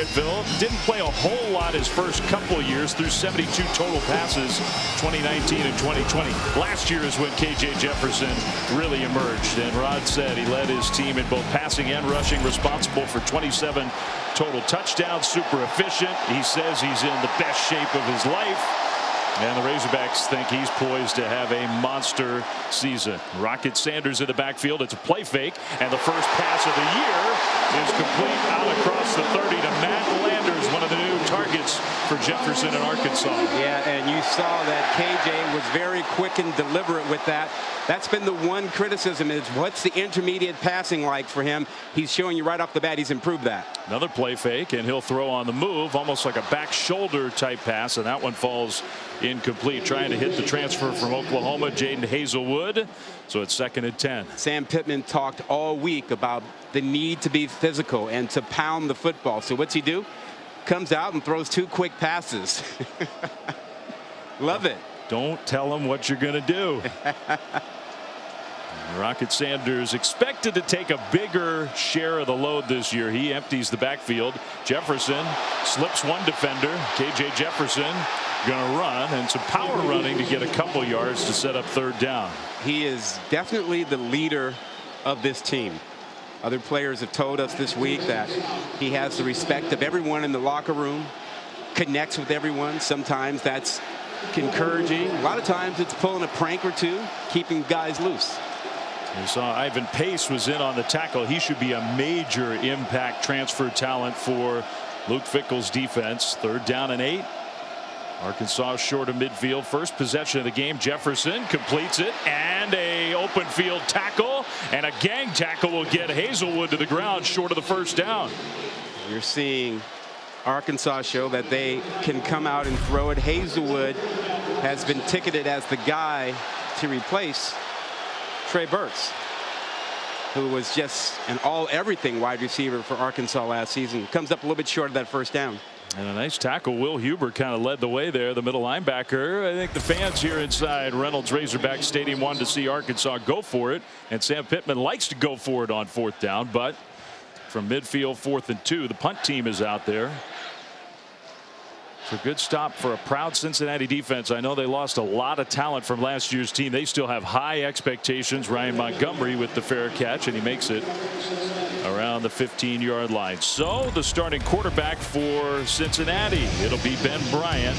Fayetteville. Didn't play a whole lot his first couple of years, through 72 total passes, 2019 and 2020. Last year is when KJ Jefferson really emerged, and Rod said he led his team in both passing and rushing, responsible for 27 total touchdowns, super efficient. He says he's in the best shape of his life. And the Razorbacks think he's poised to have a monster season. Rocket Sanders in the backfield. It's a play fake, and the first pass of the year is complete out across the 30 to Matt Landers, one of the new targets for Jefferson in Arkansas. Yeah, and you saw that KJ was very quick and deliberate with that. That's been the one criticism, is what's the intermediate passing like for him? He's showing you right off the bat he's improved that. Another play fake, and he'll throw on the move, almost like a back shoulder type pass, and that one falls incomplete. Trying to hit the transfer from Oklahoma, Jaden Hazelwood. So it's 2nd and 10. Sam Pittman talked all week about the need to be physical and to pound the football. So what's he do? Comes out and throws 2 quick passes. Love it. Don't tell him what you're going to do. Rocket Sanders expected to take a bigger share of the load this year. He empties the backfield. Jefferson slips one defender. KJ Jefferson going to run, and some power running to get a couple yards to set up 3rd down. He is definitely the leader of this team. Other players have told us this week that he has the respect of everyone in the locker room, connects with everyone. Sometimes that's encouraging. A lot of times it's pulling a prank or two, keeping guys loose. You saw Ivan Pace was in on the tackle. He should be a major impact transfer talent for Luke Fickell's defense. 3rd down and 8. Arkansas short of midfield. First possession of the game. Jefferson completes it, and a open field tackle, and a gang tackle will get Hazelwood to the ground short of the 1st down. You're seeing Arkansas show that they can come out and throw it. Hazelwood has been ticketed as the guy to replace Trey Burks, who was just an all-everything wide receiver for Arkansas last season. Comes up a little bit short of that 1st down. And a nice tackle. Will Huber kind of led the way there, the middle linebacker. I think the fans here inside Reynolds Razorback Stadium wanted to see Arkansas go for it, and Sam Pittman likes to go for it on 4th down, but from midfield, 4th and 2, the punt team is out there. It's a good stop for a proud Cincinnati defense. I know they lost a lot of talent from last year's team. They still have high expectations. Ryan Montgomery with the fair catch, and he makes it around the 15-yard line. So the starting quarterback for Cincinnati, it'll be Ben Bryant.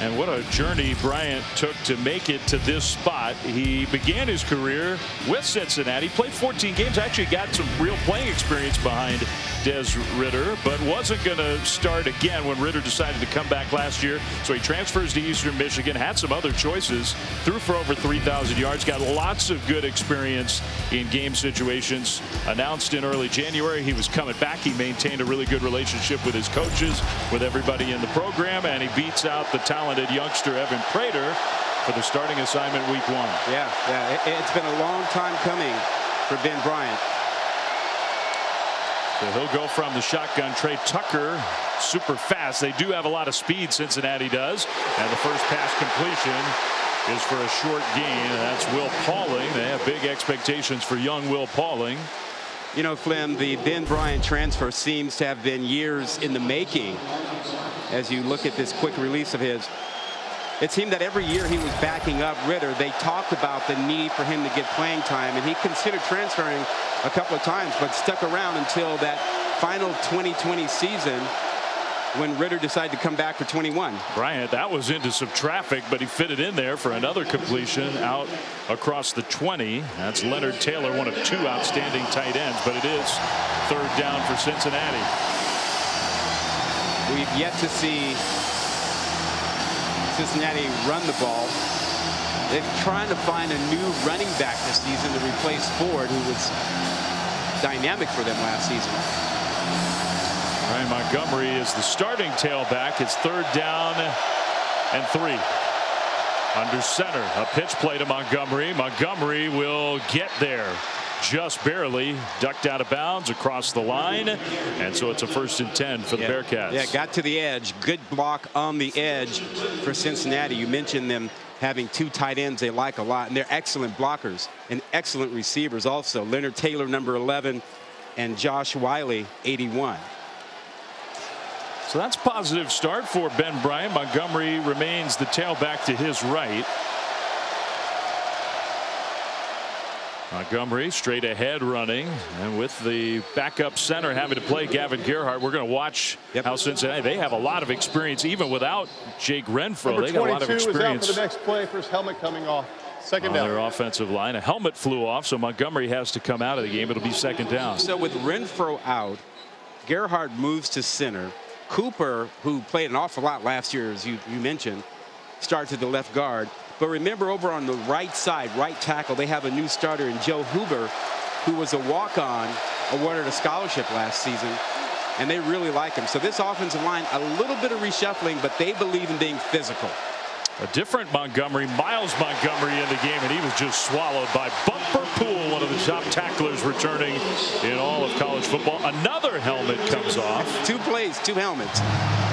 And what a journey Bryant took to make it to this spot. He began his career with Cincinnati, played 14 games, actually got some real playing experience behind Des Ridder, but wasn't going to start again when Ridder decided to come back last year. So he transfers to Eastern Michigan, had some other choices, threw for over 3,000 yards, got lots of good experience in game situations. Announced in early January he was coming back. He maintained a really good relationship with his coaches, with everybody in the program, and he beats out the talented youngster Evan Prater for the starting assignment week 1. Yeah, it's been a long time coming for Ben Bryant. So he'll go from the shotgun. Trey Tucker, super fast. They do have a lot of speed, Cincinnati does. And the first pass completion is for a short gain, and that's Will Pauling. They have big expectations for young Will Pauling. You know, Flynn, the Ben Bryant transfer seems to have been years in the making. As you look at this quick release of his, it seemed that every year he was backing up Ridder, they talked about the need for him to get playing time, and he considered transferring a couple of times, but stuck around until that final 2020 season when Ridder decided to come back for 21. Bryant, that was into some traffic, but he fitted in there for another completion out across the 20. That's Leonard Taylor, one of 2 outstanding tight ends, but it is 3rd down for Cincinnati. We've yet to see Cincinnati run the ball. They're trying to find a new running back this season to replace Ford, who was dynamic for them last season. Ryan Montgomery is the starting tailback. It's 3rd down and 3. Under center, a pitch play to Montgomery. Montgomery will get there just barely, ducked out of bounds across the line, and so it's a 1st and 10 for the Bearcats. Yeah, got to the edge. Good block on the edge for Cincinnati. You mentioned them having 2 tight ends they like a lot, and they're excellent blockers and excellent receivers also. Leonard Taylor, number 11, and Josh Wiley 81. So that's a positive start for Ben Bryant. Montgomery remains the tailback to his right. Montgomery straight ahead running, and with the backup center having to play Gavin Gerhardt, we're going to watch how Cincinnati, they have a lot of experience even without Jake Renfro. They got a lot of experience. Is out for the next play for his helmet coming off. Second down. Their offensive line. A helmet flew off, so Montgomery has to come out of the game. It'll be second down. So with Renfro out, Gerhardt moves to center. Cooper, who played an awful lot last year, as you mentioned, starts at the left guard. But remember, over on the right side, right tackle, they have a new starter in Joe Huber, who was a walk-on, awarded a scholarship last season, and they really like him. So this offensive line, a little bit of reshuffling, but they believe in being physical. A different Montgomery, Miles Montgomery in the game, and he was just swallowed by Bumper Poole, one of the top tacklers returning in all of college football. Another helmet comes off. 2 plays, 2 helmets.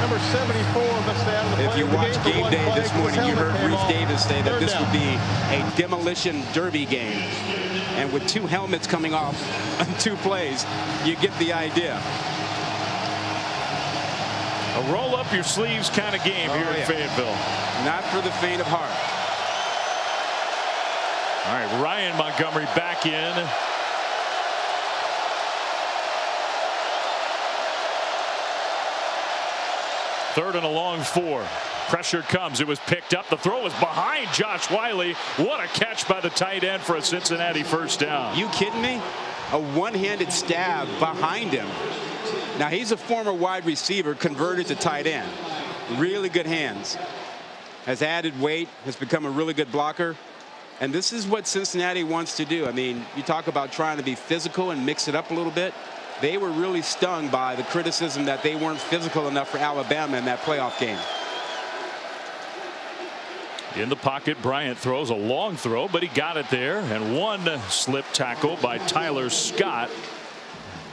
Number 74 must stay out of the play. If you watched Game Day this morning, you heard Reese Davis say that this would be a demolition derby game. And with 2 helmets coming off on 2 plays, you get the idea. A roll up your sleeves kind of game here in Fayetteville. Not for the faint of heart. All right, Ryan Montgomery back in. Third and a long 4. Pressure comes. It was picked up. The throw was behind Josh Wiley. What a catch by the tight end for a Cincinnati first down. You kidding me? A one-handed stab behind him. Now, he's a former wide receiver converted to tight end. Really good hands. Has added weight, has become a really good blocker. And this is what Cincinnati wants to do. I mean, you talk about trying to be physical and mix it up a little bit. They were really stung by the criticism that they weren't physical enough for Alabama in that playoff game. In the pocket, Bryant throws a long throw, but he got it there. And one slip tackle by Tyler Scott.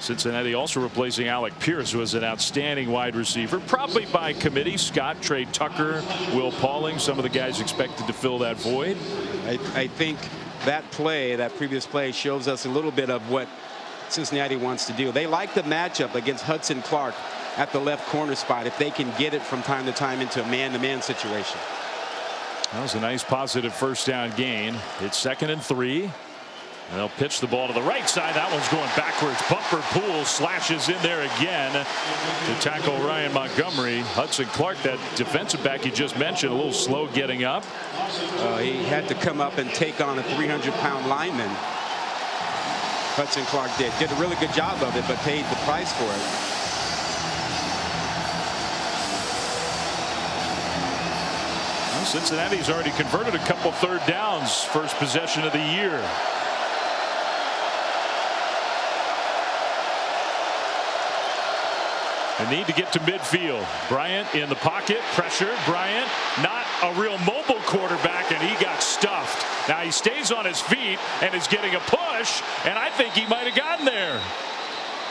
Cincinnati also replacing Alec Pierce, who was an outstanding wide receiver, probably by committee. Scott, Trey Tucker, Will Pauling, some of the guys expected to fill that void. I think that play, that previous play, shows us a little bit of what Cincinnati wants to do. They like the matchup against Hudson Clark at the left corner spot if they can get it from time to time into a man-to-man situation. That was a nice positive first down gain. It's 2nd and 3. And they'll pitch the ball to the right side. That one's going backwards. Bumper Poole slashes in there again to tackle Ryan Montgomery. Hudson Clark, that defensive back you just mentioned, a little slow getting up. He had to come up and take on a 300-pound lineman. Hudson Clark did a really good job of it, but paid the price for it. Well, Cincinnati's already converted a couple third downs. First possession of the year. A need to get to midfield. Bryant in the pocket, pressure. Bryant, not a real mobile quarterback, and he got stuffed. Now he stays on his feet and is getting a push, and I think he might have gotten there.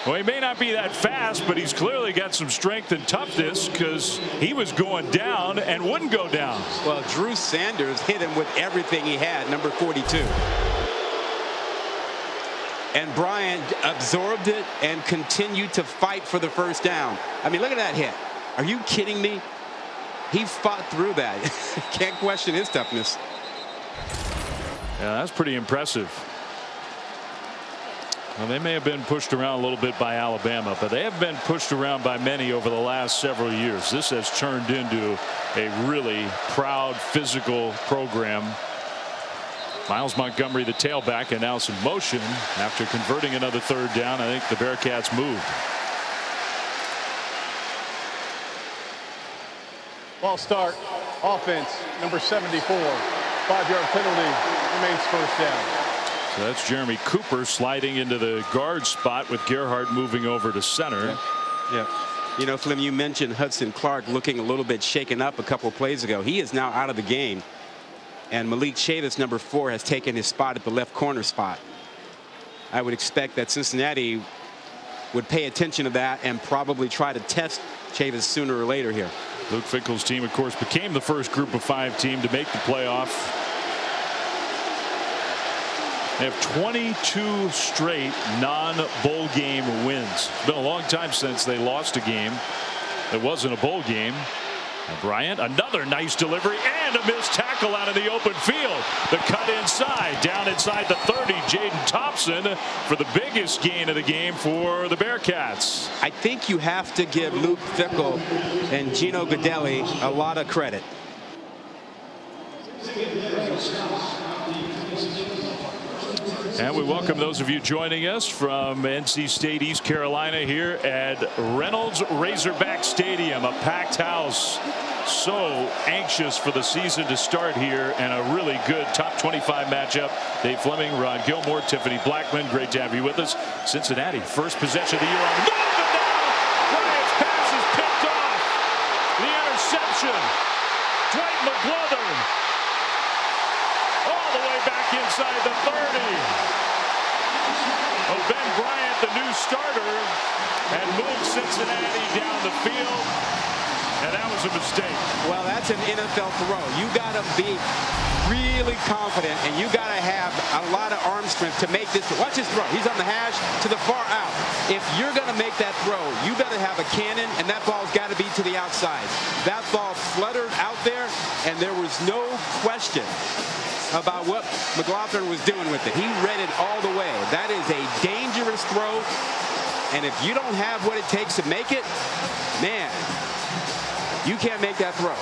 Well, he may not be that fast, but he's clearly got some strength and toughness, because he was going down and wouldn't go down. Well, Drew Sanders hit him with everything he had, number 42. And Bryant absorbed it and continued to fight for the first down. I mean, look at that hit. Are you kidding me? He fought through that. Can't question his toughness. Yeah, that's pretty impressive. Well, they may have been pushed around a little bit by Alabama, but they have been pushed around by many over the last several years. This has turned into a really proud, physical program. Miles Montgomery, the tailback, and now some motion after converting another third down. I think the Bearcats moved. Ball start. Offense, number 74. 5-yard penalty. Remains first down. So that's Jeremy Cooper sliding into the guard spot with Gerhardt moving over to center. Yeah. You know, Flynn, you mentioned Hudson Clark looking a little bit shaken up a couple plays ago. He is now out of the game. And Malik Chavis, number 4, has taken his spot at the left corner spot. I would expect that Cincinnati would pay attention to that and probably try to test Chavis sooner or later here. Luke Fickell's team, of course, became the first Group of 5 team to make the playoff. They have 22 straight non-bowl game wins. It's been a long time since they lost a game that wasn't a bowl game. And Bryant, another nice delivery and a missed tackle out of the open field. The cut inside, down inside the 30. Jaden Thompson for the biggest gain of the game for the Bearcats. I think you have to give Luke Fickle and Gino Godelli a lot of credit. And we welcome those of you joining us from NC State, East Carolina, here at Reynolds Razorback Stadium, a packed house. So anxious for the season to start here, and a really good top 25 matchup. Dave Fleming, Ron Gilmore, Tiffany Blackman, great to have you with us. Cincinnati, first possession of the year on the move, and now Bryant's pass is picked off. The interception. Dwight McGlothern all the way back inside the 30. Well, Ben Bryant, the new starter, had moved Cincinnati down the field, and that was a mistake. Well, that's an NFL throw. You got to be really confident, and you got to have a lot of arm strength to make this. Watch his throw. He's on the hash to the far out. If you're going to make that throw, you better have a cannon, and that ball's got to be to the outside. That ball fluttered out there, and there was no question about what McGlothern was doing with it. He read it all the way. That is a dangerous throw, and if you don't have what it takes to make it, man, you can't make that throw.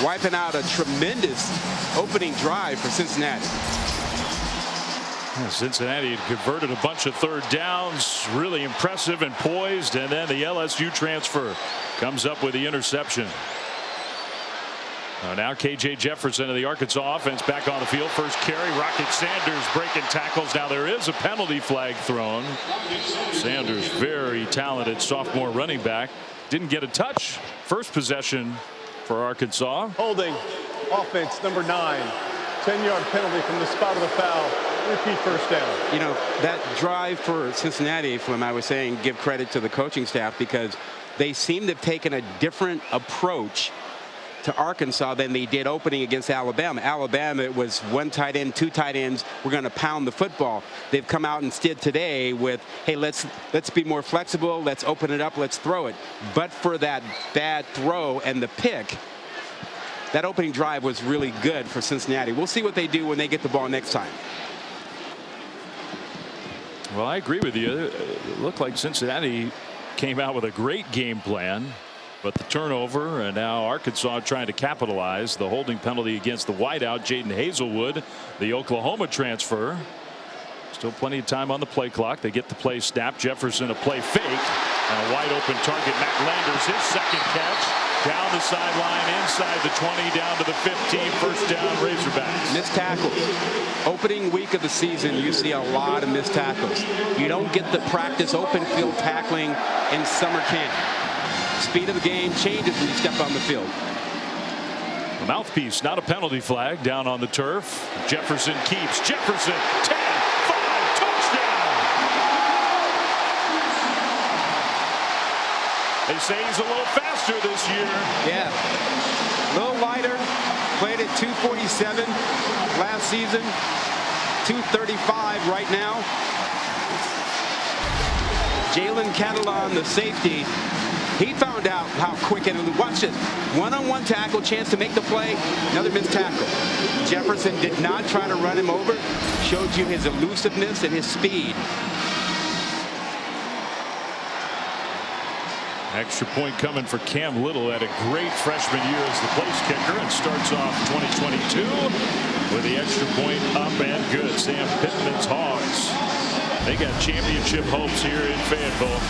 Wiping out a tremendous opening drive for Cincinnati. Cincinnati had converted a bunch of third downs, really impressive and poised, and then the LSU transfer comes up with the interception. Now KJ Jefferson of the Arkansas offense back on the field. First carry, Rocket Sanders breaking tackles. Now there is a penalty flag thrown. Sanders, very talented sophomore running back, didn't get a touch. First possession for Arkansas. Holding, offense number 9. 10-yard penalty from the spot of the foul. Repeat first down. You know, that drive for Cincinnati, from I was saying, give credit to the coaching staff, because they seem to have taken a different approach to Arkansas than they did opening against Alabama. Alabama, it was one tight end, two tight ends. We're going to pound the football. They've come out instead today with, hey, let's be more flexible. Let's open it up. Let's throw it. But for that bad throw and the pick, that opening drive was really good for Cincinnati. We'll see what they do when they get the ball next time. Well, I agree with you. It looked like Cincinnati came out with a great game plan. But the turnover, and now Arkansas trying to capitalize. The holding penalty against the wideout, Jaden Hazelwood, the Oklahoma transfer. Still plenty of time on the play clock. They get the play snap. Jefferson a play fake. And a wide open target. Matt Landers, his second catch. Down the sideline, inside the 20, down to the 15. First down, Razorbacks. Missed tackles. Opening week of the season, you see a lot of missed tackles. You don't get the practice open field tackling in summer camp. Speed of the game changes when you step on the field. The mouthpiece, not a penalty flag, down on the turf. Jefferson keeps. Jefferson, 10, 5, touchdown. They say he's a little faster this year. Yeah, a little lighter. Played at 247 last season. 235 right now. Jalen Catalon, the safety, he found out how quick, and watch this. One-on-one tackle, chance to make the play, another missed tackle. Jefferson did not try to run him over. Showed you his elusiveness and his speed. Extra point coming for Cam Little. Had a great freshman year as the place kicker, and starts off 2022 with the extra point up and good. Sam Pittman's Hogs. They got championship hopes here in Fayetteville.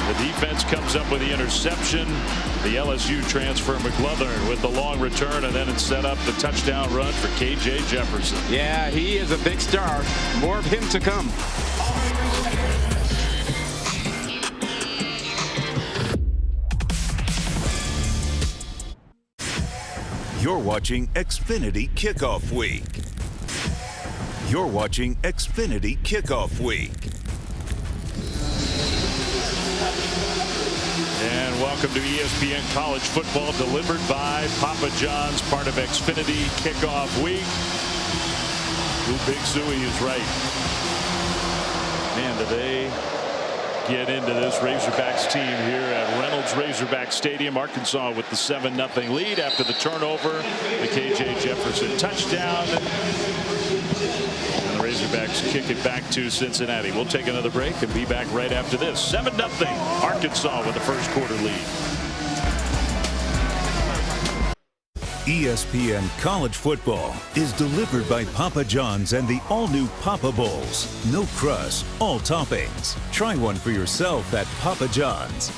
The defense comes up with the interception. The LSU transfer, McGlothern, with the long return, and then it set up the touchdown run for KJ Jefferson. Yeah, he is a big star. More of him to come. You're watching Xfinity Kickoff Week. You're watching Xfinity Kickoff Week. And welcome Welcome to ESPN College Football, delivered by Papa John's, part of Xfinity Kickoff Week. Ooh, Big Suey is right. Man, do they get into this Razorbacks team here at Reynolds Razorback Stadium. Arkansas with the 7-0 lead after the turnover. The KJ Jefferson touchdown. And the Razorbacks kick it back to Cincinnati. We'll take another break and be back right after this. 7-0 Arkansas with the first quarter lead. ESPN College Football is delivered by Papa John's and the all-new Papa Bowls. No crust, all toppings. Try one for yourself at Papa John's.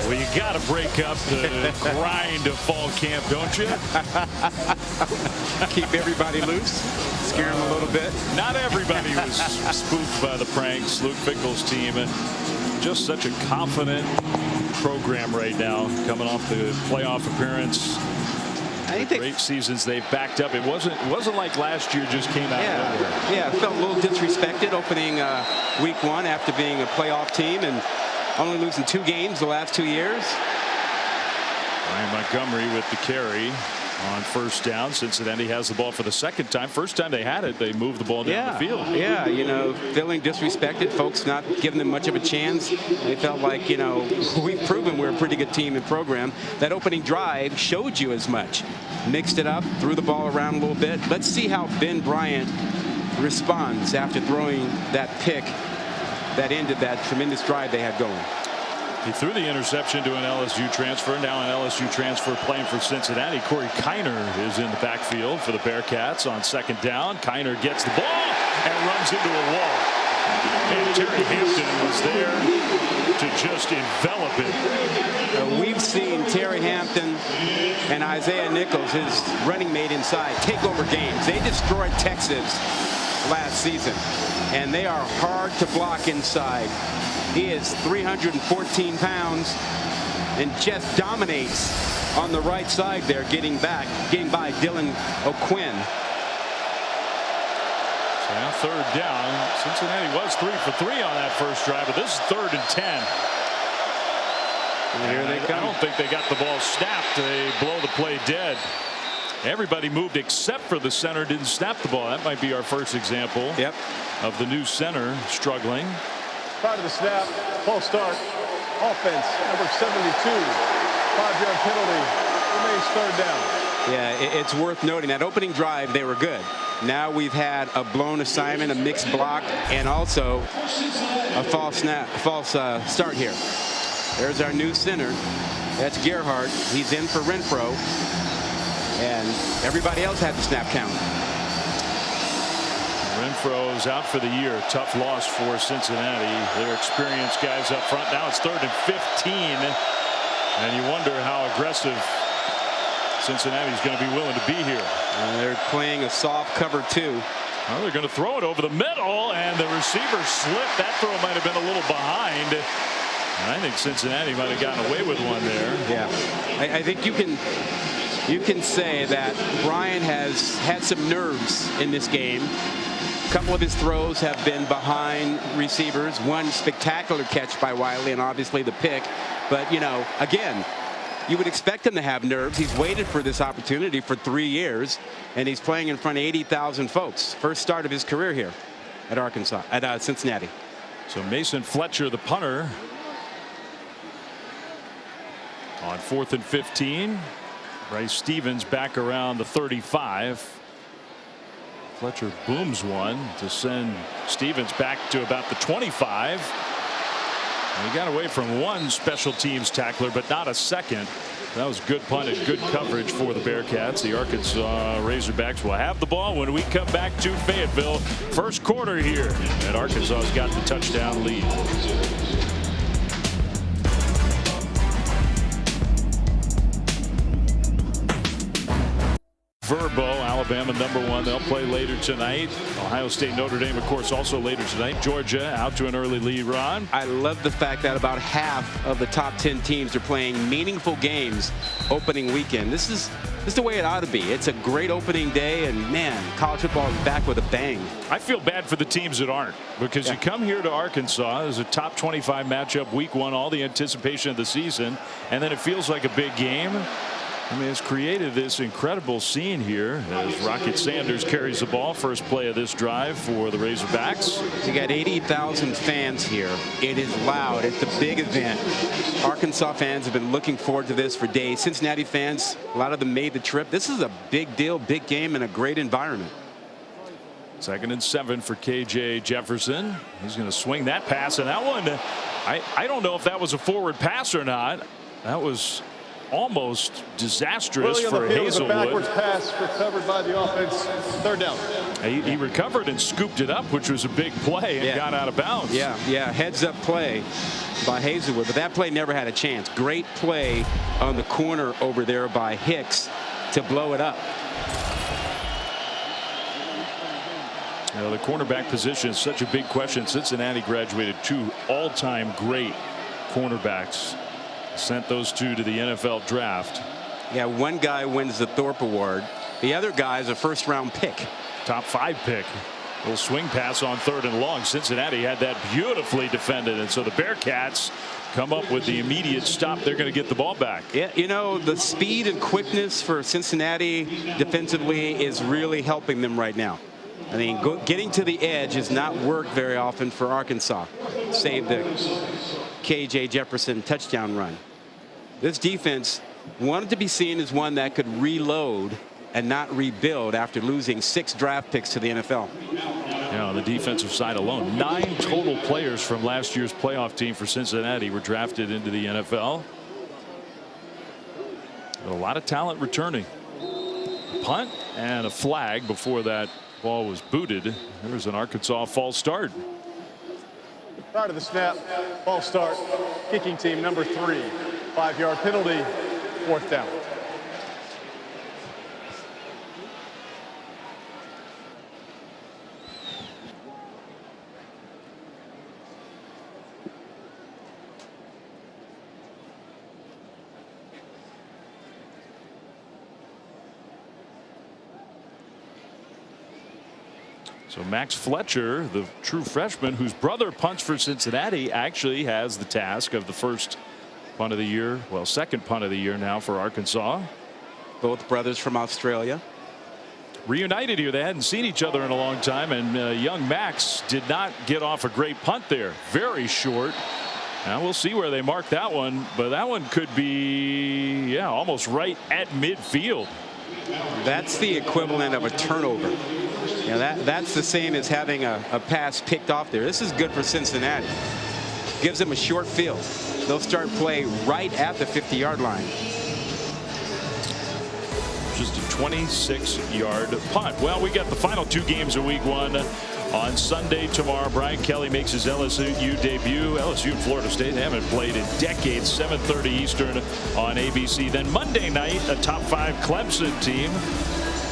Well, you got to break up the grind of fall camp, don't you? Keep everybody loose, scare them a little bit. Not everybody was spooked by the pranks. Luke Fickell's team, just such a confident program right now, coming off the playoff appearance. Great seasons they've backed up. It wasn't like last year just came out of nowhere. Yeah, felt a little disrespected opening week 1 after being a playoff team and only losing 2 games the last 2 years. Ryan Montgomery with the carry on first down. Cincinnati has the ball for the second time. First time they had it, they moved the ball down the field. Yeah, you know, feeling disrespected, folks not giving them much of a chance. They felt like, you know, we've proven we're a pretty good team and program. That opening drive showed you as much. Mixed it up, threw the ball around a little bit. Let's see how Ben Bryant responds after throwing that pick that ended that tremendous drive they had going. He threw the interception to an LSU transfer. Now an LSU transfer playing for Cincinnati. Corey Kiner is in the backfield for the Bearcats on second down. Kiner gets the ball and runs into a wall. And Terry Hampton was there to just envelop it. We've seen Terry Hampton and Isaiah Nichols, his running mate inside, take over games. They destroyed Texas last season, and they are hard to block inside. He is 314 pounds and just dominates on the right side there, getting by Dylan O'Quinn. So now third down. Cincinnati was 3 for 3 on that first drive, but this is 3rd and 10. And here they come. I don't think they got the ball snapped. They blow the play dead. Everybody moved except for the center didn't snap the ball. That might be our first example of the new center struggling. Prior to the snap, false start, offense, number 72, 5-yard penalty, remains third down. Yeah, it's worth noting that opening drive they were good. Now we've had a blown assignment, a mixed block, and also a false start here. There's our new center. That's Gerhardt. He's in for Renfro, and everybody else had the snap count. Renfro's out for the year. Tough loss for Cincinnati. Their experienced guys up front. Now it's 3rd and 15. And you wonder how aggressive Cincinnati's going to be willing to be here. They're playing a soft cover 2. Well, they're going to throw it over the middle, and the receiver slipped. That throw might have been a little behind. And I think Cincinnati might have gotten away with one there. Yeah, I think you can say that Brian has had some nerves in this game. A couple of his throws have been behind receivers. One spectacular catch by Wiley, and obviously the pick. But, you know, again, you would expect him to have nerves. He's waited for this opportunity for 3 years, and he's playing in front of 80,000 folks. First start of his career here at Cincinnati. So Mason Fletcher, the punter, on 4th and 15. Bryce Stevens back around the 35. Fletcher booms one to send Stevens back to about the 25. And he got away from one special teams tackler, but not a second. That was good punt and good coverage for the Bearcats. The Arkansas Razorbacks will have the ball when we come back to Fayetteville. First quarter here, and Arkansas's got the touchdown lead. Verbo, Alabama #1. They'll play later tonight. Ohio State, Notre Dame, of course, also later tonight. Georgia out to an early lead, Ron. I love the fact that about half of the top 10 teams are playing meaningful games opening weekend. This is This is the way it ought to be. It's a great opening day, and man, college football is back with a bang. I feel bad for the teams that aren't, because you come here to Arkansas as a top 25 matchup, week 1, all the anticipation of the season, and then it feels like a big game. I mean, it's created this incredible scene here as Rocket Sanders carries the ball. First play of this drive for the Razorbacks. You got 80,000 fans here. It is loud. It's a big event. Arkansas fans have been looking forward to this for days. Cincinnati fans, a lot of them made the trip. This is a big deal, big game, and a great environment. 2nd and 7 for KJ Jefferson. He's going to swing that pass, and that one, I don't know if that was a forward pass or not. That was almost disastrous for Hazelwood. Backwards pass recovered by the offense. 3rd down. He recovered and scooped it up, which was a big play, and got out of bounds. Yeah, heads up play by Hazelwood, but that play never had a chance. Great play on the corner over there by Hicks to blow it up. Now, the cornerback position is such a big question. Cincinnati graduated 2 all-time great cornerbacks. Sent those 2 to the NFL draft. Yeah, one guy wins the Thorpe Award. The other guy is a 1st-round pick. Top 5 pick. Little swing pass on 3rd and long. Cincinnati had that beautifully defended, and so the Bearcats come up with the immediate stop. They're going to get the ball back. Yeah, you know, the speed and quickness for Cincinnati defensively is really helping them right now. I mean, getting to the edge has not worked very often for Arkansas, save the KJ Jefferson touchdown run. This defense wanted to be seen as one that could reload and not rebuild after losing 6 draft picks to the NFL. Yeah, on the defensive side alone, 9 total players from last year's playoff team for Cincinnati were drafted into the NFL. But a lot of talent returning. A punt and a flag before that ball was booted. There was an Arkansas false start. Prior to the snap, false start, kicking team number 3, 5-yard penalty, 4th down. So Max Fletcher, the true freshman whose brother punts for Cincinnati, actually has the task of the first punt of the year. Well, 2nd punt of the year now for Arkansas. Both brothers from Australia. Reunited here. They hadn't seen each other in a long time, and young Max did not get off a great punt there. Very short. Now we'll see where they mark that one, but that one could be, almost right at midfield. That's the equivalent of a turnover. That's the same as having a pass picked off there. This is good for Cincinnati. Gives them a short field. They'll start play right at the 50-yard line. Just a 26-yard punt. Well, we got the final 2 games of week 1 on Sunday tomorrow. Brian Kelly makes his LSU debut. LSU and Florida State, they haven't played in decades. 7:30 Eastern on ABC. Then Monday night, a top 5 Clemson team.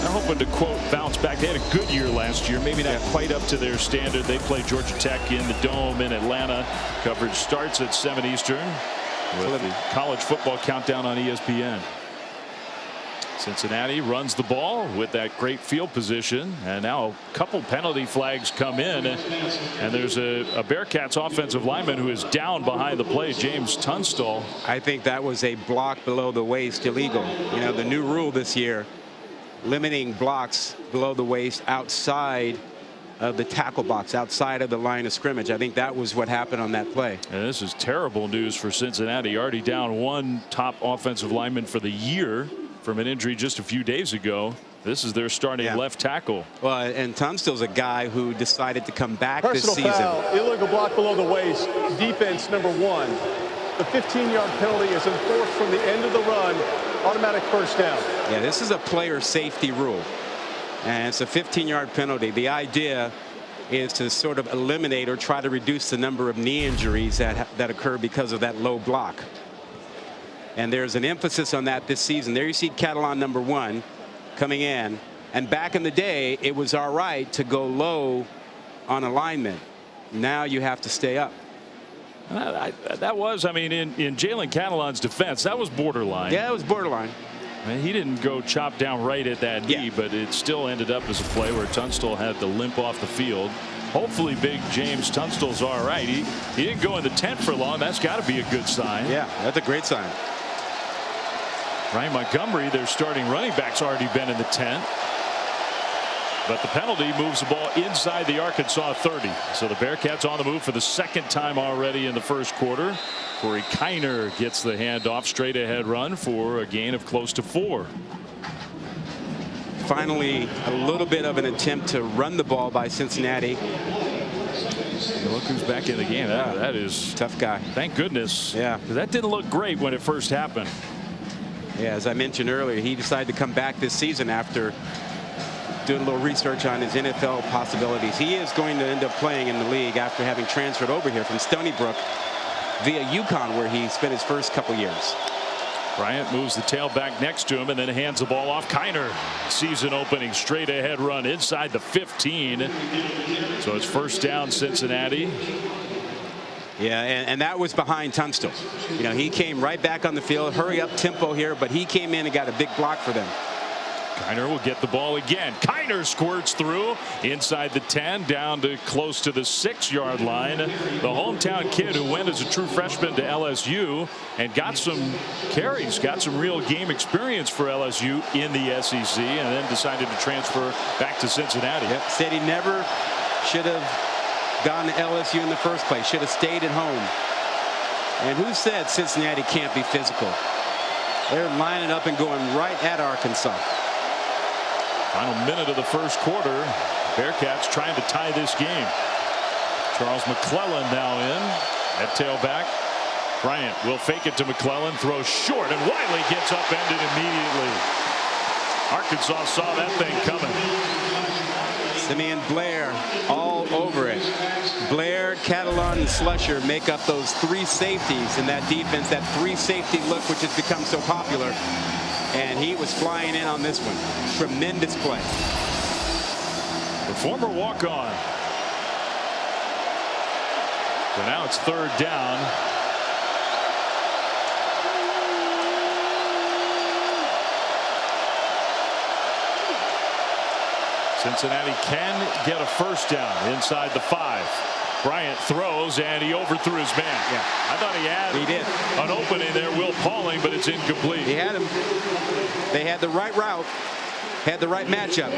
I'm hoping to quote bounce back. They had a good year last year, maybe not quite up to their standard. They play Georgia Tech in the Dome in Atlanta. Coverage starts at 7 Eastern with the college football countdown on ESPN. Cincinnati runs the ball with that great field position, and now a couple penalty flags come in, and there's a Bearcats offensive lineman who is down behind the play, James Tunstall. I think that was a block below the waist illegal. You know, the new rule this year limiting blocks below the waist outside of the tackle box, outside of the line of scrimmage. I think that was what happened on that play. And this is terrible news for Cincinnati. Already down 1 top offensive lineman for the year from an injury just a few days ago. This is their starting left tackle. Well, and Tunstall's a guy who decided to come back this season. Personal foul, illegal block below the waist, defense number 1. The 15-yard penalty is enforced from the end of the run. Automatic 1st down. Yeah, this is a player safety rule, and it's a 15-yard penalty. The idea is to sort of eliminate or try to reduce the number of knee injuries that occur because of that low block. And there's an emphasis on that this season. There you see Catalan number 1 coming in, and back in the day it was all right to go low on alignment. Now you have to stay up. That was, I mean, in Jalen Catalan's defense, that was borderline. Yeah, it was borderline. Man, he didn't go chop down right at that knee, but it still ended up as a play where Tunstall had to limp off the field. Hopefully big James Tunstall's all right. He didn't go in the tent for long. That's got to be a good sign. Yeah, that's a great sign. Ryan Montgomery, their starting running back's already been in the tent. But the penalty moves the ball inside the Arkansas 30. So the Bearcats on the move for the second time already in the first quarter. Corey Kiner gets the handoff, straight ahead run for a gain of close to 4. Finally, a little bit of an attempt to run the ball by Cincinnati. Look who's back in the game. That is tough guy. Thank goodness. Yeah. That didn't look great when it first happened. Yeah, as I mentioned earlier, he decided to come back this season after doing a little research on his NFL possibilities. He is going to end up playing in the league after having transferred over here from Stony Brook via UConn, where he spent his first couple years. Bryant moves the tailback next to him and then hands the ball off. Kiner, season opening straight ahead run inside the 15. So it's first down Cincinnati. Yeah, and that was behind Tunstall. You know, he came right back on the field, hurry up tempo here, but he came in and got a big block for them. Kiner will get the ball again. Kiner squirts through inside the 10 down to close to the 6-yard line. The hometown kid who went as a true freshman to LSU and got some carries, got some real game experience for LSU in the SEC, and then decided to transfer back to Cincinnati. Yep, said he never should have gone to LSU in the first place, should have stayed at home. And who said Cincinnati can't be physical? They're lining up and going right at Arkansas. Final minute of the first quarter. Bearcats trying to tie this game. Charles McClellan now in at tailback. Bryant will fake it to McClellan, throws short, and Wiley gets upended immediately. Arkansas saw that thing coming. Simeon Blair all over it. Blair, Catalon, and Slusher make up those 3 safeties in that defense, that 3-safety look which has become so popular. And he was flying in on this one. Tremendous play. The former walk-on. So now it's third down. Cincinnati can get a first down inside the 5. Bryant throws and he overthrew his man. Yeah. I thought he had an opening there, Will Pauling, but it's incomplete. He had him. They had the right route, had the right matchup.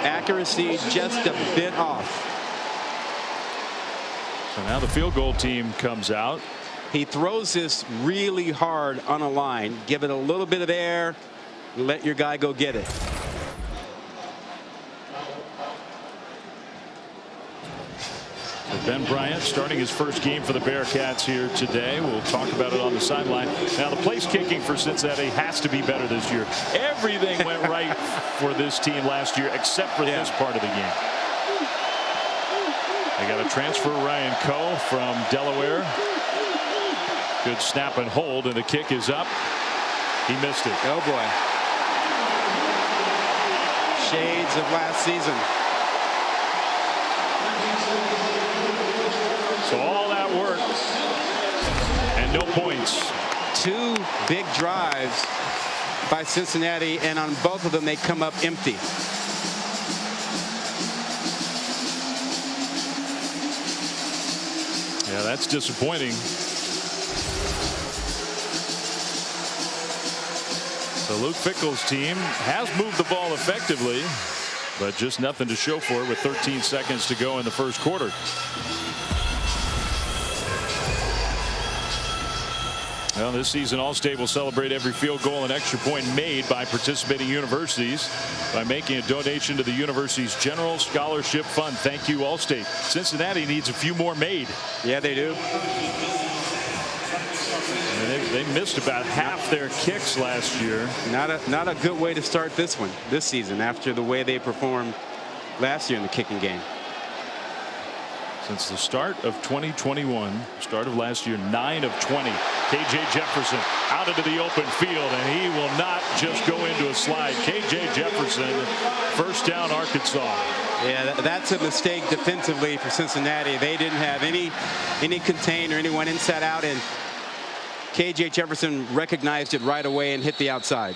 Accuracy just a bit off. So now the field goal team comes out. He throws this really hard on a line. Give it a little bit of air. Let your guy go get it. Ben Bryant starting his first game for the Bearcats here today. We'll talk about it on the sideline. Now the place kicking for Cincinnati has to be better this year. Everything went right for this team last year except for this part of the game. They got a transfer, Ryan Coe from Delaware. Good snap and hold, and the kick is up. He missed it. Oh boy. Shades of last season. So all that work and no points. 2 big drives by Cincinnati, and on both of them they come up empty. Yeah, that's disappointing. So Luke Fickell's team has moved the ball effectively, but just nothing to show for it with 13 seconds to go in the first quarter. Well, this season, Allstate will celebrate every field goal and extra point made by participating universities by making a donation to the university's General Scholarship Fund. Thank you, Allstate. Cincinnati needs a few more made. Yeah, they do. They missed about half their kicks last year. Not a good way to start this season after the way they performed last year in the kicking game. Since the start of 2021, start of last year, 9 of 20. KJ Jefferson out into the open field, and he will not just go into a slide. KJ Jefferson, first down, Arkansas. Yeah, that's a mistake defensively for Cincinnati. They didn't have any contain or anyone inside out, and KJ Jefferson recognized it right away and hit the outside.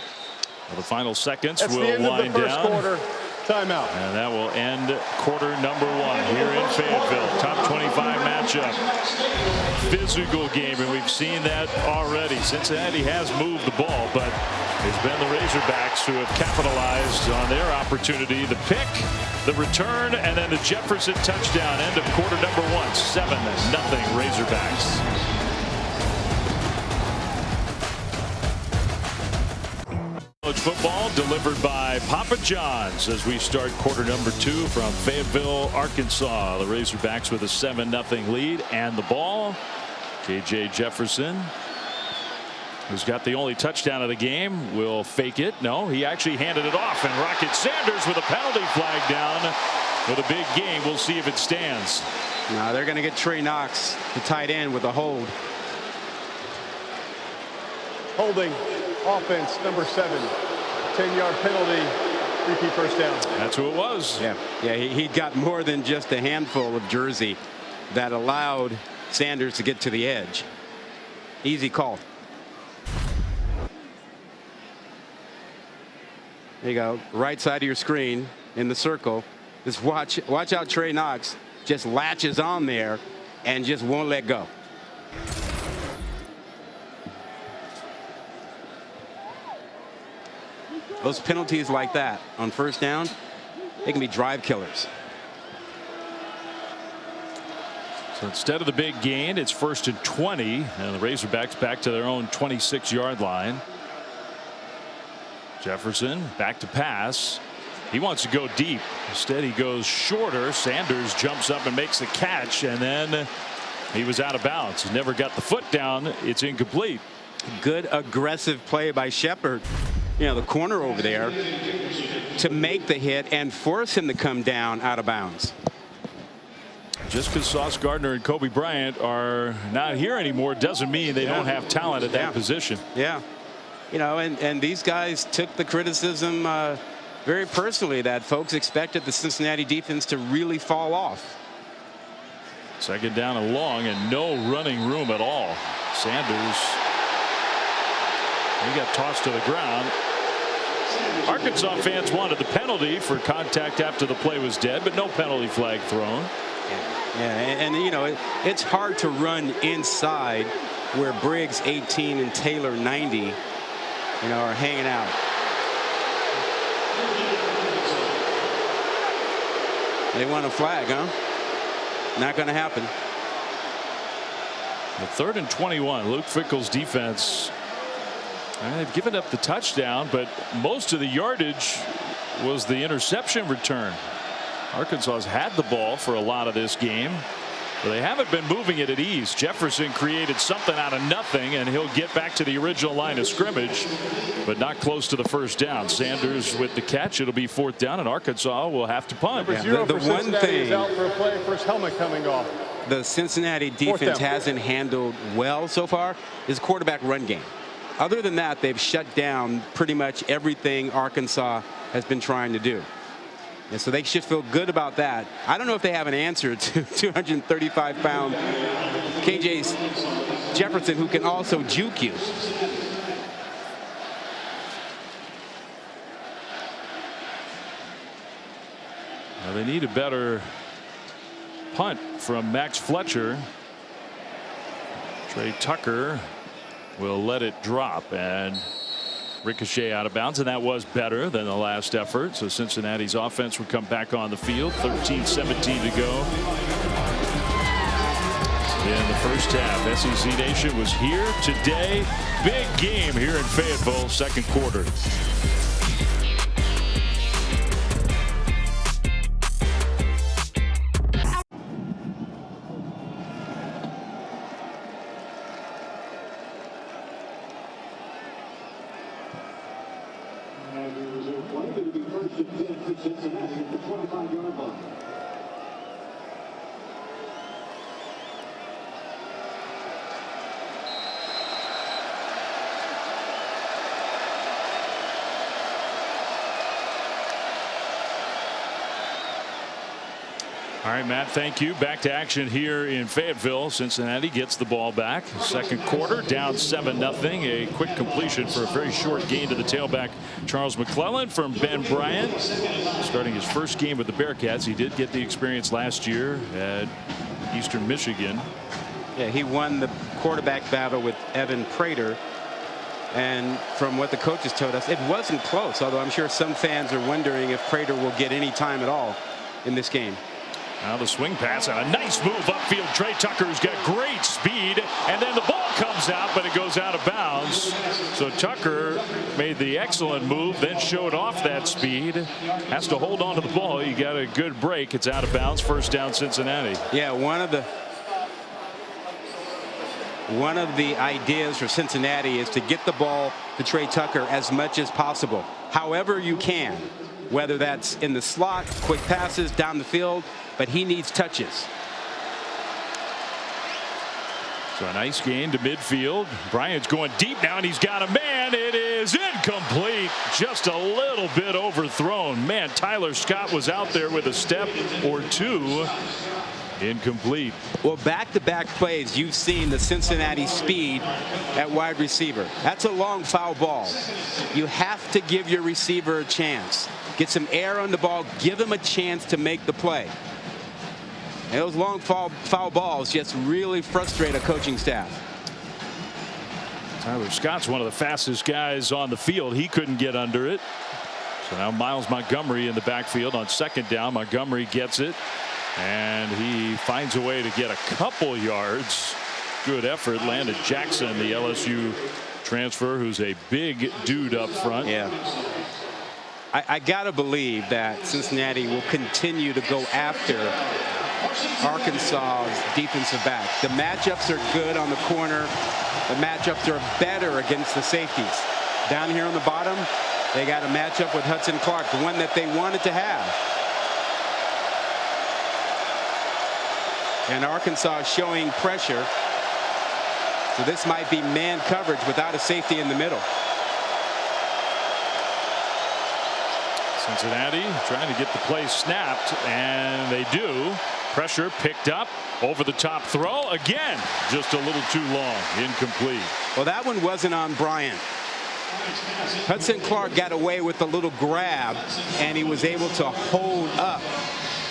Well, the final seconds That's will the end wind of the first down. quarter. Timeout. And that will end quarter number 1 here in Fayetteville. Top 25 matchup. Physical game, and we've seen that already. Cincinnati has moved the ball, but it's been the Razorbacks who have capitalized on their opportunity. The pick, the return, and then the Jefferson touchdown. End of quarter number 1. 7-0 Razorbacks. College football delivered by Papa John's as we start quarter number 2 from Fayetteville, Arkansas. The Razorbacks with a 7-0 lead, and the ball. KJ Jefferson, who's got the only touchdown of the game, will fake it. No, he actually handed it off, and Rocket Sanders with a penalty flag down with a big game. We'll see if it stands. Now they're going to get Trey Knox, the tight end, with a hold. Holding. Offense number 7. 10-yard penalty. Repeat first down. That's who it was. Yeah, he got more than just a handful of jersey that allowed Sanders to get to the edge. Easy call. There you go. Right side of your screen in the circle. Just watch out. Trey Knox just latches on there and just won't let go. Those penalties like that on first down, they can be drive killers. So instead of the big gain, it's 1st and 20, and the Razorbacks back to their own 26-yard line. Jefferson back to pass. He wants to go deep. Instead, he goes shorter. Sanders jumps up and makes the catch, and then he was out of bounds. He never got the foot down. It's incomplete. Good aggressive play by Shepard. You know, the corner over there to make the hit and force him to come down out of bounds. Just because Sauce Gardner and Kobe Bryant are not here anymore doesn't mean they don't have talent at that position. Yeah. You know, and these guys took the criticism very personally that folks expected the Cincinnati defense to really fall off. 2nd down and long, and no running room at all. Sanders, he got tossed to the ground. Arkansas fans wanted the penalty for contact after the play was dead, but no penalty flag thrown. Yeah, and you know, it's hard to run inside where Briggs 18 and Taylor 90, you know, are hanging out. They want a flag, huh? Not going to happen. The 3rd and 21. Luke Fickell's defense. They've given up the touchdown, but most of the yardage was the interception return. Arkansas's had the ball for a lot of this game, but they haven't been moving it at ease. Jefferson created something out of nothing, and he'll get back to the original line of scrimmage, but not close to the first down. Sanders with the catch. It'll be 4th down, and Arkansas will have to punt. Number 0 for Cincinnati is out for a play. First helmet coming off. The Cincinnati defense hasn't handled well so far is quarterback run game. Other than that, they've shut down pretty much everything Arkansas has been trying to do. And so they should feel good about that. I don't know if they have an answer to 235-pound KJ Jefferson, who can also juke you. Well, they need a better punt from Max Fletcher. Trey Tucker will let it drop and ricochet out of bounds, and that was better than the last effort. So Cincinnati's offense would come back on the field. 13-17 to go in the first half. SEC Nation was here today. Big game here in Fayetteville, 2nd quarter. All right, Matt, thank you. Back to action here in Fayetteville. Cincinnati gets the ball back. Second quarter, down 7-0. A quick completion for a very short gain to the tailback, Charles McClellan, from Ben Bryant. Starting his first game with the Bearcats. He did get the experience last year at Eastern Michigan. Yeah, he won the quarterback battle with Evan Prater. And from what the coaches told us, it wasn't close, although I'm sure some fans are wondering if Prater will get any time at all in this game. Now the swing pass and a nice move upfield. Trey Tucker's got great speed, and then the ball comes out, but it goes out of bounds. So Tucker made the excellent move, then showed off that speed. Has to hold on to the ball. You got a good break. It's out of bounds. First down, Cincinnati. Yeah, one of the ideas for Cincinnati is to get the ball to Trey Tucker as much as possible, however you can, whether that's in the slot, quick passes down the field, but he needs touches. So a nice gain to midfield. Bryant's going deep now, and he's got a man. It is incomplete. Just a little bit overthrown. Man, Tyler Scott was out there with a step or two. Incomplete. Well, back-to-back plays, you've seen the Cincinnati speed at wide receiver. That's a long foul ball. You have to give your receiver a chance. Get some air on the ball. Give him a chance to make the play. And those long foul balls just really frustrate a coaching staff. Tyler Scott's one of the fastest guys on the field. He couldn't get under it. So now Miles Montgomery in the backfield on second down. Montgomery gets it, and he finds a way to get a couple yards. Good effort. Landon Jackson, the LSU transfer, who's a big dude up front. Yeah. I got to believe that Cincinnati will continue to go after Arkansas's defensive back. The matchups are good on the corner. The matchups are better against the safeties. Down here on the bottom, they got a matchup with Hudson Clark, the one that they wanted to have. And Arkansas is showing pressure. So this might be man coverage without a safety in the middle. Cincinnati trying to get the play snapped, and they do. Pressure picked up, over the top throw again, just a little too long, incomplete. Well, that one wasn't on Bryant. Hudson Clark got away with a little grab, and he was able to hold up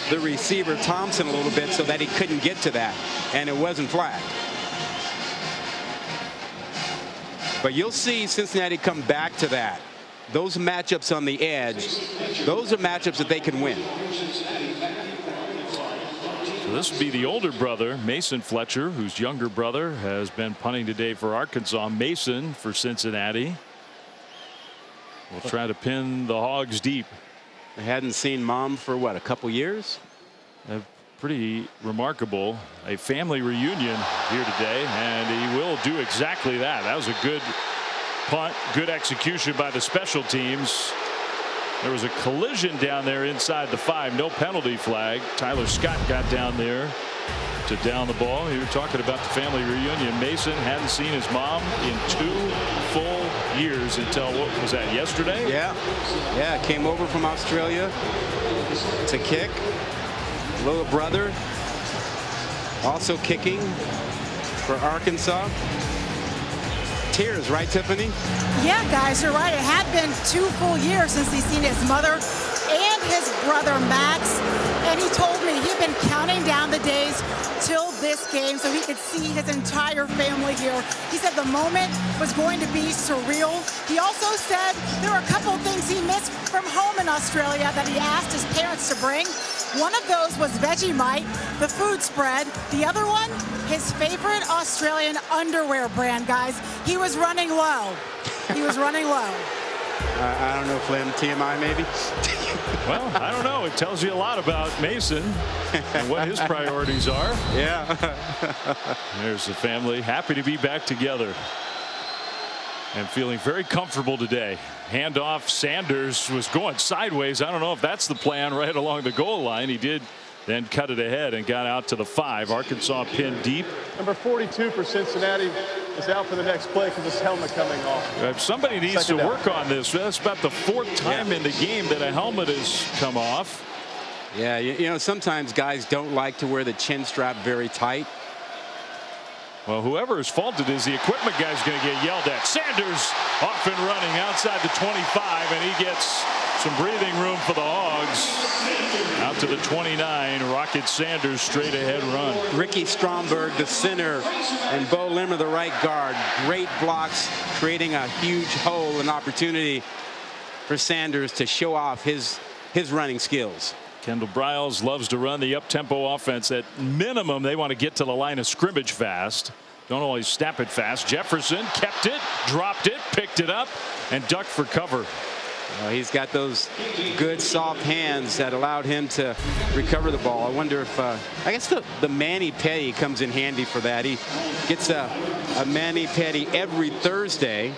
the receiver Thompson a little bit so that he couldn't get to that, and it wasn't flagged. But you'll see Cincinnati come back to that. Those matchups on the edge, those are matchups that they can win. So this would be the older brother, Mason Fletcher, whose younger brother has been punting today for Arkansas. Mason for Cincinnati will try to pin the Hogs deep. I hadn't seen Mom for what, a couple years? Pretty remarkable. A family reunion here today, and he will do exactly that. That was a good punt, good execution by the special teams. There was a collision down there inside the 5. No penalty flag. Tyler Scott got down there to down the ball. You were talking about the family reunion. Mason hadn't seen his mom in 2 full years until, what was that, yesterday? Yeah, came over from Australia. It's a kick. Little brother also kicking for Arkansas. Tears, right, Tiffany? Yeah, guys, you're right. It had been 2 full years since he's seen his mother and his brother Max, and he told me he'd been counting down the days till this game so he could see his entire family here. He said the moment was going to be surreal. He also said there were a couple of things he missed from home in Australia that he asked his parents to bring. One of those was Vegemite, the food spread. The other one, his favorite Australian underwear brand, guys. He was running low. He was running low. I don't know, Flynn, TMI maybe? Well, I don't know. It tells you a lot about Mason and what his priorities are. Yeah. There's the family, happy to be back together and feeling very comfortable today. Handoff, Sanders was going sideways. I don't know if that's the plan right along the goal line. He did then cut it ahead and got out to the 5. Arkansas pinned deep. Number 42 for Cincinnati is out for the next play because his helmet coming off. If somebody needs to work on this. That's about the 4th time in the game that a helmet has come off. Yeah, you know, sometimes guys don't like to wear the chin strap very tight. Well, whoever's fault it is, the equipment guy's going to get yelled at. Sanders off and running outside the 25, and he gets some breathing room for the Hogs. Out to the 29, Rocket Sanders straight ahead run. Ricky Stromberg, the center, and Bo Limmer, the right guard. Great blocks, creating a huge hole and opportunity for Sanders to show off his running skills. Kendall Briles loves to run the up-tempo offense. At minimum, they want to get to the line of scrimmage fast. Don't always snap it fast. Jefferson kept it, dropped it, picked it up, and ducked for cover. He's got those good soft hands that allowed him to recover the ball. I wonder if I guess the Manny Petty comes in handy for that. He gets a Manny Petty every Thursday.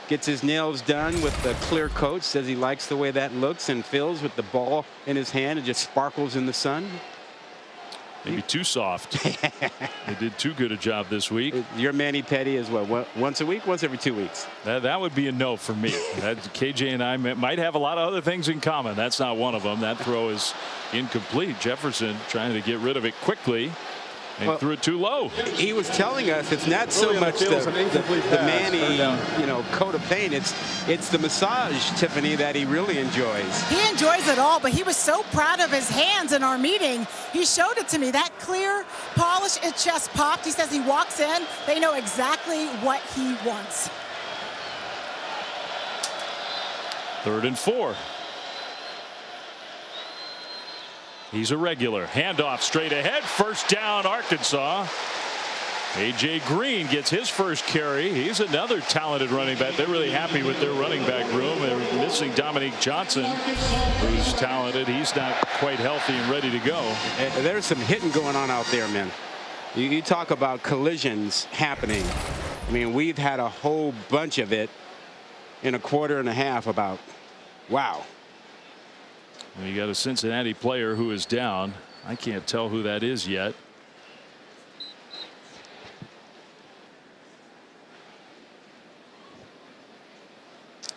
Gets his nails done with the clear coat. Says he likes the way that looks and feels with the ball in his hand. It just sparkles in the sun. Maybe too soft. They did too good a job this week. Your Manny Petty is what, once a week, once every 2 weeks? That would be a no for me. KJ and I might have a lot of other things in common. That's not one of them. That throw is incomplete. Jefferson trying to get rid of it quickly. And threw it too low. He was telling us it's not so much the Manny, you know, coat of paint. It's the massage, Tiffany, that he really enjoys. He enjoys it all, but he was so proud of his hands in our meeting. He showed it to me. That clear polish, it just popped. He says he walks in, they know exactly what he wants. 3rd and 4. He's a regular. Handoff straight ahead. First down, Arkansas. A.J. Green gets his first carry. He's another talented running back. They're really happy with their running back room. They're missing Dominique Johnson, who's talented. He's not quite healthy and ready to go. There's some hitting going on out there, man. You talk about collisions happening. I mean, we've had a whole bunch of it in a quarter and a half. About, wow. You got a Cincinnati player who is down. I can't tell who that is yet.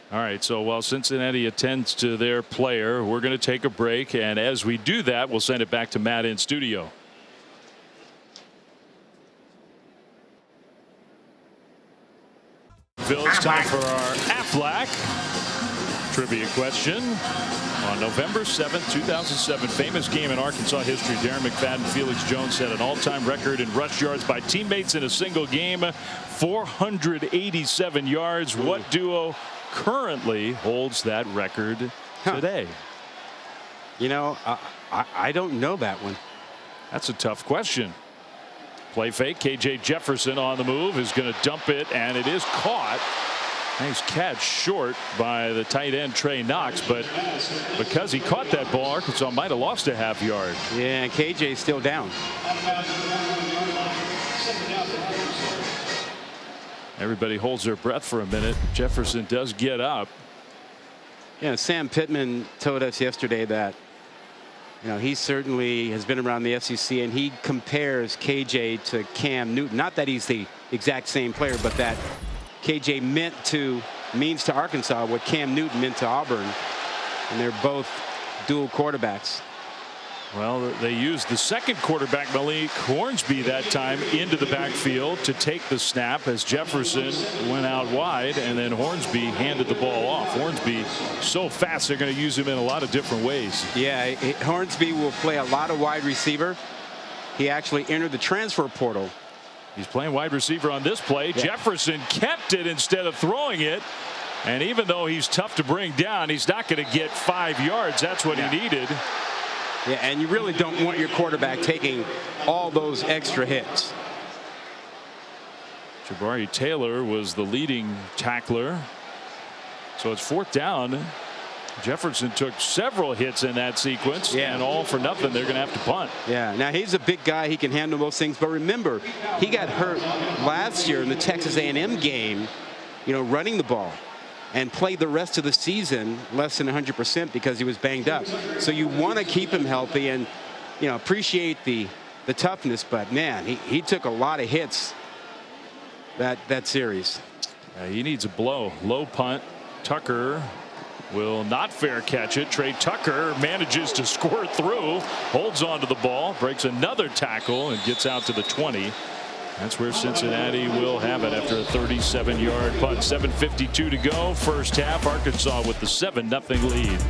All right, so while Cincinnati attends to their player, we're going to take a break, and as we do that, we'll send it back to Matt in studio. Phil, it's time for our Aflac trivia question. On November 7th, 2007, famous game in Arkansas history, Darren McFadden, Felix Jones set an all-time record in rush yards by teammates in a single game, 487 yards. What duo currently holds that record today? You know, I don't know that one. That's a tough question. Play fake. KJ Jefferson on the move is going to dump it, and it is caught. Nice catch short by the tight end Trey Knox, but because he caught that ball, Arkansas might have lost a half yard. Yeah, and KJ's still down. Everybody holds their breath for a minute. Jefferson does get up. Yeah, Sam Pittman told us yesterday that, you know, he certainly has been around the SEC, and he compares KJ to Cam Newton. Not that he's the exact same player, but that KJ means to Arkansas what Cam Newton meant to Auburn, and they're both dual quarterbacks. Well, they used the second quarterback, Malik Hornsby, that time into the backfield to take the snap as Jefferson went out wide, and then Hornsby handed the ball off. Hornsby so fast they're going to use him in a lot of different ways. Yeah, Hornsby will play a lot of wide receiver. He actually entered the transfer portal. He's playing wide receiver on this play. Yeah. Jefferson kept it instead of throwing it. And even though he's tough to bring down, he's not going to get 5 yards. That's what he needed. Yeah, and you really don't want your quarterback taking all those extra hits. Jabari Taylor was the leading tackler. So it's 4th down. Jefferson took several hits in that sequence, and all for nothing. They're going to have to punt. Yeah, now he's a big guy. He can handle those things. But remember, he got hurt last year in the Texas A&M game, you know, running the ball, and played the rest of the season less than 100% because he was banged up. So you want to keep him healthy and, you know, appreciate the toughness. But, man, he took a lot of hits that series. He needs a blow. Low punt. Tucker will not fair catch it. Trey Tucker manages to squirt through, holds onto the ball, breaks another tackle, and gets out to the 20. That's where Cincinnati will have it after a 37-yard punt. 7:52 to go. First half. Arkansas with the 7-0 lead.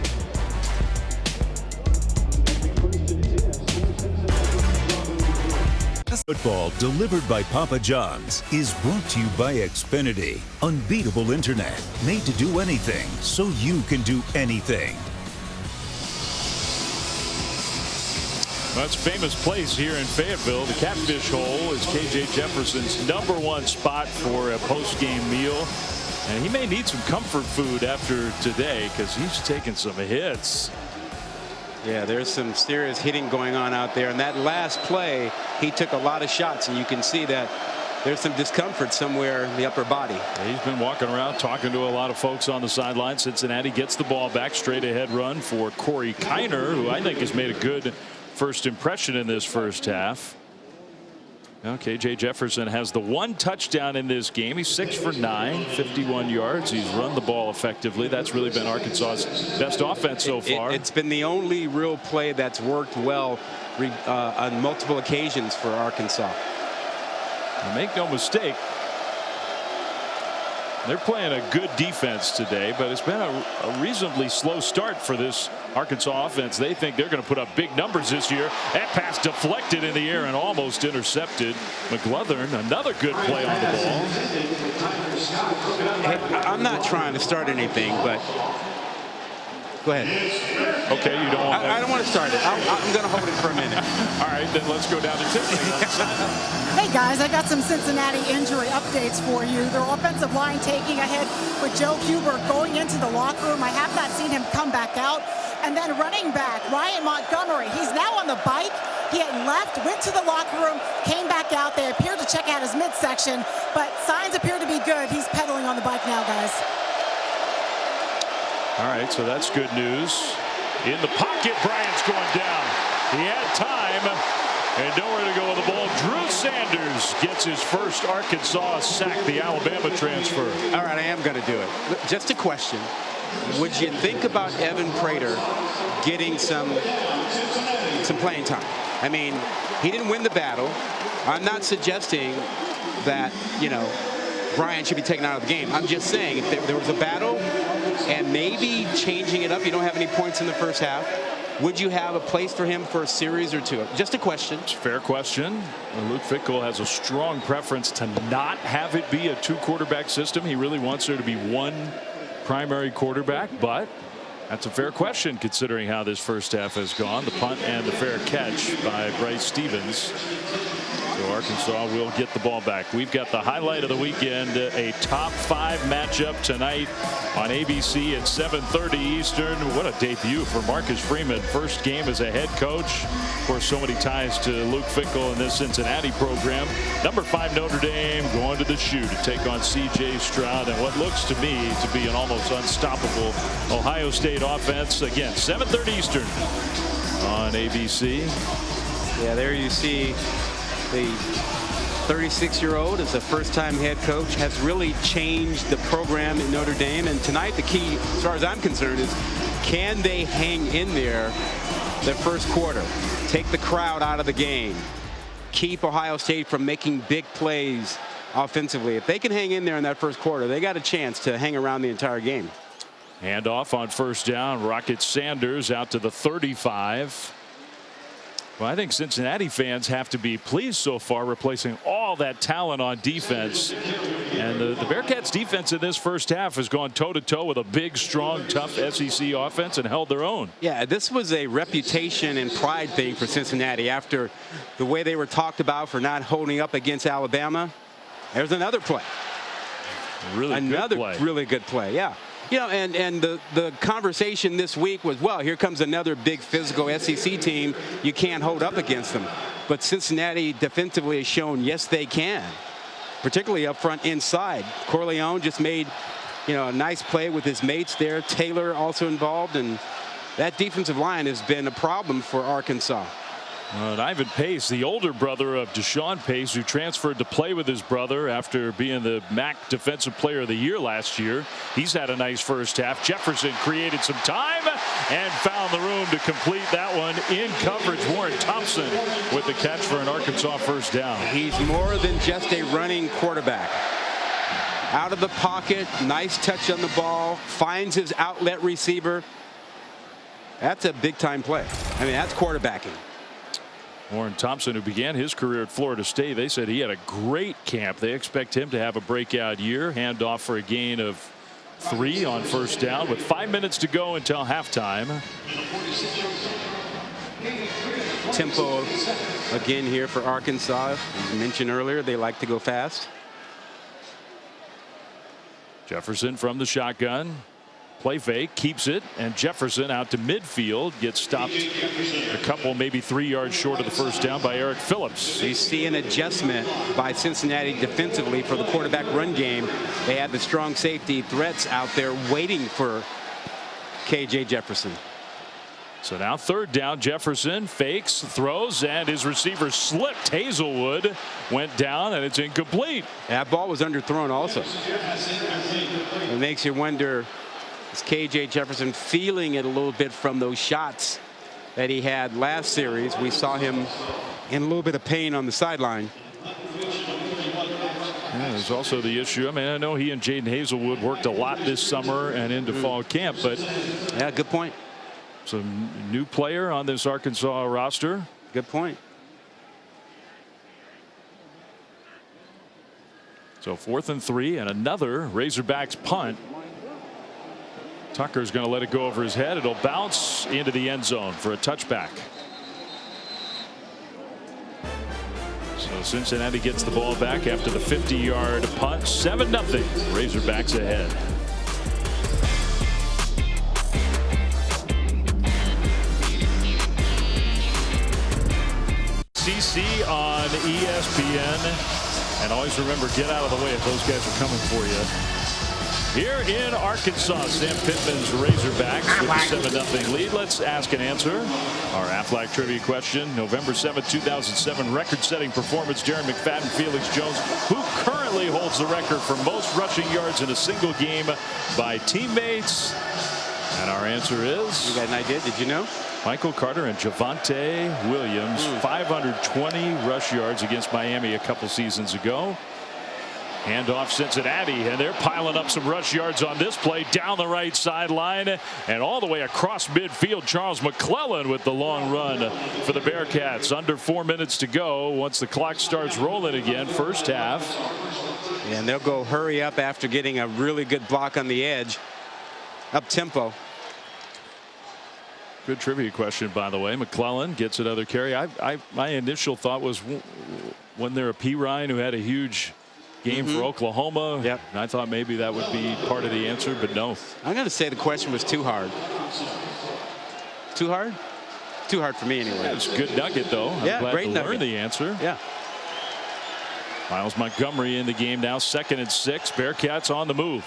Football delivered by Papa John's is brought to you by Xfinity. Unbeatable internet, made to do anything so you can do anything. That's a famous place here in Fayetteville. The Catfish Hole is KJ Jefferson's #1 spot for a post-game meal. And he may need some comfort food after today because he's taking some hits. Yeah, there's some serious hitting going on out there. And that last play, he took a lot of shots, and you can see that there's some discomfort somewhere in the upper body. He's been walking around talking to a lot of folks on the sideline. Cincinnati gets the ball back. Straight ahead run for Corey Kiner, who I think has made a good first impression in this first half. Now, KJ Jefferson has the 1 touchdown in this game. He's 6 for 9, 51 yards. He's run the ball effectively. That's really been Arkansas's best offense so far. It's been the only real play that's worked well on multiple occasions for Arkansas. Now, make no mistake, they're playing a good defense today, but it's been a reasonably slow start for this Arkansas offense. They think they're going to put up big numbers this year. That pass deflected in the air and almost intercepted. McLovern, another good play on the ball. Hey, I'm not trying to start anything, but go ahead. Okay, you don't want I don't want to start it. I'm going to hold it for a minute. All right, then let's go down to Tiffany. Hey guys, I got some Cincinnati injury updates for you. Their offensive line taking a hit with Joe Huber going into the locker room. I have not seen him come back out. And then running back Ryan Montgomery, he's now on the bike. He had left, went to the locker room, came back out. They appeared to check out his midsection, but signs appear to be good. He's pedaling on the bike now, guys. All right, so that's good news. In the pocket, Bryant's going down. He had time and nowhere to go with the ball. Drew Sanders gets his first Arkansas sack, the Alabama transfer. All right, I am going to do it. Just a question. Would you think about Evan Prater getting some playing time? I mean, he didn't win the battle. I'm not suggesting that, you know, Bryant should be taken out of the game. I'm just saying if there was a battle and maybe changing it up, you don't have any points in the first half, would you have a place for him for a series or two? Just a question. It's a fair question. Luke Fickell has a strong preference to not have it be a 2-quarterback system. He really wants there to be one primary quarterback, but that's a fair question considering how this first half has gone. The punt and the fair catch by Bryce Stevens. So Arkansas will get the ball back. We've got the highlight of the weekend, a top 5 matchup tonight on ABC at 7:30 Eastern. What a debut for Marcus Freeman. First game as a head coach. Of course, so many ties to Luke Fickell in this Cincinnati program. Number 5 Notre Dame going to the shoe to take on C.J. Stroud and what looks to me to be an almost unstoppable Ohio State offense. Again, 7:30 Eastern on ABC. Yeah, there you see the 36-year-old is a first-time head coach, has really changed the program in Notre Dame. And tonight the key, as far as I'm concerned, is can they hang in there the first quarter, take the crowd out of the game, keep Ohio State from making big plays offensively. If they can hang in there in that first quarter, they got a chance to hang around the entire game. Handoff on first down. Rocket Sanders out to the 35. Well, I think Cincinnati fans have to be pleased so far, replacing all that talent on defense. And the Bearcats defense in this first half has gone toe-to-toe with a big, strong, tough SEC offense and held their own. Yeah, this was a reputation and pride thing for Cincinnati after the way they were talked about for not holding up against Alabama. There's another play. Another really good play. Yeah. You know, and the conversation this week was, well, here comes another big physical SEC team. You can't hold up against them. But Cincinnati defensively has shown, yes, they can, particularly up front inside. Corleone just made, you know, a nice play with his mates there. Taylor also involved, and that defensive line has been a problem for Arkansas. And Ivan Pace, the older brother of Deshaun Pace, who transferred to play with his brother after being the MAC Defensive Player of the Year last year. He's had a nice first half. Jefferson created some time and found the room to complete that one in coverage. Warren Thompson with the catch for an Arkansas first down. He's more than just a running quarterback. Out of the pocket, nice touch on the ball, finds his outlet receiver. That's a big time play. I mean, that's quarterbacking. Warren Thompson, who began his career at Florida State, they said he had a great camp. They expect him to have a breakout year. Handoff for a gain of 3 on first down with 5 minutes to go until halftime. Tempo again here for Arkansas. As you mentioned earlier, they like to go fast. Jefferson from the shotgun. Play fake, keeps it, and Jefferson out to midfield, gets stopped a couple, maybe 3 yards short of the first down by Eric Phillips. You see an adjustment by Cincinnati defensively for the quarterback run game. They had the strong safety threats out there waiting for KJ Jefferson. So now third down, Jefferson fakes, throws, and his receiver slipped. Hazelwood went down, and it's incomplete. That ball was underthrown also. It makes you wonder, is KJ Jefferson feeling it a little bit from those shots that he had last series? We saw him in a little bit of pain on the sideline. Yeah, there's also the issue. I mean, I know he and Jaden Hazelwood worked a lot this summer and into fall camp, but yeah, good point. Some new player on this Arkansas roster. Good point. So 4th and 3 and another Razorbacks punt. Tucker's going to let it go over his head. It'll bounce into the end zone for a touchback. So Cincinnati gets the ball back after the 50-yard punt. 7-0. Razorbacks ahead. CC on ESPN. And always remember, get out of the way if those guys are coming for you. Here in Arkansas, Sam Pittman's Razorbacks with a 7-0 lead. Let's ask and answer our Aflac trivia question. November 7th, 2007, record-setting performance. Darren McFadden, Felix Jones, who currently holds the record for most rushing yards in a single game by teammates. And our answer is... You got an idea? Did you know? Michael Carter and Javonte Williams. 520 rush yards against Miami a couple seasons ago. Handoff Cincinnati, and they're piling up some rush yards on this play down the right sideline and all the way across midfield. Charles McClellan with the long run for the Bearcats. Under 4 minutes to go once the clock starts rolling again. First half. And they'll go hurry up after getting a really good block on the edge. Up tempo. Good trivia question, by the way. McClellan gets another carry. My initial thought was, wasn't there a P. Ryan who had a huge game for Oklahoma? Yep. And I thought maybe that would be part of the answer, but no. I'm going to say the question was too hard. Too hard? Too hard for me anyway. Yeah, it's a good nugget, though. I'm glad great to nugget. learn the answer. Yeah. Miles Montgomery in the game now. 2nd and 6. Bearcats on the move.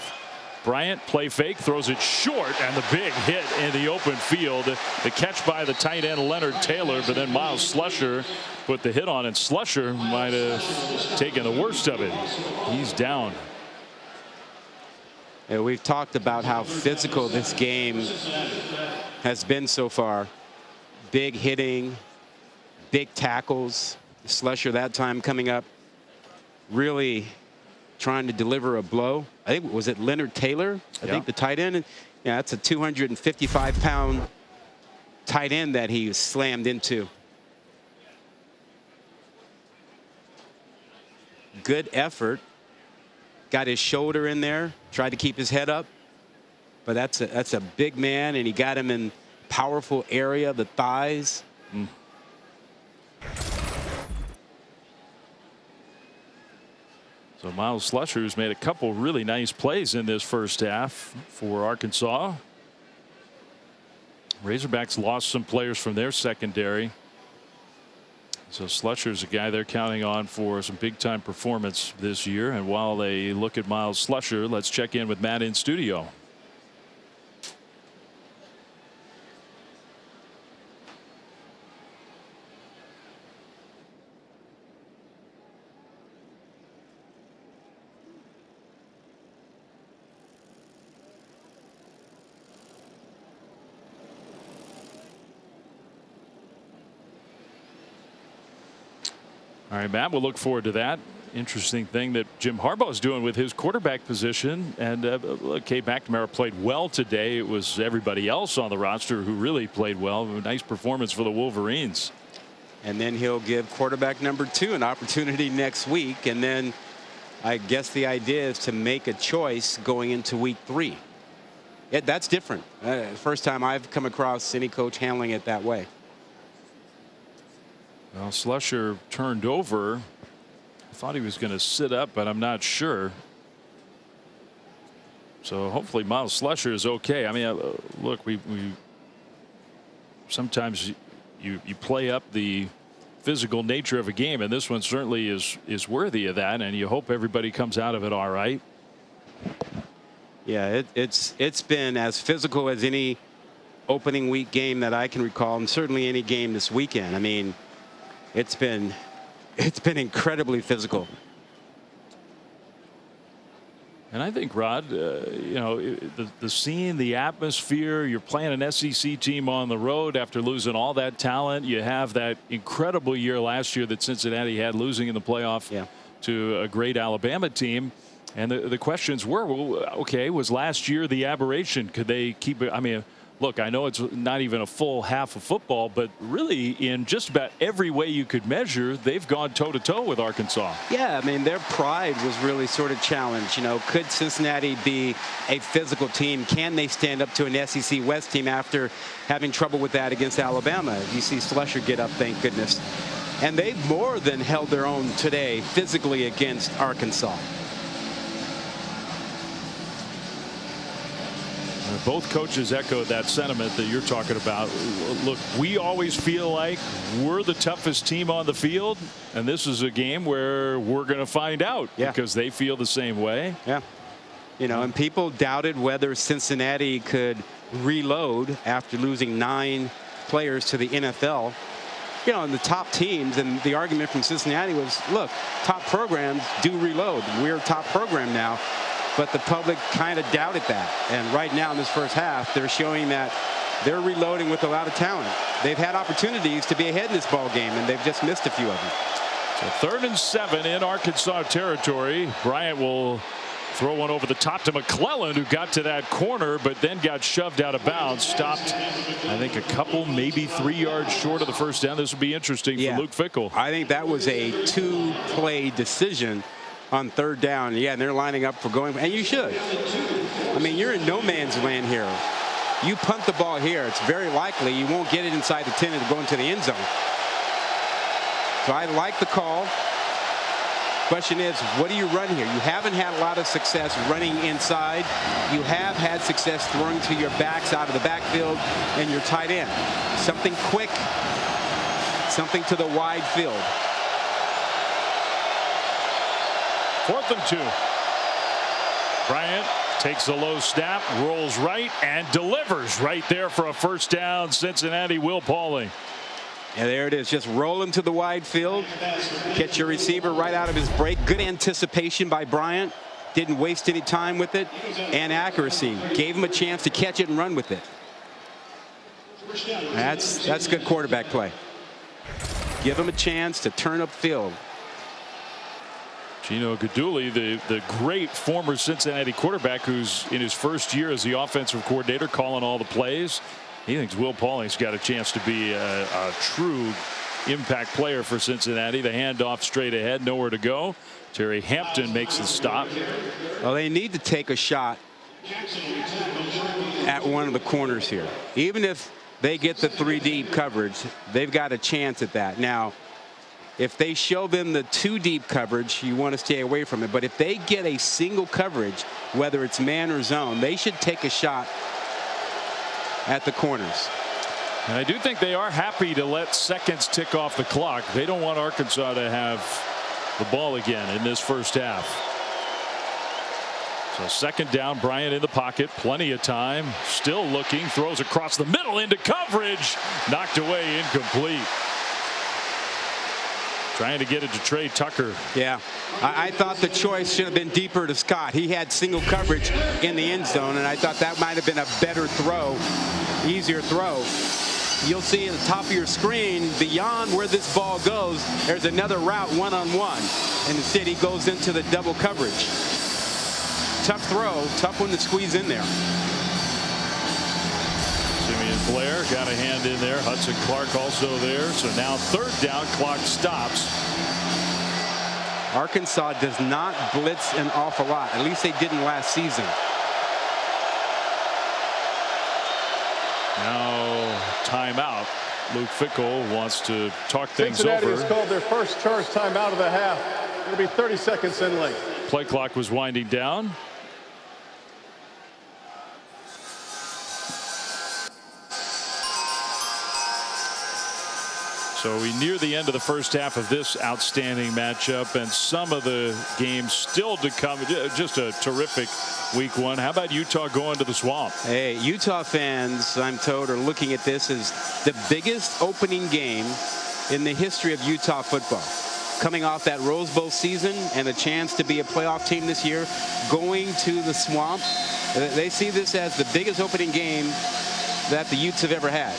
Bryant play fake, throws it short, and the big hit in the open field. The catch by the tight end Leonard Taylor, but then Miles Slusher put the hit on, and Slusher might have taken the worst of it. He's down. Yeah, we've talked about how physical this game has been so far. Big hitting, big tackles. Slusher that time coming up, really trying to deliver a blow. I think, was it Leonard Taylor? I think the tight end. Yeah, that's a 255-pound tight end that he slammed into. Good effort. Got his shoulder in there. Tried to keep his head up. But that's a big man, and he got him in powerful area, the thighs. So Miles Slusher's made a couple really nice plays in this first half for Arkansas. Razorbacks lost some players from their secondary. So Slusher's a guy they're counting on for some big time performance this year. And while they look at Miles Slusher, let's check in with Matt in studio. All right, Matt, we'll look forward to that. Interesting thing that Jim Harbaugh is doing with his quarterback position. And Cade McNamara played well today. It was everybody else on the roster who really played well. A nice performance for the Wolverines. And then he'll give quarterback number 2 an opportunity next week. And then I guess the idea is to make a choice going into week 3. That's different. First time I've come across any coach handling it that way. Well, Slusher turned over. I thought he was going to sit up, but I'm not sure. So hopefully Miles Slusher is okay. I mean, look, we sometimes you play up the physical nature of a game, and this one certainly is worthy of that, and you hope everybody comes out of it all right. Yeah, it's been as physical as any opening week game that I can recall, and certainly any game this weekend. I mean, it's been incredibly physical. And I think, Rod, you know, the scene, the atmosphere, you're playing an SEC team on the road after losing all that talent. You have that incredible year last year that Cincinnati had, losing in the playoff to a great Alabama team. And the questions were, well, okay, was last year the aberration? Could they keep it? I mean, look, I know it's not even a full half of football, but really in just about every way you could measure, they've gone toe-to-toe with Arkansas. Yeah, I mean, their pride was really sort of challenged. You know, could Cincinnati be a physical team? Can they stand up to an SEC West team after having trouble with that against Alabama? You see Slusher get up, thank goodness. And they've more than held their own today physically against Arkansas. Both coaches echoed that sentiment that you're talking about. Look, we always feel like we're the toughest team on the field, and this is a game where we're going to find out because they feel the same way. Yeah. You know, and people doubted whether Cincinnati could reload after losing 9 players to the NFL. You know, and the top teams, and the argument from Cincinnati was, look, top programs do reload. We're a top program now. But the public kind of doubted that. And right now in this first half, they're showing that they're reloading with a lot of talent. They've had opportunities to be ahead in this ball game, and they've just missed a few of them. So 3rd and 7 in Arkansas territory. Bryant will throw one over the top to McClellan, who got to that corner, but then got shoved out of bounds. Stopped, I think, a couple, maybe 3 yards short of the first down. This will be interesting for Luke Fickell. I think that was a 2-play decision on 3rd down. Yeah, and they're lining up for going, and you should. I mean, you're in no man's land here. You punt the ball here, it's very likely you won't get it inside the 10 and go into the end zone. So I like the call. Question is, what do you run here? You haven't had a lot of success running inside. You have had success throwing to your backs out of the backfield and your tight end. Something quick, something to the wide field. 4th and 2. Bryant takes a low snap, rolls right, and delivers right there for a first down. Cincinnati, Will Pauling. Yeah, there it is. Just roll him to the wide field. Catch your receiver right out of his break. Good anticipation by Bryant. Didn't waste any time with it. And accuracy. Gave him a chance to catch it and run with it. That's good quarterback play. Give him a chance to turn upfield. Gino Guidugli, the great former Cincinnati quarterback who's in his first year as the offensive coordinator, calling all the plays. He thinks Will Pauling's got a chance to be a true impact player for Cincinnati. The handoff straight ahead, nowhere to go. Terry Hampton makes the stop. Well, they need to take a shot at one of the corners here. Even if they get the 3 deep coverage, they've got a chance at that. Now, if they show them the 2 deep coverage, you want to stay away from it. But if they get a single coverage, whether it's man or zone, they should take a shot at the corners. And I do think they are happy to let seconds tick off the clock. They don't want Arkansas to have the ball again in this first half. So 2nd down, Bryant in the pocket, plenty of time, still looking, throws across the middle into coverage, knocked away, incomplete. Trying to get it to Trey Tucker. Yeah, I thought the choice should have been deeper to Scott. He had single coverage in the end zone, and I thought that might have been a better throw, easier throw. you'll see at the top of your screen, beyond where this ball goes, there's another route one-on-one. And instead, he goes into the double coverage. Tough throw, tough one to squeeze in there. Simeon Blair got a hand in there. Hudson Clark also there. So now third down, clock stops. Arkansas does not blitz an awful lot. At least they didn't last season. Now timeout. Luke Fickell wants to talk things Cincinnati over. has called their first charge timeout of the half. It'll be 30 seconds in length. Play clock was winding down. So we near the end of the first half of this outstanding matchup, and some of the games still to come. Just a terrific week one. How about Utah going to the Swamp? Hey, Utah fans, I'm told, are looking at this as the biggest opening game in the history of Utah football. Coming off that Rose Bowl season and a chance to be a playoff team this year, going to the Swamp, they see this as the biggest opening game that the Utes have ever had.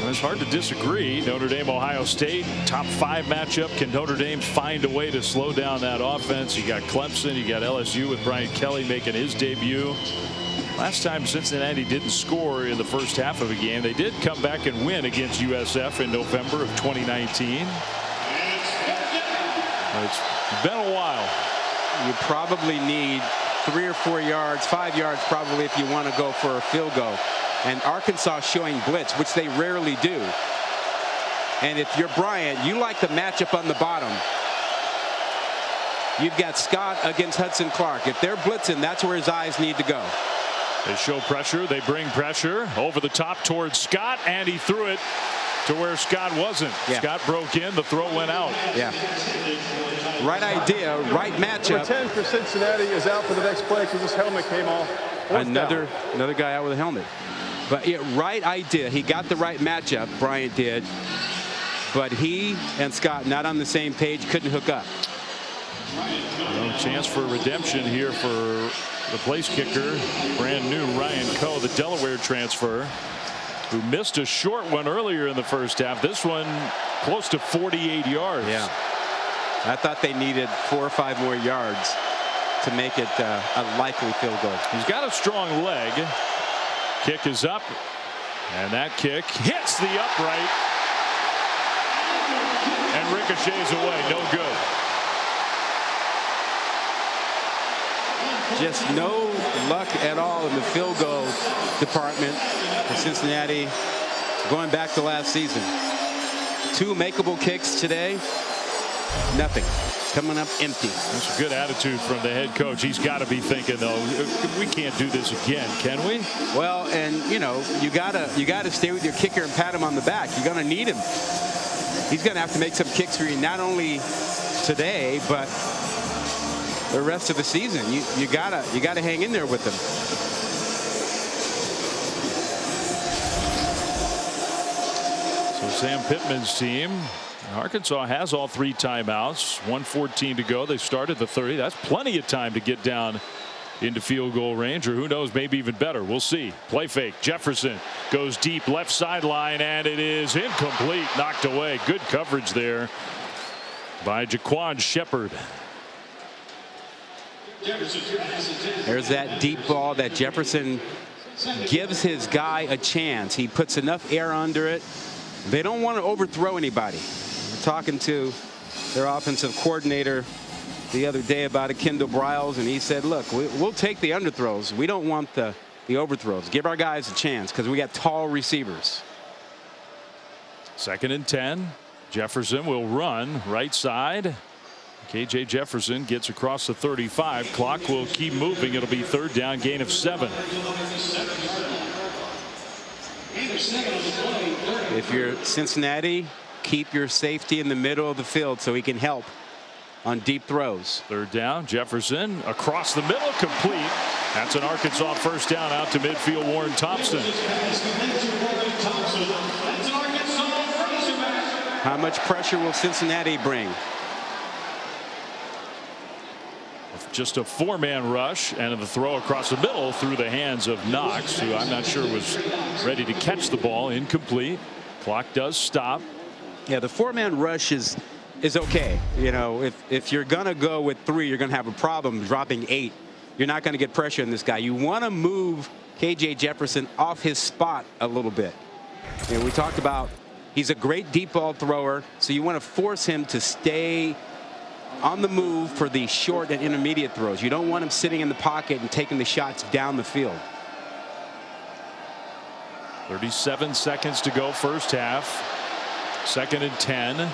It's hard to disagree. Notre Dame, Ohio State, top 5 matchup. Can Notre Dame find a way to slow down that offense? You got Clemson, you got LSU with Brian Kelly making his debut. Last time Cincinnati didn't score in the first half of a game, they did come back and win against USF in November of 2019. It's been a while. You probably need 3 or 4 yards, 5 yards probably, if you want to go for a field goal. And Arkansas showing blitz, which they rarely do. And if you're Bryant, you like the matchup on the bottom. You've got Scott against Hudson Clark. If they're blitzing, that's where his eyes need to go. They show pressure. They bring pressure over the top towards Scott, and he threw it to where Scott wasn't. Yeah. Scott broke in. The throw went out. Yeah. Right idea, right matchup. Number 10 for Cincinnati is out for the next play because his helmet came off. Another guy out with a helmet. But yeah, right idea. He got the right matchup, Bryant did. But he and Scott not on the same page, couldn't hook up. No chance for redemption here for the place kicker, brand new Ryan Coe, the Delaware transfer, who missed a short one earlier in the first half. This one close to 48 yards. Yeah. I thought they needed 4 or 5 more yards to make it a likely field goal. He's got a strong leg. Kick is up, and that kick hits the upright and ricochets away. No good. Just no luck at all in the field goal department for Cincinnati going back to last season. 2 makeable kicks today. Nothing. Coming up empty. That's a good attitude from the head coach. He's got to be thinking, though, we can't do this again, can we? Well, and you know, you gotta stay with your kicker and pat him on the back. You're gonna need him. He's gonna have to make some kicks for you, not only today, but the rest of the season. You gotta hang in there with him. So Sam Pittman's team. Arkansas has all 3 timeouts. 1:14 to go. They started the 30. That's plenty of time to get down into field goal range, or who knows, maybe even better. We'll see. Play fake. Jefferson goes deep left sideline, and it is incomplete. Knocked away. Good coverage there by Jaquan Shepard. There's that deep ball that Jefferson gives his guy a chance. He puts enough air under it. They don't want to overthrow anybody. We're talking to their offensive coordinator the other day about it, Kendall Briles, and he said, look, we'll take the underthrows. We don't want the overthrows. Give our guys a chance because we got tall receivers. 2nd and 10. Jefferson will run right side. KJ Jefferson gets across the 35. Clock will keep moving. It'll be 3rd down, gain of 7. If you're Cincinnati, keep your safety in the middle of the field so he can help on deep throws. 3rd down, Jefferson across the middle, complete. That's an Arkansas 1st down out to midfield, Warren Thompson. How much pressure will Cincinnati bring? Just a 4-man rush, and the throw across the middle through the hands of Knox, who I'm not sure was ready to catch the ball. Incomplete. Clock does stop. Yeah, the 4-man rush is okay. You know, if you're going to go with 3, you're going to have a problem dropping 8. You're not going to get pressure on this guy. You want to move KJ Jefferson off his spot a little bit. You know, we talked about he's a great deep ball thrower, so you want to force him to stay on the move for the short and intermediate throws. You don't want him sitting in the pocket and taking the shots down the field. 37 seconds to go, first half. 2nd and 10.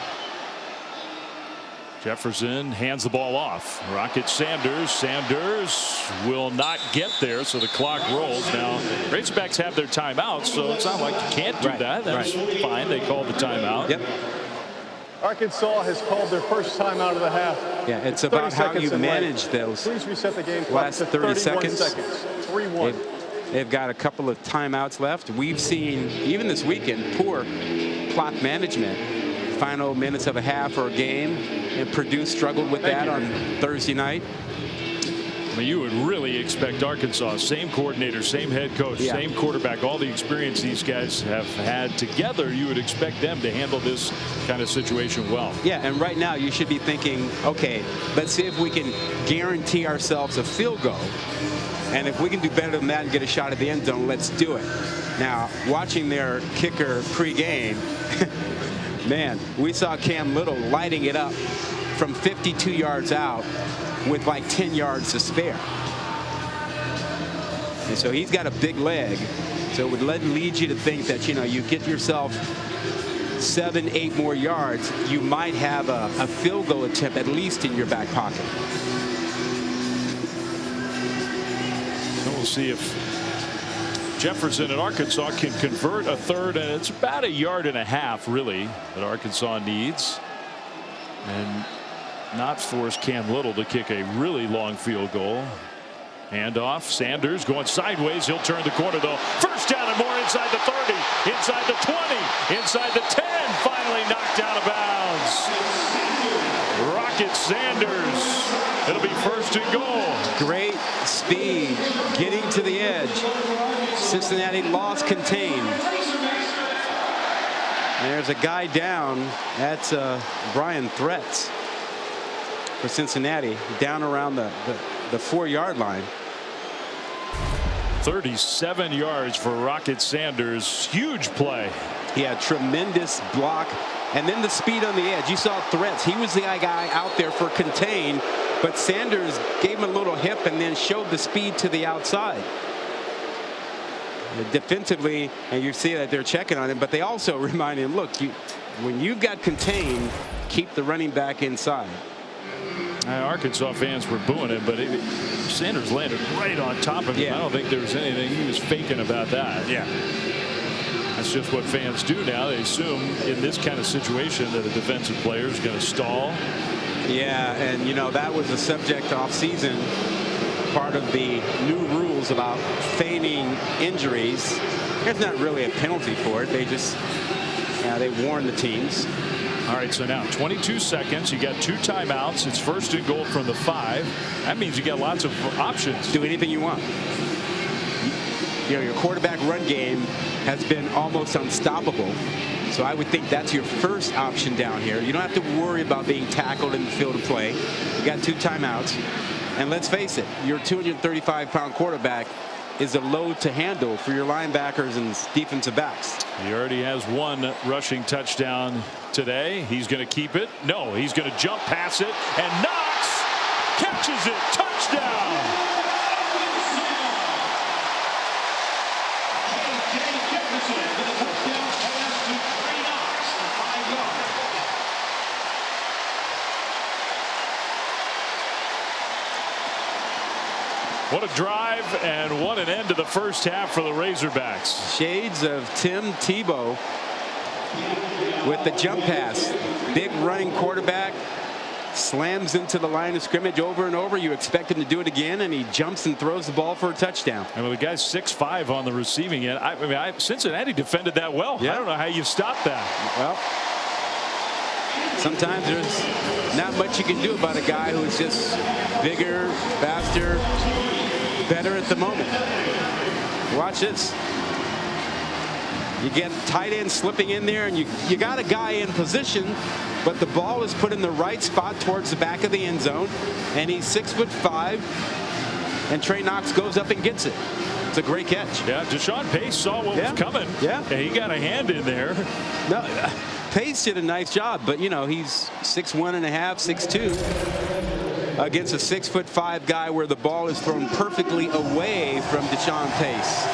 Jefferson hands the ball off. Rocket Sanders. Sanders will not get there, so the clock rolls. Now, Razorbacks have their timeout, so it's not like you can't do that. That's fine. They called the timeout. Yep. Arkansas has called their first timeout of the half. Yeah, it's about how you manage those. Please reset the game clock last to 30 seconds. 3-1. They've got a couple of timeouts left. We've seen, even this weekend, poor clock management. Final minutes of a half or a game, and Purdue struggled with that on Thursday night. I mean, you would really expect Arkansas, same coordinator, same head coach, same quarterback, all the experience these guys have had together. You would expect them to handle this kind of situation well. Yeah, and right now you should be thinking, okay, let's see if we can guarantee ourselves a field goal. And if we can do better than that and get a shot at the end zone, let's do it. Now, watching their kicker pregame, man, we saw Cam Little lighting it up from 52 yards out with like 10 yards to spare. And so he's got a big leg. So it would lead you to think that, you know, you get yourself 7, 8 more yards, you might have a field goal attempt at least in your back pocket. And we'll see if Jefferson at Arkansas can convert a third, and it's about 1.5 yards really that Arkansas needs, and not force Cam Little to kick a really long field goal. Handoff. Sanders going sideways. He'll turn the corner though. First down and more inside the 30, inside the 20, inside the 10. Finally knocked out of bounds. Rocket Sanders. It'll be first and goal. Great speed getting to the edge. Cincinnati lost contain. There's a guy down. That's Brian Threats for Cincinnati, down around the 4-yard line. 37 yards for Rocket Sanders. Huge play. Yeah, tremendous block. And then the speed on the edge. You saw Threats. He was the guy out there for contain, but Sanders gave him a little hip and then showed the speed to the outside. Defensively, and you see that they're checking on him, but they also remind him, look, when you've got contained, keep the running back inside. Arkansas fans were booing him, but Sanders landed right on top of him. Yeah. I don't think there was anything he was faking about that. Yeah. That's just what fans do now. They assume in this kind of situation that a defensive player is going to stall. Yeah, and you know, that was a subject off season, part of the new rules about feigning injuries. There's not really a penalty for it. They just, they warn the teams. All right, so now 22 seconds. You got 2 timeouts. It's first and goal from the 5. That means you got lots of options. Do anything you want. You know, your quarterback run game has been almost unstoppable. So I would think that's your first option down here. You don't have to worry about being tackled in the field of play. You got 2 timeouts. And let's face it, your 235-pound quarterback is a load to handle for your linebackers and defensive backs. He already has 1 rushing touchdown today. He's going to keep it. No, he's going to jump past it, and Knox catches it. Touchdown. What a drive, and what an end to the first half for the Razorbacks. Shades of Tim Tebow with the jump pass. Big running quarterback, slams into the line of scrimmage over and over. You expect him to do it again, and he jumps and throws the ball for a touchdown. And the guy's 6'5" on the receiving end. I mean, Cincinnati defended that well. Yeah. I don't know how you stop that. Well, sometimes there's not much you can do about a guy who's just bigger, faster, better at the moment. Watch this. You get tight end slipping in there, and you got a guy in position, but the ball is put in the right spot towards the back of the end zone, and he's 6'5", and Trey Knox goes up and gets it. It's a great catch. Yeah, Deshaun Pace saw what was coming. Yeah. And he got a hand in there. No, Pace did a nice job, but, you know, he's 6'1.5", 6'2", against a 6'5" guy where the ball is thrown perfectly away from Deshaun Pace.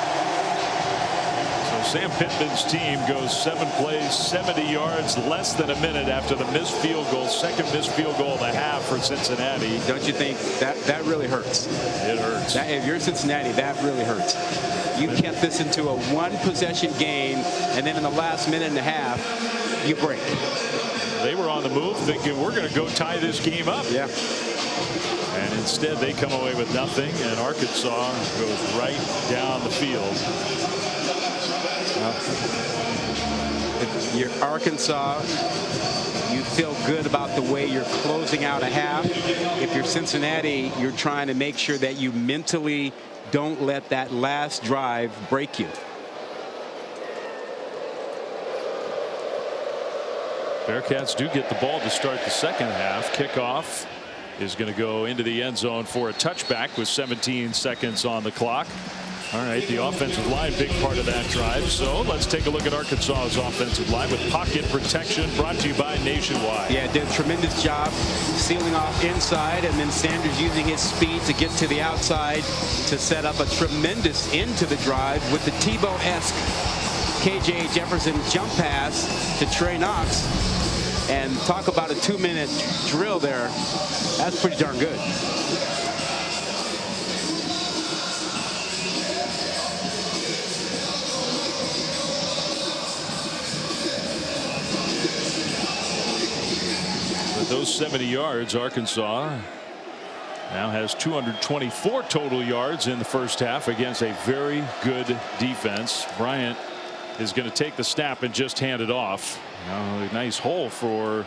Sam Pittman's team goes 7 plays, 70 yards, less than a minute after the missed field goal, second missed field goal of the half for Cincinnati. Don't you think that really hurts? It hurts. If you're Cincinnati, that really hurts. You kept this into a one-possession game, and then in the last minute and a half, you break. They were on the move thinking we're going to go tie this game up. Yeah. And instead they come away with nothing, and Arkansas goes right down the field. If you're Arkansas, you feel good about the way you're closing out a half. If you're Cincinnati, you're trying to make sure that you mentally don't let that last drive break you. Bearcats do get the ball to start the second half. Kickoff is going to go into the end zone for a touchback with 17 seconds on the clock. All right, the offensive line, big part of that drive. So let's take a look at Arkansas's offensive line with pocket protection, brought to you by Nationwide. Yeah, did a tremendous job sealing off inside, and then Sanders using his speed to get to the outside to set up a tremendous end to the drive with the Tebow-esque KJ Jefferson jump pass to Trey Knox. And talk about a 2-minute drill there. That's pretty darn good. With those 70 yards, Arkansas now has 224 total yards in the first half against a very good defense. Bryant is going to take the snap and just hand it off. A nice hole for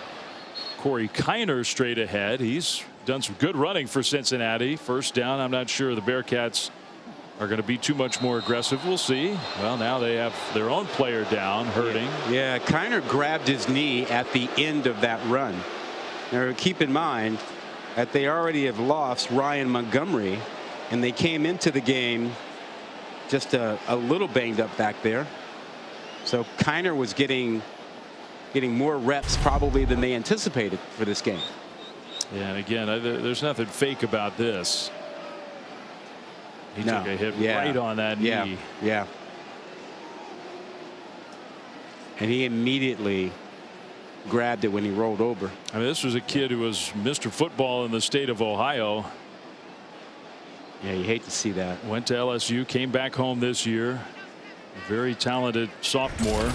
Corey Kiner straight ahead. He's done some good running for Cincinnati. First down, I'm not sure the Bearcats are going to be too much more aggressive. We'll see. Well, now they have their own player down, hurting. Yeah, Kiner grabbed his knee at the end of that run. Now, keep in mind that they already have lost Ryan Montgomery, and they came into the game just a little banged up back there. So Kiner was getting more reps probably than they anticipated for this game. Yeah, and again, there's nothing fake about this. He took a hit right on that knee. Yeah. And he immediately grabbed it when he rolled over. I mean, this was a kid who was Mr. Football in the state of Ohio. Yeah, you hate to see that. Went to LSU, came back home this year. A very talented sophomore.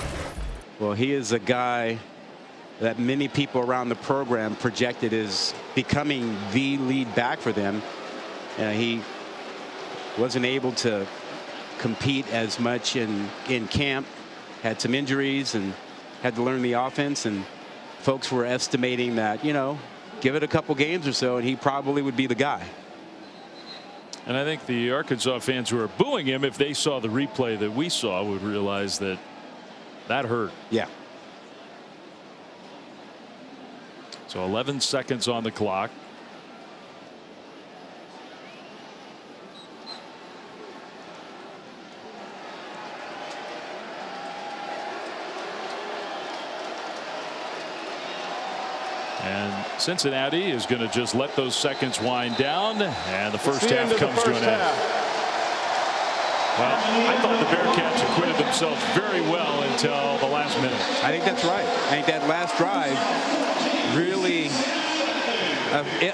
Well, he is a guy that many people around the program projected as becoming the lead back for them. He wasn't able to compete as much in camp, had some injuries and had to learn the offense, and folks were estimating that, you know, give it a couple games or so and he probably would be the guy. And I think the Arkansas fans who are booing him, if they saw the replay that we saw, would realize that that hurt. Yeah. So 11 seconds on the clock. And Cincinnati is going to just let those seconds wind down, and the first half comes to an end. Well, I thought the Bearcats acquitted themselves very well until the last minute. I think that's right. I think that last drive really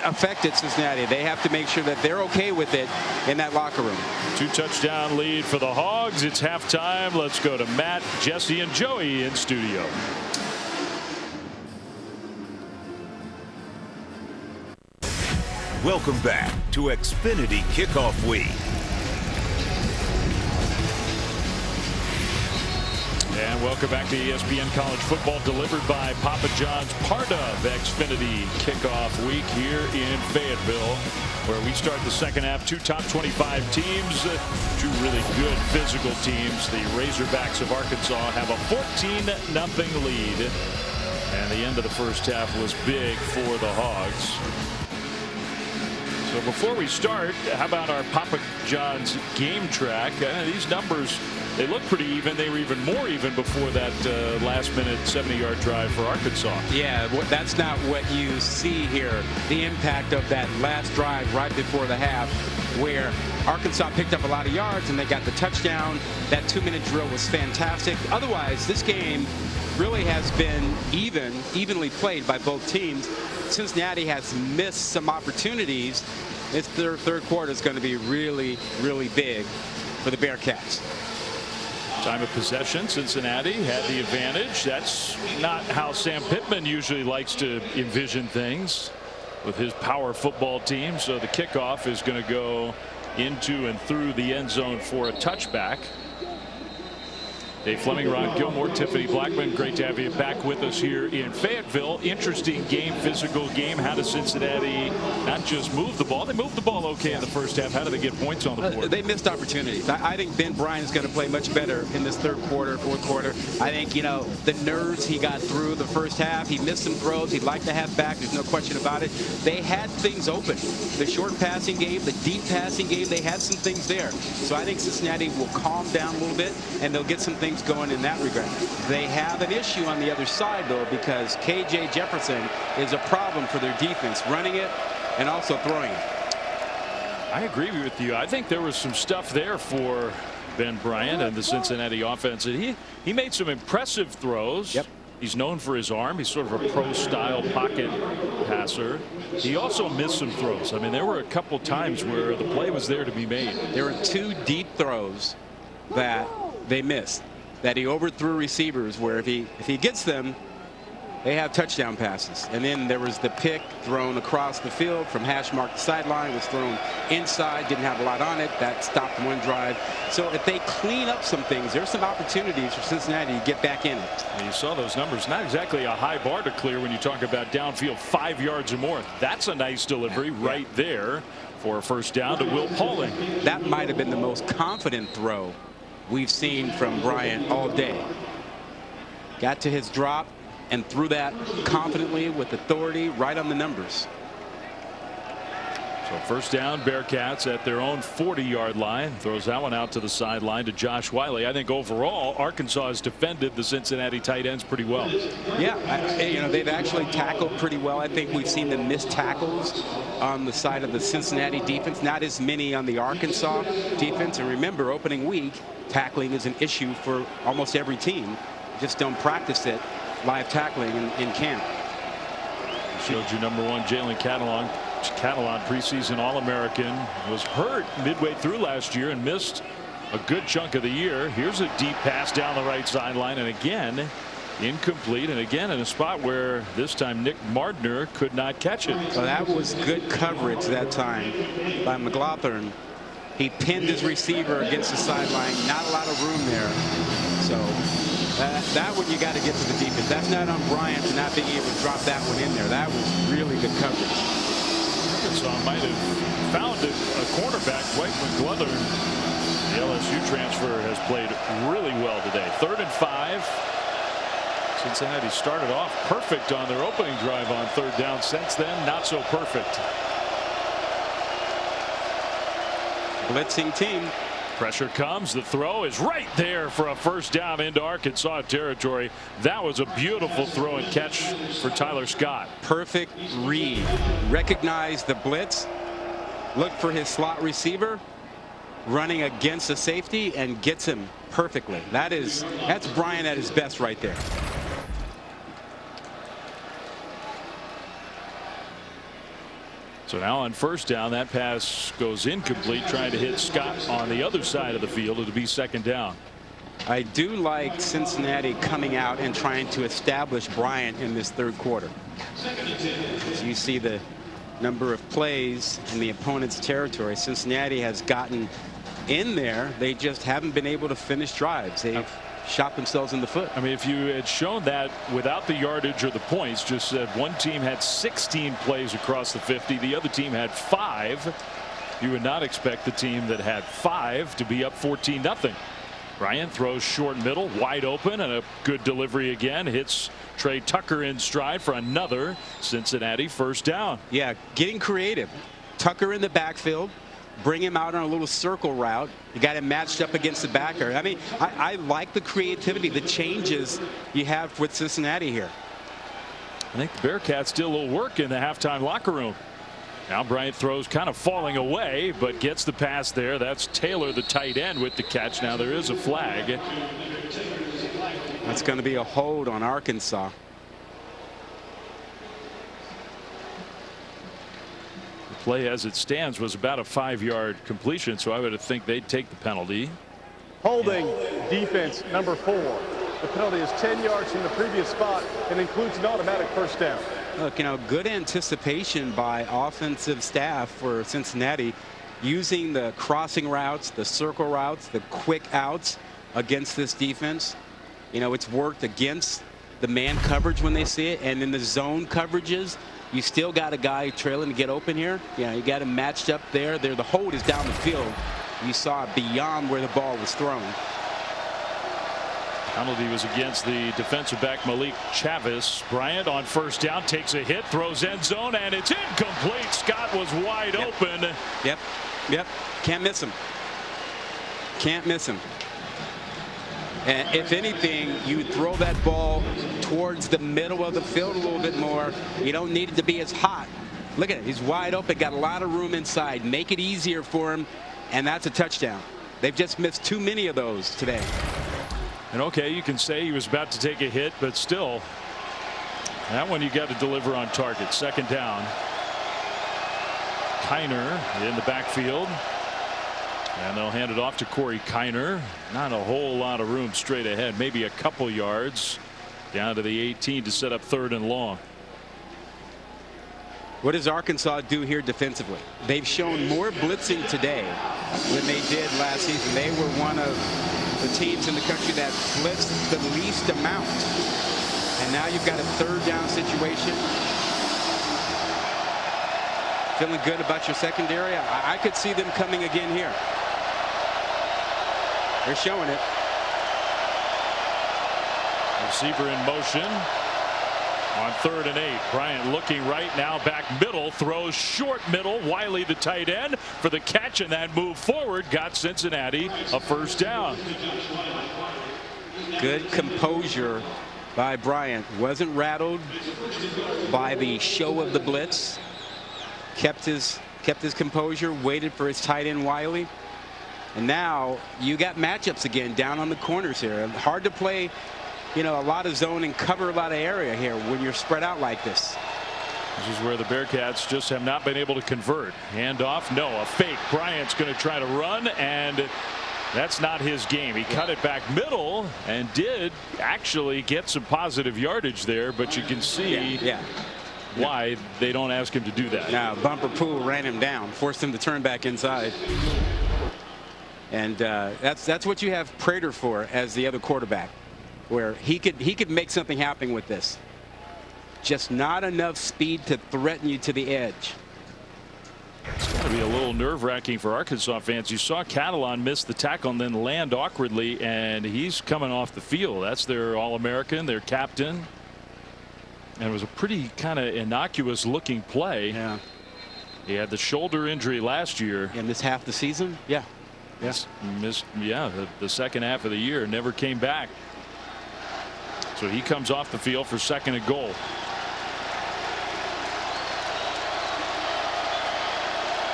affected Cincinnati. They have to make sure that they're okay with it in that locker room. 2-touchdown lead for the Hogs. It's halftime. Let's go to Matt, Jesse, and Joey in studio. Welcome back to Xfinity Kickoff Week. And welcome back to ESPN College Football, delivered by Papa John's, part of Xfinity kickoff week here in Fayetteville, where we start the second half. Two top 25 teams, two really good physical teams. The Razorbacks of Arkansas have a 14-0 lead, and the end of the first half was big for the Hogs. So before we start, how about our Papa John's game track? These numbers, they look pretty even. They were even more even before that last-minute 70-yard drive for Arkansas. Yeah, that's not what you see here. The impact of that last drive right before the half, where Arkansas picked up a lot of yards and they got the touchdown. That 2-minute drill was fantastic. Otherwise, this game really has been evenly played by both teams. Cincinnati has missed some opportunities. This third quarter is going to be really, really big for the Bearcats. Time of possession, Cincinnati had the advantage. That's not how Sam Pittman usually likes to envision things with his power football team. So the kickoff is going to go into and through the end zone for a touchback. Dave Fleming, Ron Gilmore, Tiffany Blackman, great to have you back with us here in Fayetteville. Interesting game, physical game. How does Cincinnati not just move the ball? They moved the ball okay in the first half. How do they get points on the board? They missed opportunities. I think Ben Bryant is going to play much better in this third quarter, fourth quarter. I think, you know, the nerves he got through the first half. He missed some throws he'd like to have back. There's no question about it. They had things open. The short passing game, the deep passing game, they had some things there. So I think Cincinnati will calm down a little bit, and they'll get some things going in that regard. They have an issue on the other side, though, because KJ Jefferson is a problem for their defense, running it and also throwing it. I agree with you. I think there was some stuff there for Ben Bryant and the Cincinnati offense. And he made some impressive throws. Yep. He's known for his arm. He's sort of a pro-style pocket passer. He also missed some throws. I mean, there were a couple times where the play was there to be made. There were two deep throws that they missed, that he overthrew receivers, where if he gets them, they have touchdown passes. And then there was the pick thrown across the field from hash mark sideline, was thrown inside, didn't have a lot on it. That stopped one drive. So if they clean up some things, there's some opportunities for Cincinnati to get back in it. And you saw those numbers. Not exactly a high bar to clear when you talk about downfield 5 yards or more. That's a nice delivery right there for a first down to Will Pauling. That might have been the most confident throw we've seen from Bryant all day. Got to his drop and threw that confidently with authority right on the numbers. So first down, Bearcats at their own 40-yard line. Throws that one out to the sideline to Josh Wiley. I think overall Arkansas has defended the Cincinnati tight ends pretty well. Yeah, you know, they've actually tackled pretty well. I think we've seen them miss tackles on the side of the Cincinnati defense, not as many on the Arkansas defense. And remember, opening week, tackling is an issue for almost every team. Just don't practice it, live tackling in camp. Showed you number one, Jalen Catalon, preseason All-American, was hurt midway through last year and missed a good chunk of the year. Here's a deep pass down the right sideline, and again incomplete, and again in a spot where this time Nick Mardner could not catch it. Well, that was good coverage that time by McLaughlin. He pinned his receiver against the sideline. Not a lot of room there. So that one you got to get to the defense. That's not on Bryant for not being able to drop that one in there. That was really good coverage. Arkansas might have found a cornerback, White McGlothern. The LSU transfer has played really well today. 3rd and 5. Cincinnati started off perfect on their opening drive on 3rd down. Since then, not so perfect. Blitzing team. Pressure comes. The throw is right there for a first down into Arkansas territory. That was a beautiful throw and catch for Tyler Scott. Perfect read. Recognized the blitz. Looked for his slot receiver. Running against the safety and gets him perfectly. That's Bryant at his best right there. So now on first down, that pass goes incomplete, trying to hit Scott on the other side of the field. It'll be 2nd down. I do like Cincinnati coming out and trying to establish Bryant in this 3rd quarter. As you see the number of plays in the opponent's territory, Cincinnati has gotten in there. They just haven't been able to finish drives. They've shot themselves in the foot. I mean, if you had shown that without the yardage or the points, just said one team had 16 plays across the 50, the other team had 5, you would not expect the team that had 5 to be up 14-0. Bryant throws short middle, wide open, and a good delivery again. Hits Trey Tucker in stride for another Cincinnati first down. Yeah, getting creative. Tucker in the backfield. Bring him out on a little circle route. You got him matched up against the backer. I mean, I like the creativity, the changes you have with Cincinnati here. I think the Bearcats did a little work in the halftime locker room. Now Bryant throws kind of falling away, but gets the pass there. That's Taylor, the tight end, with the catch. Now there is a flag. That's going to be a hold on Arkansas. The play as it stands was about a 5-yard completion, so I would think they'd take the penalty. Holding defense number 4. The penalty is 10 yards from the previous spot and includes an automatic first down. Look, you know, good anticipation by offensive staff for Cincinnati, using the crossing routes, the circle routes, the quick outs against this defense. You know, it's worked against the man coverage when they see it, and in the zone coverages, you still got a guy trailing to get open here. Yeah, you got him matched up there. The hold is down the field. You saw it beyond where the ball was thrown. Penalty was against the defensive back Malik Chavis. Bryant on first down takes a hit, throws end zone, and it's incomplete. Scott was wide open. Yep. Can't miss him. Can't miss him. And if anything, you throw that ball towards the middle of the field a little bit more. You don't need it to be as hot. Look at it. He's wide open, got a lot of room inside. Make it easier for him, and that's a touchdown. They've just missed too many of those today. And okay, you can say he was about to take a hit, but still, that one you got to deliver on target. Second down. Kiner in the backfield, and they'll hand it off to Corey Kiner. Not a whole lot of room straight ahead, maybe a couple yards down to the 18 to set up 3rd and long. What does Arkansas do here defensively? They've shown more blitzing today than they did last season. They were one of the teams in the country that blitzed the least amount. And now you've got a 3rd down situation. Feeling good about your secondary? I could see them coming again here. They're showing it. Receiver in motion on 3rd and 8. Bryant looking right now, back middle, throws short middle. Wiley, the tight end, for the catch, and that move forward got Cincinnati a first down. Good composure by Bryant. Wasn't rattled by the show of the blitz. Kept his composure, waited for his tight end Wiley. And now you got matchups again down on the corners here. Hard to play, you know, a lot of zone and cover a lot of area here when you're spread out like this. This is where the Bearcats just have not been able to convert. Handoff, no, a fake. Bryant's going to try to run, and that's not his game. He cut it back middle and did actually get some positive yardage there, but you can see why they don't ask him to do that. Now Bumper Pool ran him down, forced him to turn back inside. And that's what you have Prater for as the other quarterback, where he could make something happen with this. Just not enough speed to threaten you to the edge. It's got to be a little nerve-wracking for Arkansas fans. You saw Catalan miss the tackle and then land awkwardly, and he's coming off the field. That's their All-American, their captain. And it was a pretty kind of innocuous looking play. Yeah. He had the shoulder injury last year. And missed half the season. Yeah. Yes. Missed, the second half of the year. Never came back. So he comes off the field for 2nd and goal.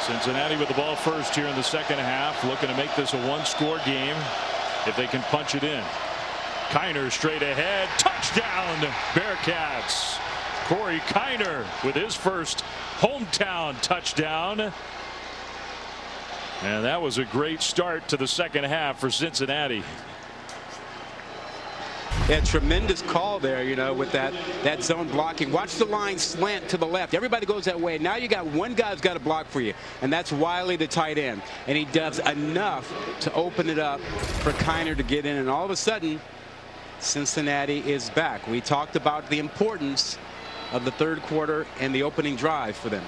Cincinnati with the ball first here in the second half, looking to make this a 1-score game if they can punch it in. Kiner straight ahead, touchdown Bearcats. Corey Kiner with his first hometown touchdown. And that was a great start to the second half for Cincinnati. Yeah, tremendous call there, you know, with that zone blocking. Watch the line slant to the left. Everybody goes that way. Now you got one guy who's got to block for you, and that's Wiley, the tight end. And he does enough to open it up for Kiner to get in. And all of a sudden, Cincinnati is back. We talked about the importance of the third quarter and the opening drive for them.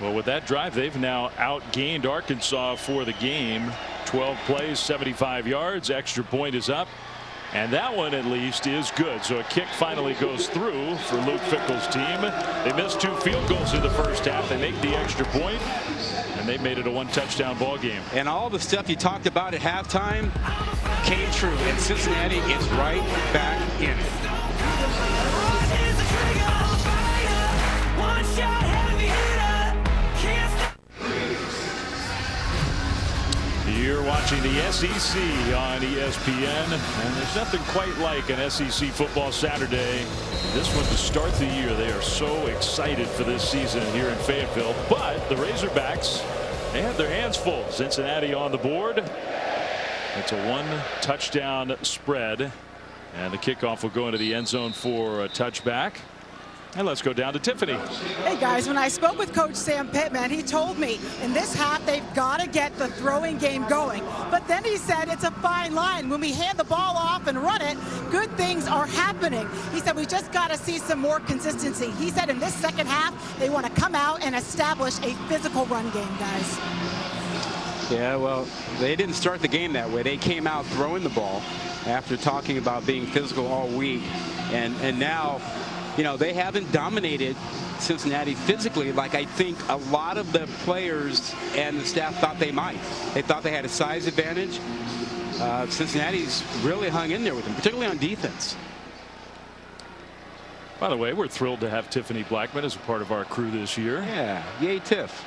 Well, with that drive, they've now outgained Arkansas for the game. 12 plays, 75 yards. Extra point is up. And that one, at least, is good. So a kick finally goes through for Luke Fickell's team. They missed 2 field goals in the first half. They make the extra point, and they made it a 1-touchdown ball game. And all the stuff you talked about at halftime came true, and Cincinnati is right back in it. You're watching the SEC on ESPN, and there's nothing quite like an SEC football Saturday. This one to start the year. They are so excited for this season here in Fayetteville. But the Razorbacks, they have their hands full. Cincinnati on the board. It's a 1-touchdown spread, and the kickoff will go into the end zone for a touchback. And let's go down to Tiffany. Hey guys, when I spoke with Coach Sam Pittman, he told me in this half they've got to get the throwing game going. But then he said it's a fine line. When we hand the ball off and run it, good things are happening. He said we just got to see some more consistency. He said in this second half they want to come out and establish a physical run game, guys. Yeah, well, they didn't start the game that way. They came out throwing the ball after talking about being physical all week. And now, you know, they haven't dominated Cincinnati physically like I think a lot of the players and the staff thought they might. They thought they had a size advantage. Cincinnati's really hung in there with them, particularly on defense. By the way, we're thrilled to have Tiffany Blackman as a part of our crew this year. Yeah, yay Tiff.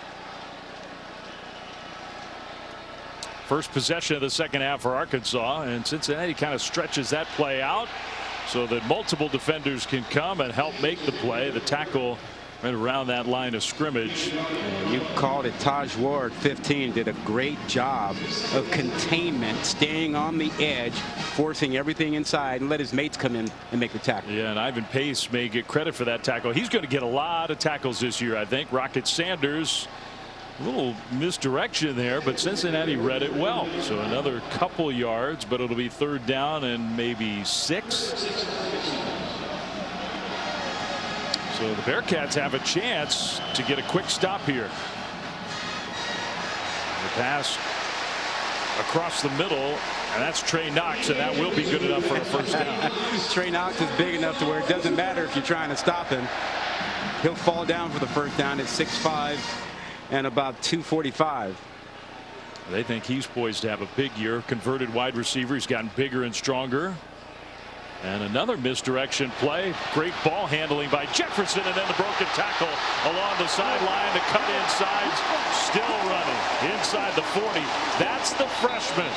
First possession of the second half for Arkansas, and Cincinnati kind of stretches that play out so that multiple defenders can come and help make the play. The tackle right around that line of scrimmage. Yeah, you called it. Taj Ward, 15, did a great job of containment, staying on the edge, forcing everything inside, and let his mates come in and make the tackle. Yeah, and Ivan Pace may get credit for that tackle. He's going to get a lot of tackles this year, I think. Rocket Sanders, a little misdirection there, but Cincinnati read it well. So another couple yards, but it'll be 3rd down and maybe 6. So the Bearcats have a chance to get a quick stop here. The pass across the middle, and that's Trey Knox, and that will be good enough for a 1st down. Trey Knox is big enough to where it doesn't matter if you're trying to stop him. He'll fall down for the 1st down at 6'5". And about 245. They think he's poised to have a big year. Converted wide receiver. He's gotten bigger and stronger. And another misdirection play. Great ball handling by Jefferson, and then the broken tackle along the sideline. The cut inside, still running inside the 40. That's the freshman.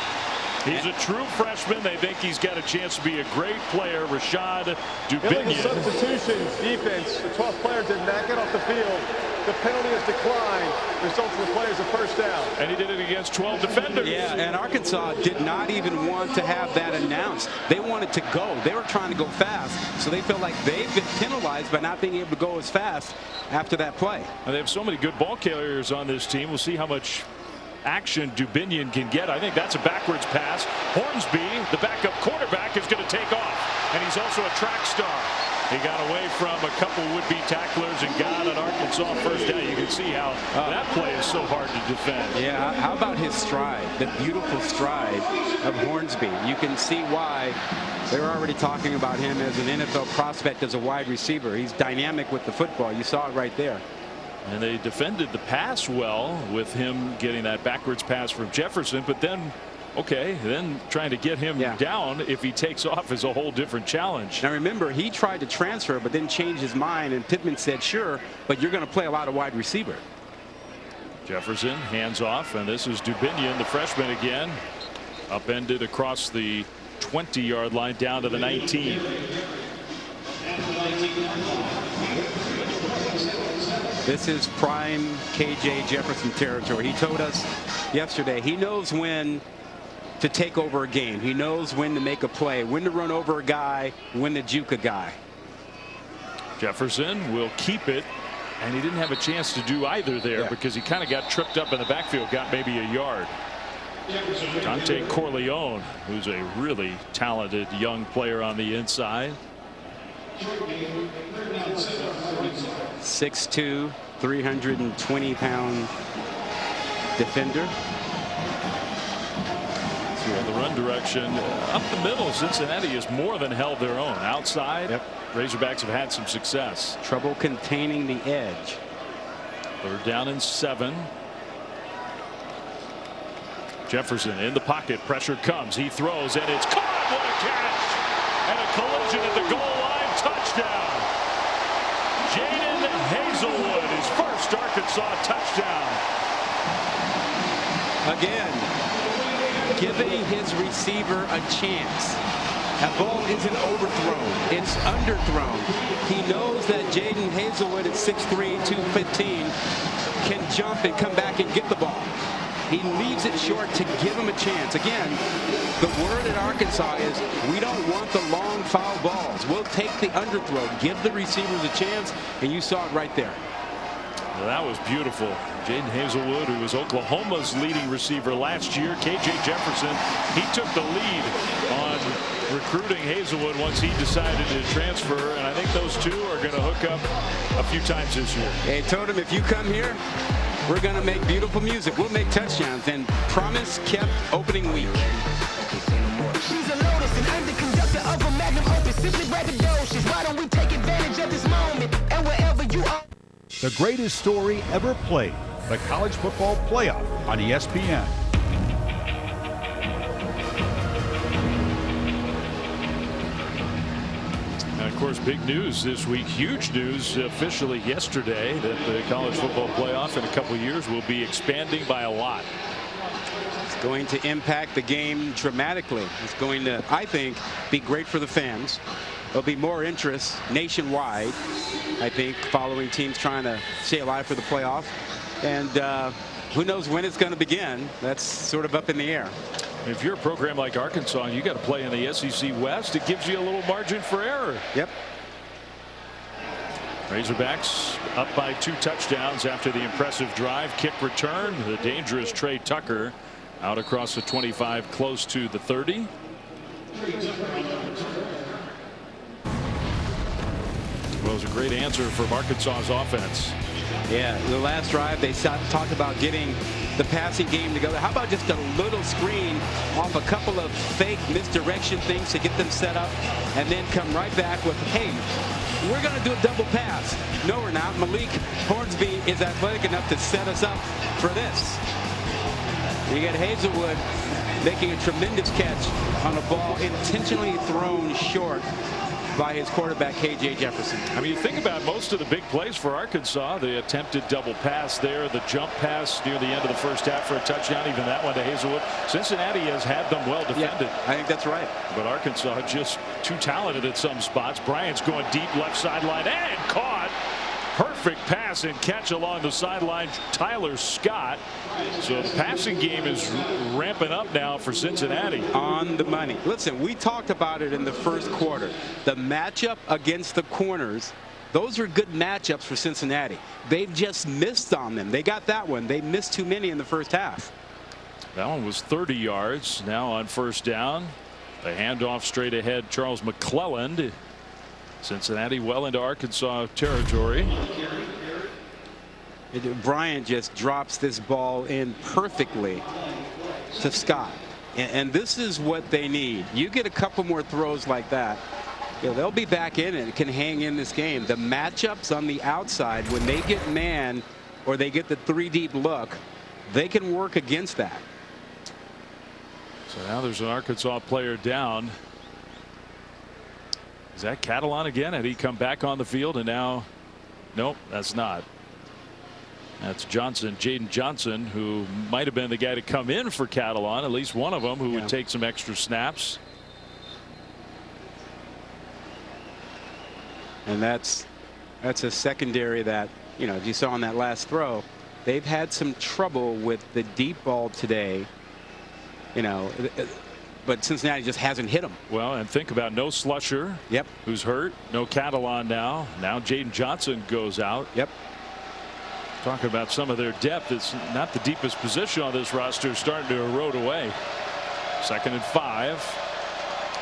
He's a true freshman. They think he's got a chance to be a great player. Rashad Dubinion. Illegal substitutions, defense. The 12th player did not get off the field. The penalty has declined. Results in the play is a 1st down. And he did it against 12 defenders. Yeah, and Arkansas did not even want to have that announced. They wanted to go. They were trying to go fast, so they feel like they've been penalized by not being able to go as fast after that play. And they have so many good ball carriers on this team. We'll see how much action Dubinion can get. I think that's a backwards pass. Hornsby, the backup quarterback, is going to take off, and he's also a track star. He got away from a couple would-be tacklers and got an Arkansas 1st down. You can see how that play is so hard to defend. Yeah, how about his stride, the beautiful stride of Hornsby? You can see why they were already talking about him as an NFL prospect as a wide receiver. He's dynamic with the football. You saw it right there. And they defended the pass well with him getting that backwards pass from Jefferson, but then then trying to get him down if he takes off is a whole different challenge. Now remember, he tried to transfer but then changed his mind, and Pittman said, sure, but you're going to play a lot of wide receiver. Jefferson hands off, and this is Dubinion, the freshman again, upended across the 20-yard line down to the 19. This is prime KJ Jefferson territory. He told us yesterday he knows when to take over a game. He knows when to make a play, when to run over a guy, when to juke a guy. Jefferson will keep it, and he didn't have a chance to do either there because he kind of got tripped up in the backfield, got maybe a yard. Dante Corleone, who's a really talented young player on the inside. 6'2", 320-pound defender. So in the run direction, up the middle, Cincinnati has more than held their own. Outside, Razorbacks have had some success. Trouble containing the edge. They're down in 7. Jefferson in the pocket. Pressure comes. He throws, and it's caught. What a catch! And a collision at the goal line. Touchdown. Jaden Hazelwood, his first Arkansas touchdown. Again, giving his receiver a chance. That ball isn't overthrown. It's underthrown. He knows that Jaden Hazelwood at 6'3", 215 can jump and come back and get the ball. He leaves it short to give him a chance. Again, the word at Arkansas is we don't want the long foul balls. We'll take the underthrow, give the receivers a chance, and you saw it right there. Well, that was beautiful. Jaden Hazelwood, who was Oklahoma's leading receiver last year. KJ Jefferson, he took the lead on recruiting Hazelwood once he decided to transfer, and I think those two are going to hook up a few times this year. Hey, told him if you come here, we're going to make beautiful music. We'll make touchdowns. And promise kept opening week. She's a lotus and I'm the conductor of a magnum opus. Simply braggadocious. Why don't we take advantage of this moment? And wherever you are. The greatest story ever played. The College Football Playoff on ESPN. And of course, big news this week, huge news officially yesterday that the College Football Playoff in a couple of years will be expanding by a lot. It's going to impact the game dramatically. It's going to, I think, be great for the fans. There'll be more interest nationwide, I think, following teams trying to stay alive for the playoff. And who knows when it's going to begin? That's sort of up in the air. If you're a program like Arkansas and you got to play in the SEC West, it gives you a little margin for error. Yep. Razorbacks up by 2 touchdowns after the impressive drive. Kick return. The dangerous Trey Tucker out across the 25, close to the 30. Well, it was a great answer from Arkansas's offense. Yeah, the last drive they talked about getting the passing game together. How about just a little screen off a couple of fake misdirection things to get them set up, and then come right back with, hey, we're going to do a double pass. No, we're not. Malik Hornsby is athletic enough to set us up for this. You get Hazelwood making a tremendous catch on a ball intentionally thrown short by his quarterback, KJ Jefferson. I mean, you think about most of the big plays for Arkansas, the attempted double pass there, the jump pass near the end of the first half for a touchdown, even that one to Hazelwood. Cincinnati has had them well defended. Yeah, I think that's right. But Arkansas just too talented at some spots. Bryant's going deep left sideline and caught. Perfect pass and catch along the sideline. Tyler Scott. So the passing game is ramping up now for Cincinnati. On the money. Listen, we talked about it in the first quarter. The matchup against the corners, those are good matchups for Cincinnati. They've just missed on them. They got that one. They missed too many in the first half. That one was 30 yards. Now on first down. The handoff straight ahead. Charles McClelland. Cincinnati well into Arkansas territory. Bryant just drops this ball in perfectly to Scott. And this is what they need. You get a couple more throws like that, they'll be back in and can hang in this game. The matchups on the outside, when they get man or they get the 3-deep look, they can work against that. So now there's an Arkansas player down. Is that Catalon again? Had he come back on the field? And now, nope, that's not. That's Johnson, Jaden Johnson, who might have been the guy to come in for Catalon, at least one of them, who would take some extra snaps. And that's a secondary that, as you saw on that last throw, they've had some trouble with the deep ball today. But Cincinnati just hasn't hit them. Well, and think about no Slusher. Yep. Who's hurt. No Catalon now. Now Jaden Johnson goes out. Yep. Talking about some of their depth. It's not the deepest position on this roster, starting to erode away. 2nd and 5.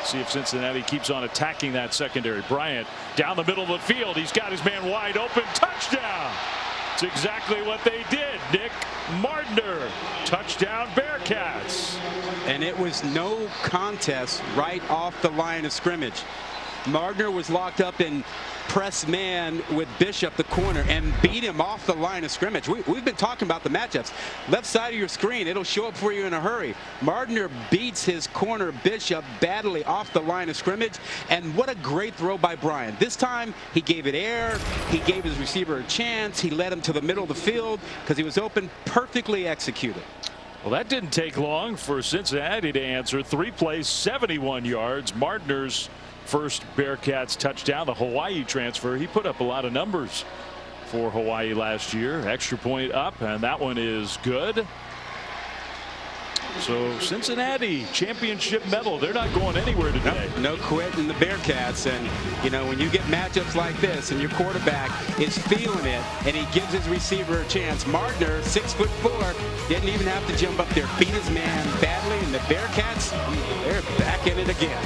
See if Cincinnati keeps on attacking that secondary. Bryant down the middle of the field. He's got his man wide open. Touchdown. It's exactly what they did. Nick Mardner. Touchdown Bearcats. And it was no contest right off the line of scrimmage. Mardner was locked up in press man with Bishop, the corner, and beat him off the line of scrimmage. We've been talking about the matchups. Left side of your screen, it'll show up for you in a hurry. Mardner beats his corner Bishop badly off the line of scrimmage, and what a great throw by Bryant. This time he gave it air, he gave his receiver a chance, he led him to the middle of the field because he was open, perfectly executed. Well, that didn't take long for Cincinnati to answer. 3 plays, 71 yards. Mardner's first Bearcats touchdown, the Hawaii transfer. He put up a lot of numbers for Hawaii last year. Extra point up, and that one is good. So Cincinnati championship medal. They're not going anywhere today. No quitting the Bearcats. And you know, when you get matchups like this and your quarterback is feeling it and he gives his receiver a chance. Mardner, 6'4", didn't even have to jump up there, beat his man badly, and the Bearcats, they're back in it again.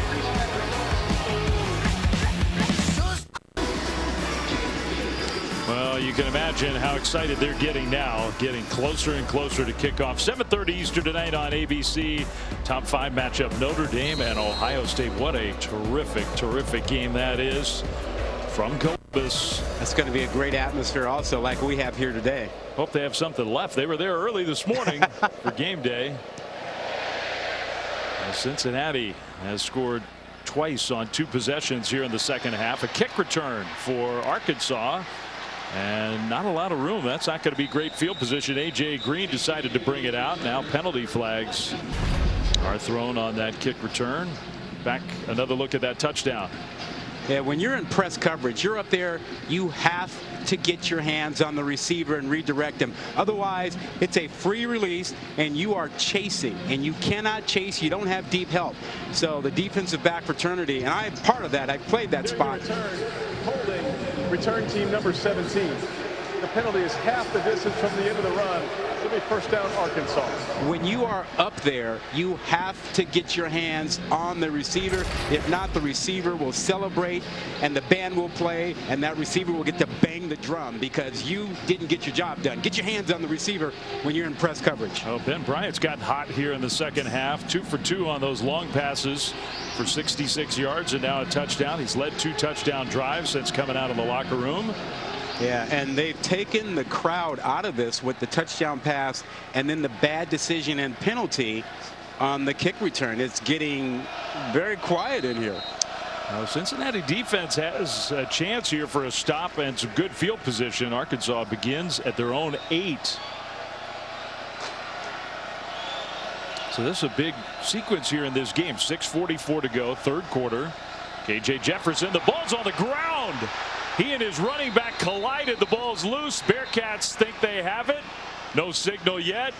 Well, you can imagine how excited they're getting now, getting closer and closer to kickoff. 7:30 Eastern tonight on ABC. Top 5 matchup, Notre Dame and Ohio State. What a terrific game that is from Columbus. That's going to be a great atmosphere also, like we have here today. Hope they have something left. They were there early this morning for game day. Cincinnati has scored twice on 2 possessions here in the second half. A kick return for Arkansas. And not a lot of room. That's not going to be great field position. A.J. Green decided to bring it out. Now penalty flags are thrown on that kick return. Back, another look at that touchdown. Yeah, when you're in press coverage, you're up there, you have to get your hands on the receiver and redirect him. Otherwise, it's a free release and you are chasing, and you cannot chase. You don't have deep help. So the defensive back fraternity, and I'm part of that. I played that spot. Holding return team number 17. The penalty is half the distance from the end of the run. It'll be first down Arkansas. When you are up there, you have to get your hands on the receiver. If not, the receiver will celebrate and the band will play, and that receiver will get to bang the drum because you didn't get your job done. Get your hands on the receiver when you're in press coverage. Oh, Ben Bryant's gotten hot here in the second half. 2 for 2 on those long passes for 66 yards and now a touchdown. He's led 2 touchdown drives since coming out of the locker room. Yeah, and they've taken the crowd out of this with the touchdown pass and then the bad decision and penalty on the kick return. It's getting very quiet in here. Now, Cincinnati defense has a chance here for a stop and some good field position. Arkansas begins at their own 8. So this is a big sequence here in this game. 6:44 to go, 3rd quarter. KJ Jefferson, the ball's on the ground. He and his running back collided. The ball's loose. Bearcats think they have it. No signal yet.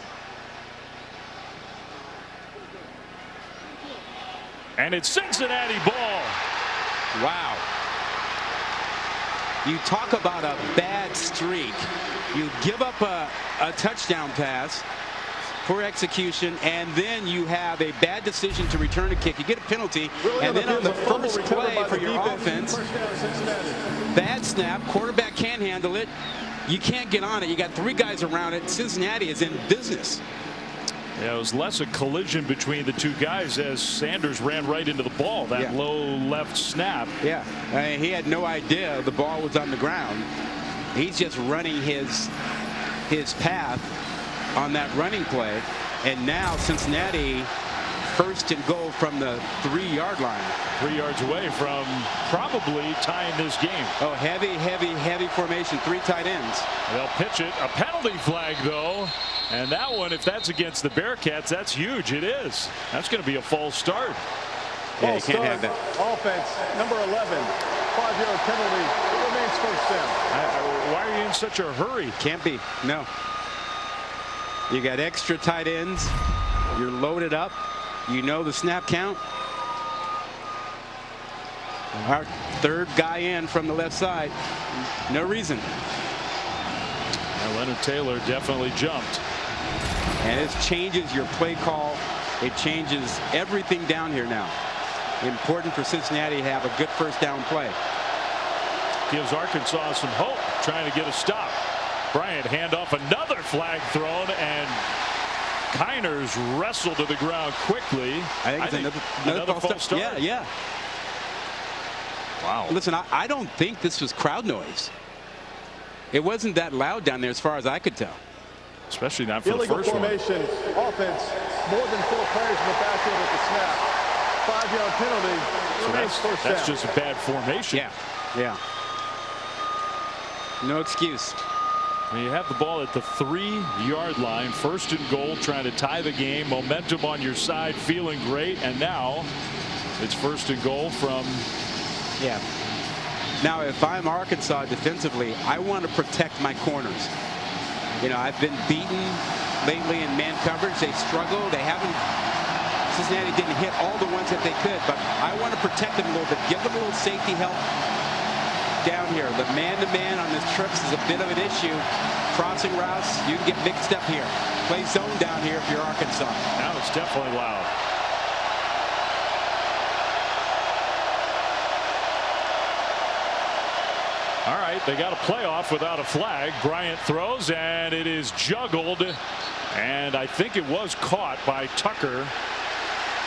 And it's Cincinnati ball. Wow. You talk about a bad streak. You give up a touchdown pass for execution, and then you have a bad decision to return a kick. You get a penalty, and then on the first play for your offense, bad snap, quarterback can't handle it. You can't get on it. You got 3 guys around it. Cincinnati is in business. Yeah, it was less a collision between the 2 guys as Sanders ran right into the ball. That low left snap. Yeah, I mean, he had no idea the ball was on the ground. He's just running his path on that running play, and now Cincinnati 1st and goal from the 3-yard line. 3 yards away from probably tying this game. Oh, heavy formation, 3 tight ends. They'll pitch it. A penalty flag though, and that one, if that's against the Bearcats, that's huge. It is. That's going to be a false start. Yeah, you can't have that. Offense number 11, 5-yard penalty. It remains first down. Why are you in such a hurry? Can't be. No. You got extra tight ends. You're loaded up. You know the snap count. Our 3rd guy in from the left side. No reason. Well, Leonard Taylor definitely jumped. And it changes your play call. It changes everything down here now. Important for Cincinnati to have a good first down play. Gives Arkansas some hope, trying to get a stop. Bryant handoff, another flag thrown, and Kiner's wrestled to the ground quickly. I think another false start. Yeah. Wow. Listen, I don't think this was crowd noise. It wasn't that loud down there as far as I could tell. Especially not for the Illegal first formation, one. offense, more than 4 players in the backfield at the snap. 5-yard penalty. So Remains first that's down. just a bad formation. Yeah. No excuse. You have the ball at the 3-yard line, 1st and goal, trying to tie the game. Momentum on your side, feeling great, and now it's 1st and goal from. Yeah. Now, if I'm Arkansas defensively, I want to protect my corners. You know, I've been beaten lately in man coverage. They struggle. They haven't. Cincinnati didn't hit all the ones that they could, but I want to protect them a little bit, give them a little safety help down here. The man-to-man on this trips is a bit of an issue. Crossing routes, you can get mixed up here. Play zone down here if you're Arkansas. Now it's definitely loud. All right, they got a playoff without a flag. Bryant throws, and it is juggled, and I think it was caught by Tucker.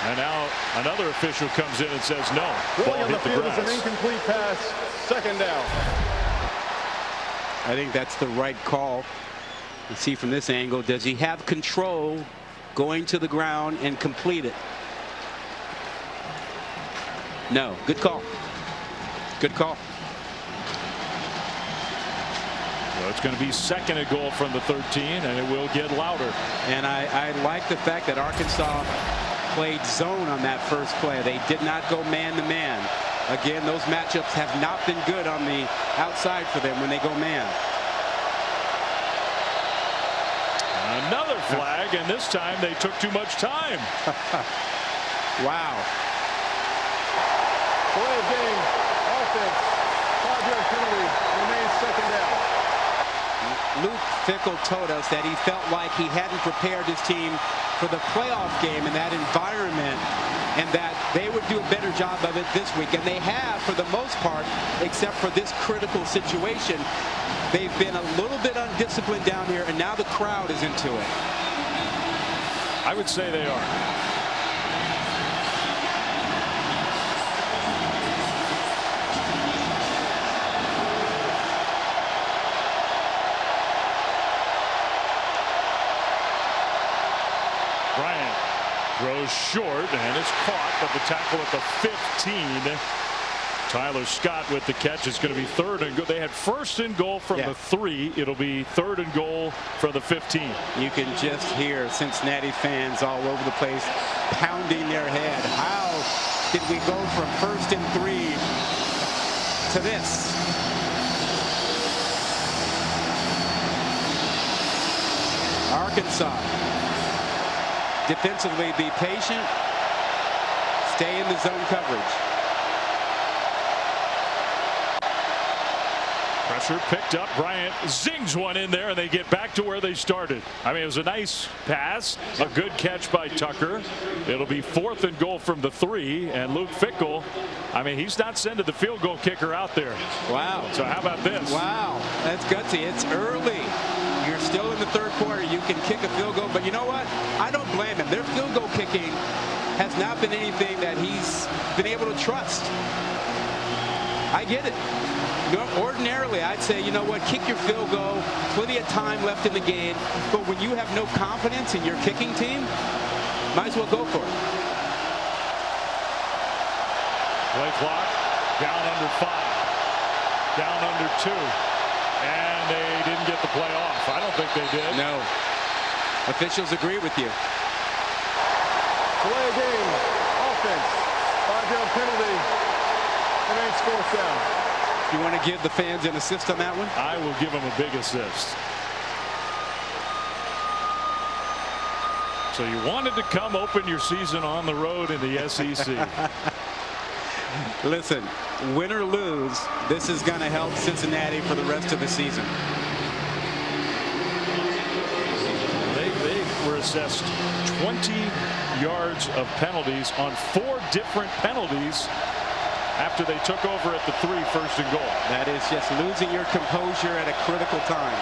And now another official comes in and says no. Rolling Ball on the hit the field is grass. an incomplete pass. 2nd down. I think that's the right call. You see from this angle, does he have control going to the ground and complete it? No. Good call. Good call. So it's going to be 2nd and goal from the 13, and it will get louder. And I like the fact that Arkansas played zone on that first play. They did not go man-to-man. Again, those matchups have not been good on the outside for them when they go man. Another flag, and this time they took too much time. Wow. Play of game. Offense. 5-yard penalty. Remains 2nd down. Luke Fickell told us that he felt like he hadn't prepared his team for the playoff game in that environment, and that they would do a better job of it this week. And they have for the most part, except for this critical situation. They've been a little bit undisciplined down here, and now the crowd is into it. I would say they are. Bryant throws short, and it's caught, but the tackle at the 15. Tyler Scott with the catch. Is going to be 3rd and goal. They had 1st and goal from the 3. It'll be 3rd and goal from the 15. You can just hear Cincinnati fans all over the place pounding their head. How did we go from 1st and 3 to this? Arkansas defensively, be patient, stay in the zone coverage. Pressure picked up. Bryant zings one in there, and they get back to where they started. I mean, it was a nice pass, a good catch by Tucker. It'll be 4th and goal from the 3, and Luke Fickell, I mean, he's not sending the field goal kicker out there. Wow. So how about this? Wow, that's gutsy. It's early. You're still in the 3rd quarter. You can kick a field goal, but you know what? I don't blame him. Their field goal kicking has not been anything that he's been able to trust. I get it. Ordinarily, I'd say, you know what, kick your field goal, plenty of time left in the game, but when you have no confidence in your kicking team, might as well go for it. Play clock down under 5, down under 2, and they didn't get the play off. I don't think they did. No. Officials agree with you. Play of game. Offense. 5-yard penalty. Remains 4th down. You want to give the fans an assist on that one? I will give them a big assist. So you wanted to come open your season on the road in the SEC. Listen, win or lose, this is going to help Cincinnati for the rest of the season. assessed 20 yards of penalties on 4 different penalties after they took over at the 3 first and goal. That is just losing your composure at a critical time.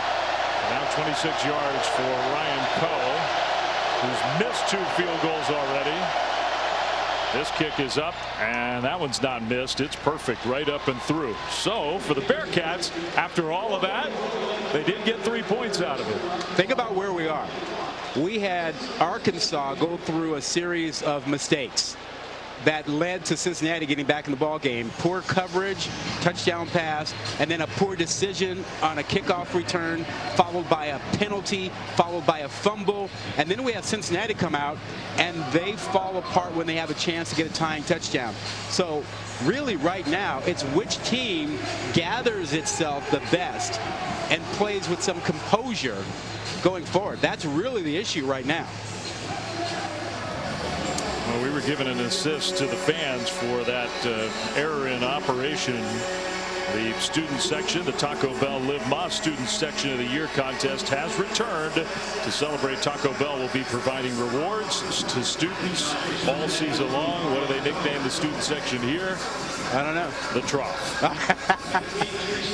Now 26 yards for Ryan Coe, who's missed 2 field goals already. This kick is up, and that one's not missed. It's perfect right up and through. So for the Bearcats, after all of that, they did get 3 points out of it. Think about where we are. We had Arkansas go through a series of mistakes that led to Cincinnati getting back in the ball game. Poor coverage, touchdown pass, and then a poor decision on a kickoff return, followed by a penalty, followed by a fumble. And then we have Cincinnati come out, and they fall apart when they have a chance to get a tying touchdown. So really right now, it's which team gathers itself the best and plays with some composure going forward. That's really the issue right now. Well, we were given an assist to the fans for that error in operation. The student section, the Taco Bell Live Más Student Section of the Year contest has returned. To celebrate, Taco Bell will be providing rewards to students all season long. What do they nickname the student section here? I don't know. The Trough.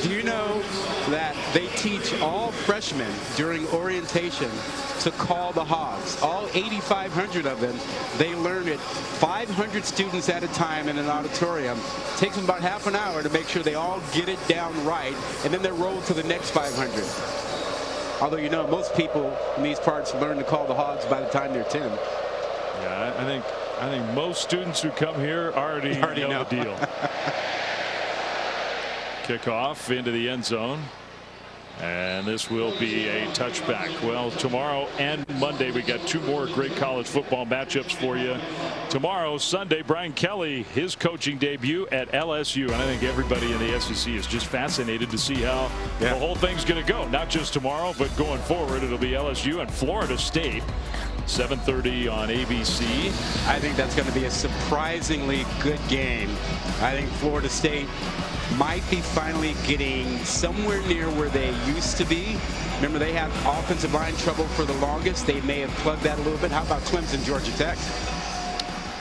Do you know that they teach all freshmen during orientation to call the hogs? All 8,500 of them, they learn it 500 students at a time in an auditorium. It takes them about half an hour to make sure they all get it down right, and then they're rolled to the next 500. Although, you know, most people in these parts learn to call the hogs by the time they're 10. Yeah, I think most students who come here already know the deal. Kickoff into the end zone. And this will be a touchback. Well, tomorrow and Monday we got 2 more great college football matchups for you. Tomorrow, Sunday, Brian Kelly, his coaching debut at LSU. And I think everybody in the SEC is just fascinated to see how the whole thing's going to go. Not just tomorrow, but going forward, it'll be LSU and Florida State. 7:30 on ABC. I think that's going to be a surprisingly good game. I think Florida State might be finally getting somewhere near where they used to be. Remember, they had offensive line trouble for the longest. They may have plugged that a little bit. How about Clemson, Georgia Tech?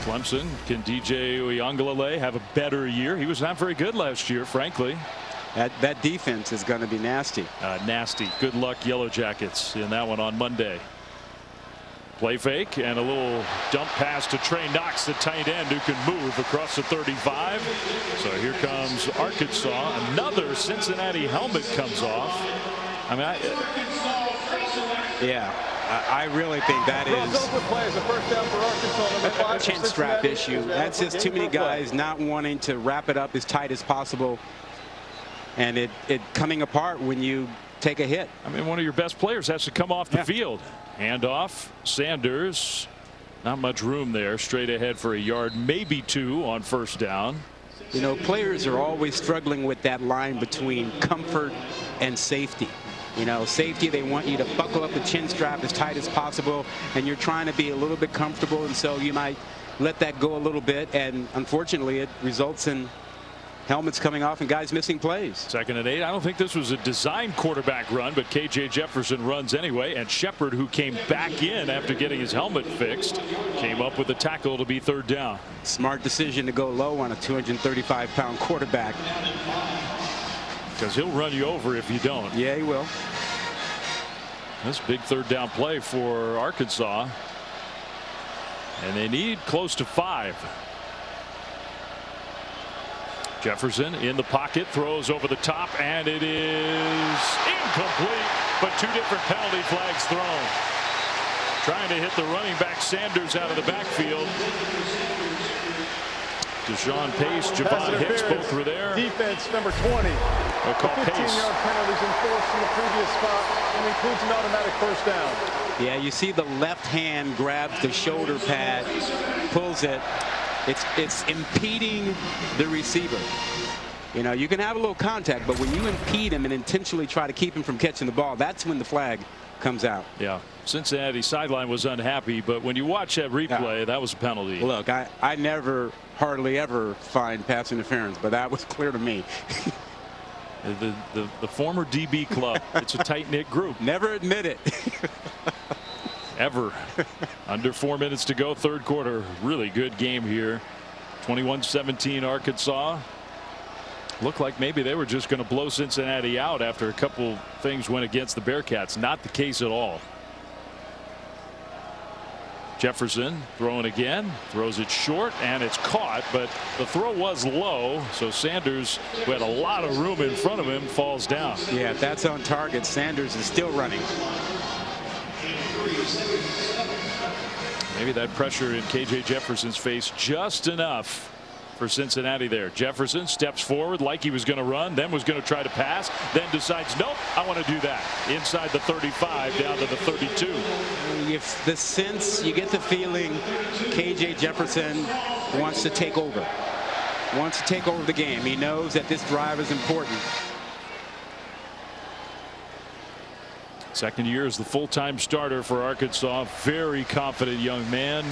Clemson, can DJ Uiagalelei have a better year? He was not very good last year, frankly. That defense is going to be nasty. Nasty. Good luck, Yellow Jackets, in that one on Monday. Play fake and a little dump pass to Trey Knox, the tight end who can move across the 35. So here comes Arkansas. Another Cincinnati helmet comes off. I mean, I really think that is a chin strap issue. That's just too many guys not wanting to wrap it up as tight as possible, and it coming apart when you take a hit. I mean, one of your best players has to come off the field. Handoff, Sanders. Not much room there. Straight ahead for a yard, maybe 2 on first down. You know, players are always struggling with that line between comfort and safety. You know, safety, they want you to buckle up the chin strap as tight as possible, and you're trying to be a little bit comfortable, and so you might let that go a little bit, and unfortunately it results in helmets coming off and guys missing plays. 2nd and 8. I don't think this was a designed quarterback run, but KJ Jefferson runs anyway, and Shepard, who came back in after getting his helmet fixed, came up with a tackle to be 3rd down. Smart decision to go low on a 235-pound quarterback. Because he'll run you over if you don't. Yeah, he will. This big 3rd down play for Arkansas, and they need close to 5. Jefferson in the pocket, throws over the top, and it is incomplete, but 2 different penalty flags thrown. Trying to hit the running back Sanders out of the backfield. Deshaun Pace, Javon Hicks, both were there. Defense number 20. They'll call Pace. 15-yard penalties enforced in the previous spot and includes an automatic first down. Yeah, you see the left hand grabs the shoulder pad, pulls it. It's impeding the receiver. You know, you can have a little contact, but when you impede him and intentionally try to keep him from catching the ball, that's when the flag comes out. Yeah, Cincinnati sideline was unhappy, but when you watch that replay, that was a penalty. Look, I never, hardly ever find pass interference, but that was clear to me. The former DB club, it's a tight-knit group. Never admit it. ever. Under 4 minutes to go, third quarter. Really good game here. 21-17 Arkansas. Looked like maybe they were just going to blow Cincinnati out after a couple things went against the Bearcats. Not the case at all. Jefferson throwing again, throws it short, and it's caught, but the throw was low, so Sanders, who had a lot of room in front of him, falls down. Yeah, if that's on target, Sanders is still running. Maybe that pressure in KJ Jefferson's face just enough for Cincinnati there. Jefferson steps forward like he was going to run, then was going to try to pass, then decides, nope, I want to do that. Inside the 35, down to the 32. If the sense, you get the feeling KJ Jefferson wants to take over. Wants to take over the game. He knows that this drive is important. Second year as the full-time starter for Arkansas. Very confident young man.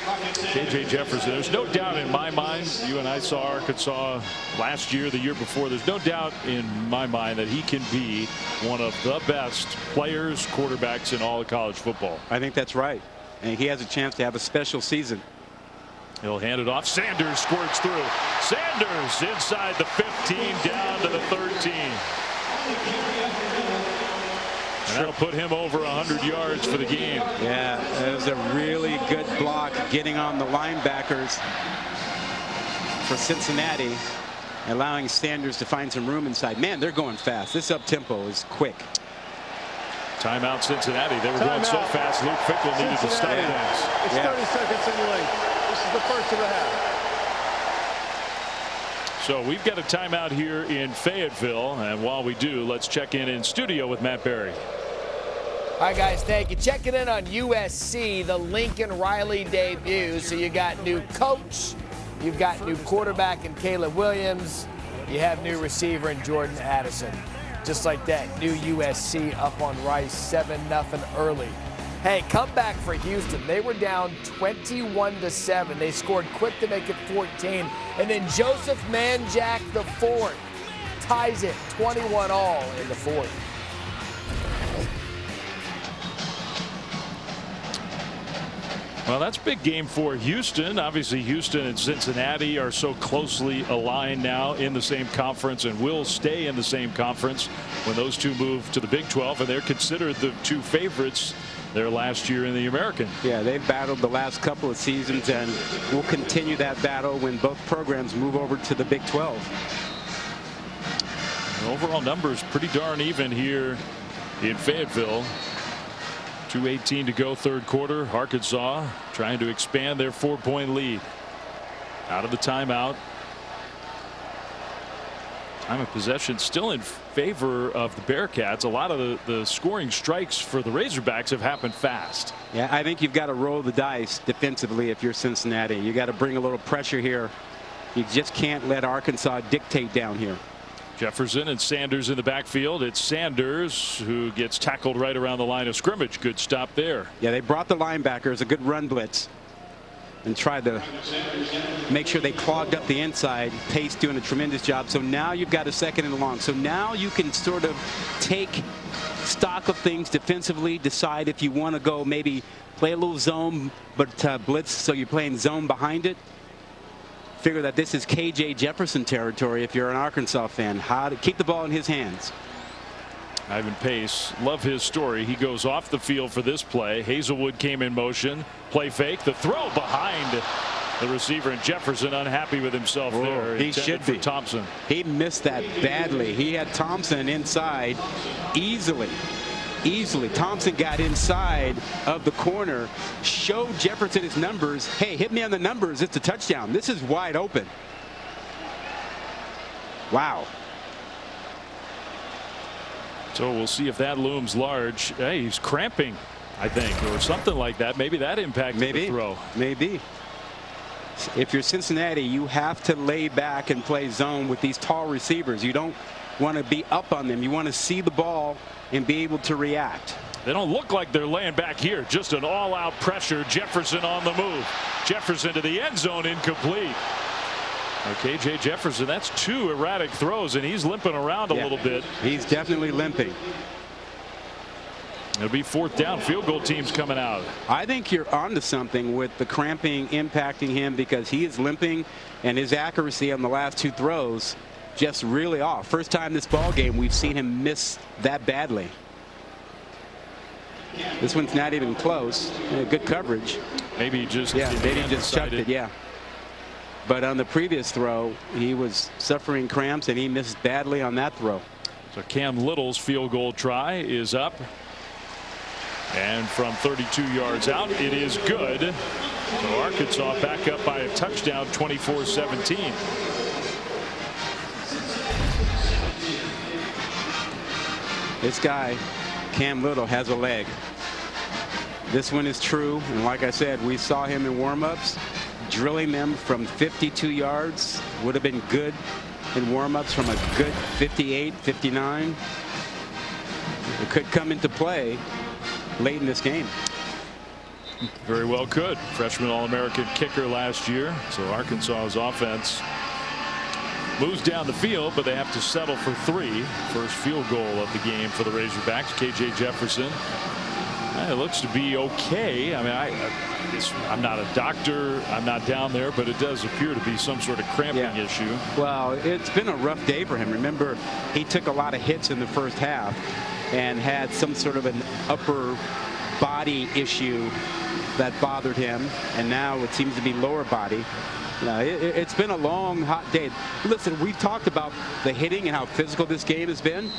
KJ Jefferson, there's no doubt in my mind, you and I saw Arkansas last year, the year before, there's no doubt in my mind that he can be one of the best players, quarterbacks in all of college football. I think that's right. And he has a chance to have a special season. He'll hand it off. Sanders squirts through. Sanders inside the 15, down to the 13. And that'll put him over 100 yards for the game. Yeah, it was a really good block getting on the linebackers for Cincinnati, allowing Sanders to find some room inside. Man, they're going fast. This up-tempo is quick. Timeout Cincinnati. They were going so fast, Luke Fickell needed to stop things. It's 30 seconds in the lane. This is the first of the half. So we've got a timeout here in Fayetteville, and while we do, let's check in studio with Matt Berry. All right, guys, thank you. Checking in on USC, the Lincoln Riley debut. So you got new coach, you've got new quarterback in Caleb Williams, you have new receiver in Jordan Addison. Just like that, new USC up on Rice, 7-0 early. Hey, comeback for Houston. They were down 21-7. They scored quick to make it 14. And then Joseph Manjack IV ties it 21-all in the fourth. Well, that's a big game for Houston. Obviously, Houston and Cincinnati are so closely aligned now in the same conference and will stay in the same conference when those two move to the Big 12, and they're considered the two favorites their last year in the American. Yeah, they've battled the last couple of seasons and will continue that battle when both programs move over to the Big 12. The overall numbers pretty darn even here in Fayetteville. 2:18 to go, third quarter. Arkansas trying to expand their 4-point lead. Out of the timeout. Time of possession still in favor of the Bearcats. A lot of the scoring strikes for the Razorbacks have happened fast. Yeah, I think you've got to roll the dice defensively if you're Cincinnati. You got to bring a little pressure here. You just can't let Arkansas dictate down here. Jefferson and Sanders in the backfield. It's Sanders who gets tackled right around the line of scrimmage. Good stop there. Yeah, they brought the linebackers a good run blitz and tried to make sure they clogged up the inside. Pace doing a tremendous job. So now you've got a second and long. So now you can sort of take stock of things defensively, decide if you want to go maybe play a little zone, but blitz, so you're playing zone behind it. Figure that this is KJ Jefferson territory if you're an Arkansas fan. How to keep the ball in his hands. Ivan Pace, love his story. He goes off the field for this play. Hazelwood came in motion. Play fake. The throw behind the receiver, and Jefferson unhappy with himself there. He should be. Thompson. He missed that badly. He had Thompson inside easily. Thompson got inside of the corner, showed Jefferson his numbers. Hey, hit me on the numbers. It's a touchdown. This is wide open. Wow. So we'll see if that looms large. Hey, he's cramping, I think, or something like that. Maybe that impacted the throw. Maybe. If you're Cincinnati, you have to lay back and play zone with these tall receivers. You don't want to be up on them. You want to see the ball and be able to react. They don't look like they're laying back here. Just an all-out pressure. Jefferson on the move. Jefferson to the end zone, incomplete. KJ Jefferson, that's two erratic throws, and he's limping around a little bit. He's definitely limping. It'll be 4th down. Field goal team's coming out. I think you're onto something with the cramping impacting him, because he is limping and his accuracy on the last 2 throws just really off. First time this ball game we've seen him miss that badly. This one's not even close. Good coverage. Maybe just chucked it. Yeah. But on the previous throw, he was suffering cramps and he missed badly on that throw. So Cam Little's field goal try is up. And from 32 yards out, it is good. So Arkansas back up by a touchdown, 24-17. This guy, Cam Little, has a leg. This one is true. And like I said, we saw him in warm-ups. Drilling them from 52 yards would have been good in warm-ups from a good 58, 59. It could come into play late in this game. Very well could. Freshman All-American kicker last year. So Arkansas's offense moves down the field, but they have to settle for 3. First field goal of the game for the Razorbacks. KJ Jefferson. It looks to be okay. I mean, I'm not a doctor. I'm not down there, but it does appear to be some sort of cramping issue. Well, it's been a rough day for him. Remember, he took a lot of hits in the first half and had some sort of an upper body issue that bothered him, and now it seems to be lower body. It's been a long, hot day. Listen, we've talked about the hitting and how physical this game has been.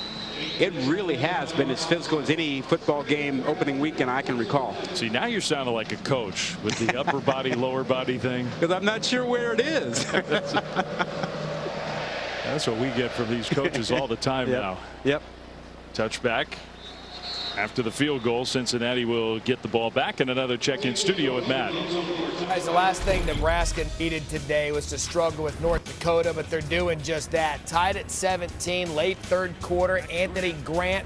It really has been as physical as any football game opening weekend I can recall. See, now you're sounding like a coach with the upper body, lower body thing. Because I'm not sure where it is. That's what we get from these coaches all the time now. Yep. Touchback. After the field goal, Cincinnati will get the ball back, and another check-in studio with Matt. Guys, the last thing Nebraska needed today was to struggle with North Dakota, but they're doing just that. Tied at 17, late 3rd quarter. Anthony Grant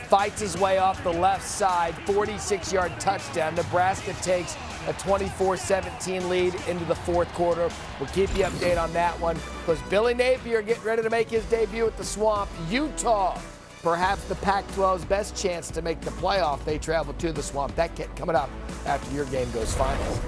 fights his way off the left side, 46-yard touchdown. Nebraska takes a 24-17 lead into the 4th quarter. We'll keep you updated on that one, because Billy Napier getting ready to make his debut at the Swamp. Utah, perhaps the Pac-12's best chance to make the playoff. They travel to the Swamp. That coming up after your game goes final.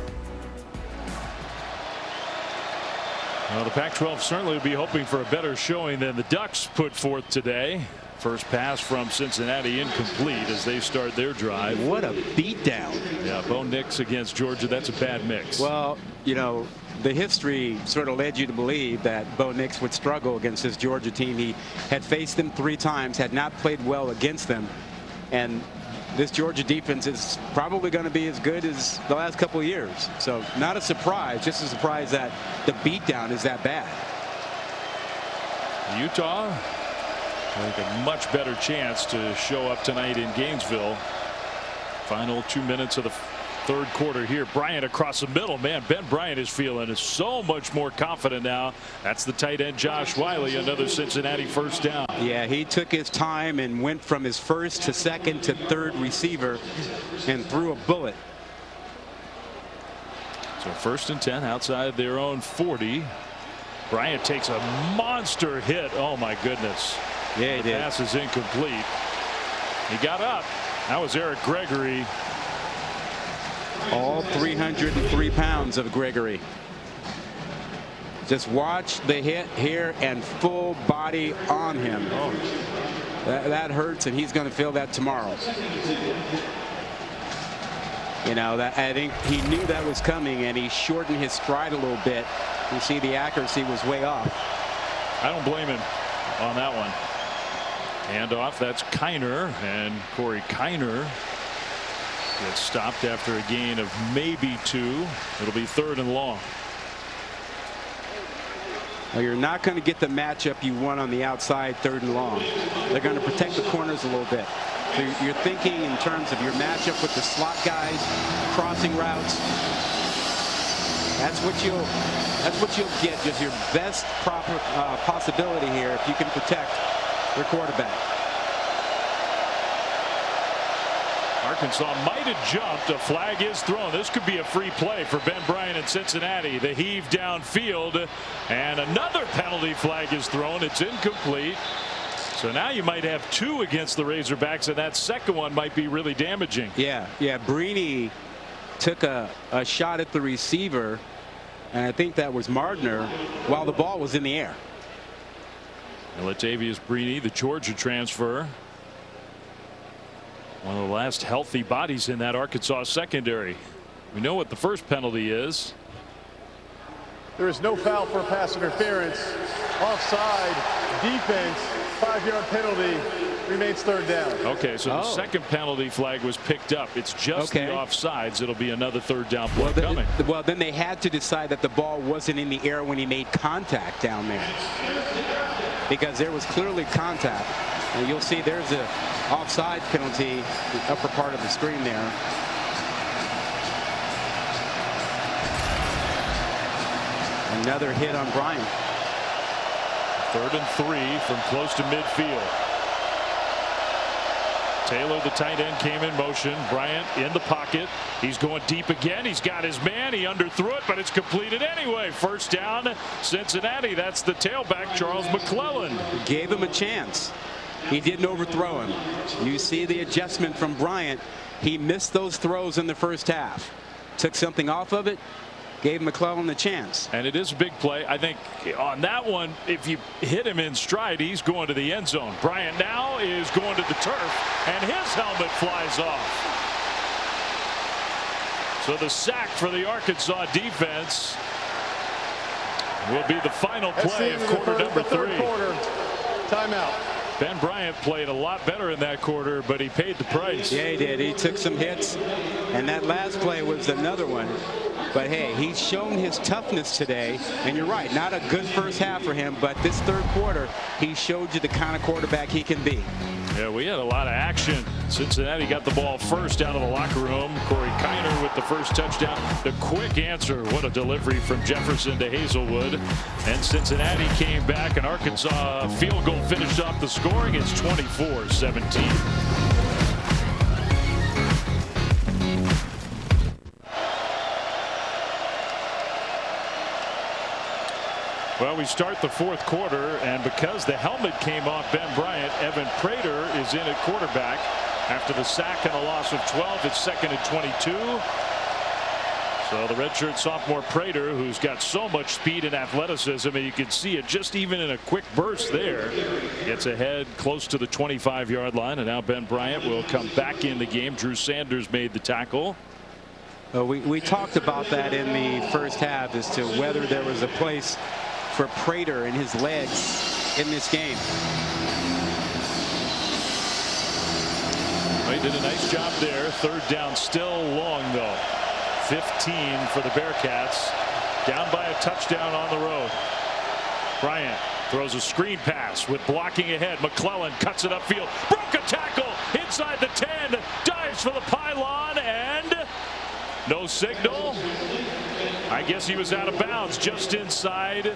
Well, the Pac-12 certainly will be hoping for a better showing than the Ducks put forth today. First pass from Cincinnati incomplete as they start their drive. What a beatdown. Yeah, Bo Nix against Georgia. That's a bad mix. Well, you know, the history sort of led you to believe that Bo Nix would struggle against this Georgia team. He had faced them 3 times, had not played well against them. And this Georgia defense is probably going to be as good as the last couple of years. So not a surprise, just a surprise that the beatdown is that bad. Utah, I think a much better chance to show up tonight in Gainesville. Final 2 minutes of the 3rd quarter here. Bryant across the middle. Man, Ben Bryant is feeling so much more confident now. That's the tight end Josh Wiley, another Cincinnati first down. Yeah, he took his time and went from his 1st to 2nd to 3rd receiver and threw a bullet. So 1st and 10 outside their own 40. Bryant takes a monster hit. Oh my goodness. Yeah, he did. The pass is incomplete. He got up. That was Eric Gregory. All 303 pounds of Gregory. Just watch the hit here and full body on him. Oh, that hurts, and he's going to feel that tomorrow. You know, I think he knew that was coming, and he shortened his stride a little bit. You see the accuracy was way off. I don't blame him on that one. Handoff, that's Kiner, and Corey Kiner gets stopped after a gain of maybe 2. It'll be 3rd and long. Well, you're not going to get the matchup you want on the outside 3rd and long. They're going to protect the corners a little bit. So you're thinking in terms of your matchup with the slot guys, crossing routes. That's what you'll get. Just your best possibility here if you can protect your quarterback. Arkansas might have jumped. A flag is thrown. This could be a free play for Ben Bryant in Cincinnati. The heave downfield, and another penalty flag is thrown. It's incomplete. So now you might have 2 against the Razorbacks, and that second one might be really damaging. Yeah. Brini took a shot at the receiver, and I think that was Mardner, while the ball was in the air. And Latavius Brini, the Georgia transfer, one of the last healthy bodies in that Arkansas secondary. We know what the first penalty is. There is no foul for pass interference. Offside, defense, 5-yard penalty, remains third down. Okay, so the second penalty flag was picked up. It's just the offsides. It'll be another third down play coming. Well, then they had to decide that the ball wasn't in the air when he made contact down there, because there was clearly contact. And you'll see there's a offside penalty, the upper part of the screen there. Another hit on Bryant. 3rd and 3 from close to midfield. Taylor, the tight end, came in motion. Bryant in the pocket. He's going deep again. He's got his man. He underthrew it, but it's completed anyway. First down, Cincinnati. That's the tailback, Charles McClellan. Gave him a chance. He didn't overthrow him. You see the adjustment from Bryant. He missed those throws in the first half. Took something off of it. Gave McClellan the chance. And it is a big play. I think on that one, if you hit him in stride, he's going to the end zone. Bryant now is going to the turf, and his helmet flies off. So the sack for the Arkansas defense will be the final play of quarter number 3. Timeout. Ben Bryant played a lot better in that quarter, but he paid the price. Yeah, he did. He took some hits, and that last play was another one. But hey, he's shown his toughness today, and you're right, not a good first half for him, but this third quarter, he showed you the kind of quarterback he can be. Yeah, we had a lot of action. Cincinnati got the ball first out of the locker room. Corey Kiner with the first touchdown. The quick answer, what a delivery from Jefferson to Hazelwood. And Cincinnati came back, and Arkansas field goal finished off the scoring. It's 24-17. Well, we start the fourth quarter, and because the helmet came off Ben Bryant, Evan Prater is in at quarterback. After the sack and a loss of 12, it's 2nd and 22. So the redshirt sophomore Prater, who's got so much speed and athleticism, and you can see it just even in a quick burst there, gets ahead close to the 25-yard line, and now Ben Bryant will come back in the game. Drew Sanders made the tackle. We talked about that in the first half as to whether there was a place for Prater and his legs in this game. Well, he did a nice job there. Third down, still long though. 15 for the Bearcats. Down by a touchdown on the road. Bryant throws a screen pass with blocking ahead. McClellan cuts it upfield. Broke a tackle inside the 10. Dives for the pylon, and no signal. I guess he was out of bounds just inside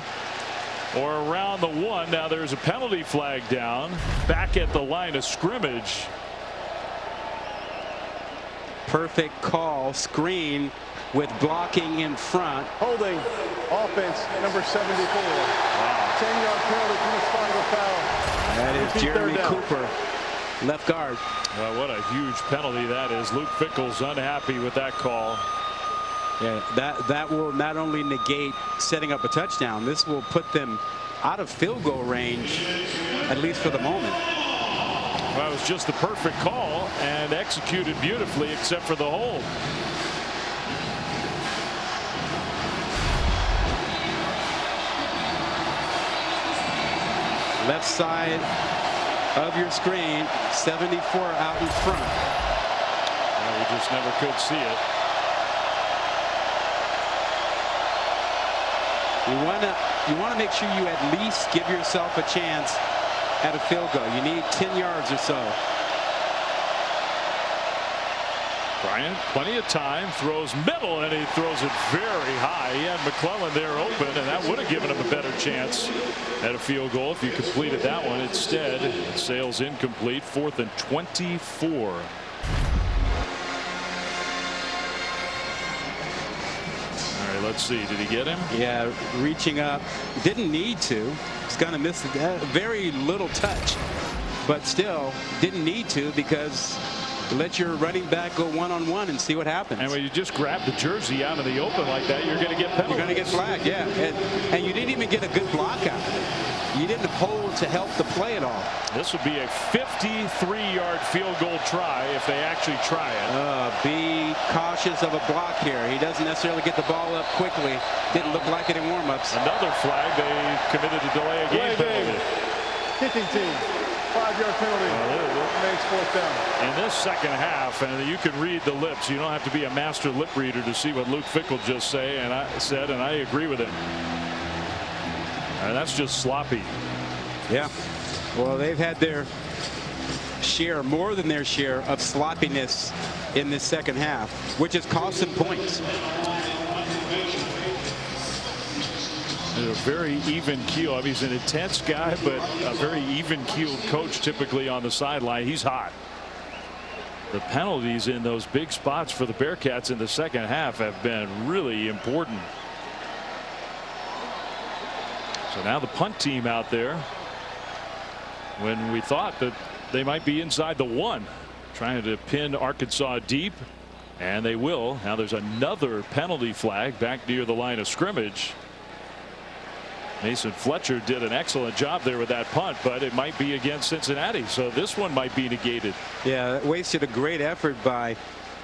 or around the 1. Now there's a penalty flag down back at the line of scrimmage. Perfect call. Screen with blocking in front. Holding offense number 74. Wow. 10-yard penalty from the spot of the foul. That is Jeremy Cooper, left guard. Well, what a huge penalty that is. Luke Fickell's unhappy with that call. Yeah, that will not only negate setting up a touchdown, this will put them out of field goal range, at least for the moment. Well, it was just the perfect call and executed beautifully, except for the hold. Left side of your screen, 74 out in front. Well, we just never could see it. You want to make sure you at least give yourself a chance at a field goal. You need 10 yards or so. Bryant, plenty of time, throws middle, and he throws it very high. He had McClellan there open, and that would have given him a better chance at a field goal if you completed that one. Instead, it sails incomplete. 4th and 24. All right, let's see. Did he get him? Yeah, reaching up. Didn't need to. He's going to miss very little touch. but still didn't need to, because let your running back go one-on-one and see what happens. And when you just grab the jersey out of the open like that, you're going to get penalties. You're going to get flagged, yeah. And you didn't even get a good block out of it. You didn't hold to help the play at all. This would be a 53-yard field goal try if they actually try it. Be cautious of a block here. He doesn't necessarily get the ball up quickly. Didn't look like it in warm-ups. Another flag. They committed a delay of game penalty. Kicking team. 5-yard penalty. Makes fourth down. In this second half, and you can read the lips. You don't have to be a master lip reader to see what Luke Fickell just said, and I agree with him. And that's just sloppy. Yeah. Well, they've had their share, more than their share, of sloppiness in this second half, which has cost them points. A very even keel. I mean, he's an intense guy, but a very even keeled coach typically on the sideline. He's hot. The penalties in those big spots for the Bearcats in the second half have been really important. So now the punt team out there, when we thought that they might be inside the 1, trying to pin Arkansas deep, and they will. Now there's another penalty flag back near the line of scrimmage. Mason Fletcher did an excellent job there with that punt, but it might be against Cincinnati, so this one might be negated. Yeah, that wasted a great effort by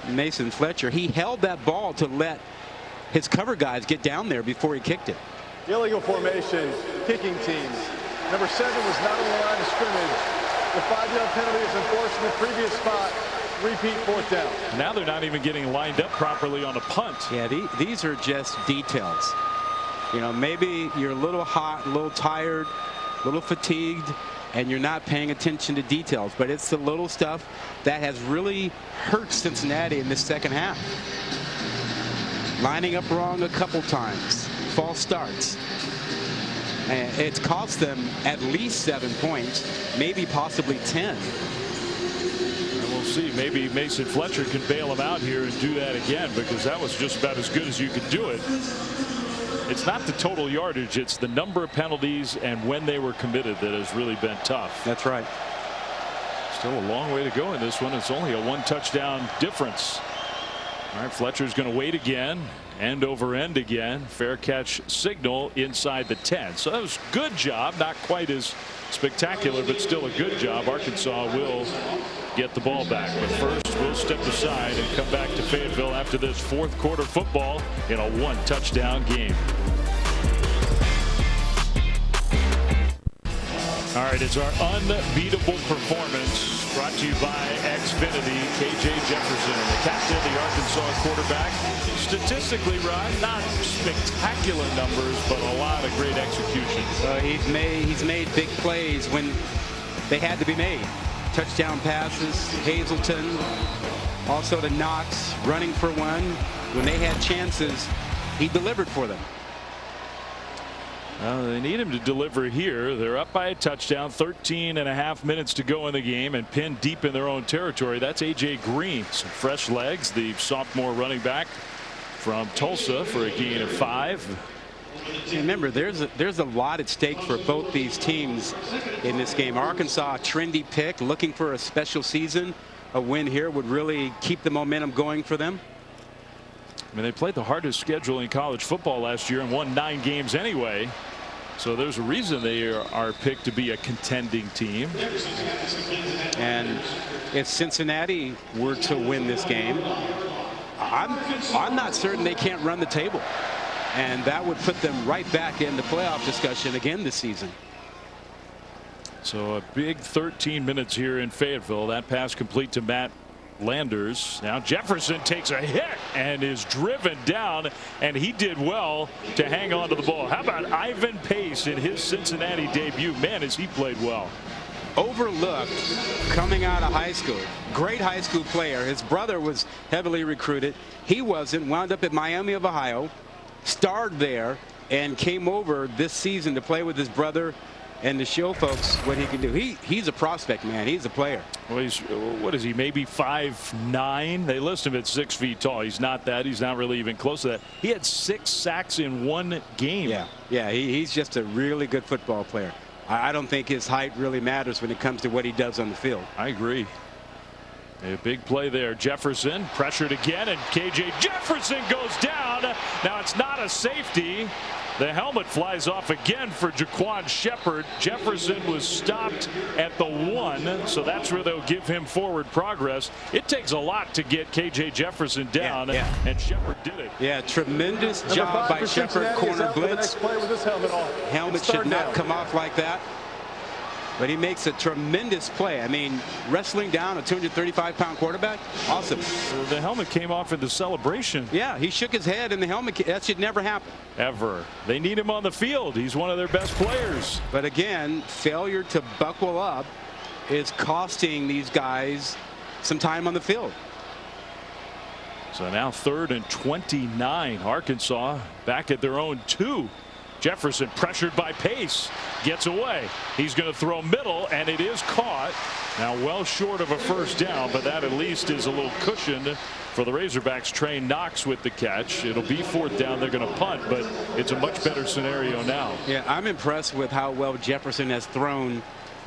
Mason Fletcher. He held that ball to let his cover guys get down there before he kicked it. Illegal formation, kicking teams. Number 7 was not on the line of scrimmage. The 5-yard penalty is enforced in the previous spot. Repeat fourth down. Now they're not even getting lined up properly on a punt. Yeah, these are just details. You know, maybe you're a little hot, a little tired, a little fatigued, and you're not paying attention to details. But it's the little stuff that has really hurt Cincinnati in this second half. Lining up wrong a couple times, false starts. And it's cost them at least 7 points, maybe possibly 10. And we'll see. Maybe Mason Fletcher can bail him out here and do that again, because that was just about as good as you could do it. It's not the total yardage, it's the number of penalties and when they were committed that has really been tough. That's right. Still a long way to go in this one. It's only a 1 touchdown difference. All right, Fletcher's going to wait again, end over end again. Fair catch signal inside the 10. So that was a good job, not quite as spectacular, but still a good job. Arkansas will get the ball back, but first we'll step aside and come back to Fayetteville after this fourth quarter football in a 1 touchdown game. All right, it's our unbeatable performance brought to you by Xfinity. KJ Jefferson, the captain, the Arkansas quarterback. Statistically, Rod, not spectacular numbers, but a lot of great execution. He's made big plays when they had to be made. Touchdown passes, Hazleton, also to Knox, running for one. When they had chances, he delivered for them. They need him to deliver here. They're up by a touchdown, 13.5 minutes to go in the game, and pinned deep in their own territory. That's A.J. Green, some fresh legs, the sophomore running back from Tulsa, for a gain of 5. Remember, there's a lot at stake for both these teams in this game. Arkansas, a trendy pick, looking for a special season. A win here would really keep the momentum going for them. I mean, they played the hardest schedule in college football last year and won 9 games anyway. So there's a reason they are picked to be a contending team. And if Cincinnati were to win this game, I'm not certain they can't run the table. And that would put them right back in the playoff discussion again this season. So a big 13 minutes here in Fayetteville. That pass complete to Matt Landers. Now Jefferson takes a hit and is driven down, and he did well to hang on to the ball. How about Ivan Pace in his Cincinnati debut? Man, has he played well. Overlooked coming out of high school. Great high school player. His brother was heavily recruited. He wasn't. Wound up at Miami of Ohio. Starred there and came over this season to play with his brother and to show folks what he can do. He's a prospect, man. He's a player. Well, he's, what is he, maybe 5'9"? They list him at 6 feet tall. He's not that. He's not really even close to that. He had 6 sacks in 1 game. Yeah, he's just a really good football player. I don't think his height really matters when it comes to what he does on the field. I agree. A big play there. Jefferson pressured again, and KJ Jefferson goes down. Now it's not a safety. The helmet flies off again for Jaquan Shepard. Jefferson was stopped at the 1, so that's where they'll give him forward progress. It takes a lot to get KJ Jefferson down, and Shepard did it. Yeah, tremendous job by Shepard. Corner blitz. Helmet should not come off like that. But he makes a tremendous play. I mean, wrestling down a 235-pound quarterback, awesome. The helmet came off in the celebration. Yeah, he shook his head and the helmet. That should never happen. Ever. They need him on the field. He's one of their best players. But again, failure to buckle up is costing these guys some time on the field. So now 3rd and 29. Arkansas back at their own 2. Jefferson pressured by Pace, gets away. He's going to throw middle, and it is caught. Now well short of a first down, but that at least is a little cushion for the Razorbacks. Trey Knox with the catch. It'll be 4th down. They're going to punt, but it's a much better scenario now. Yeah, I'm impressed with how well Jefferson has thrown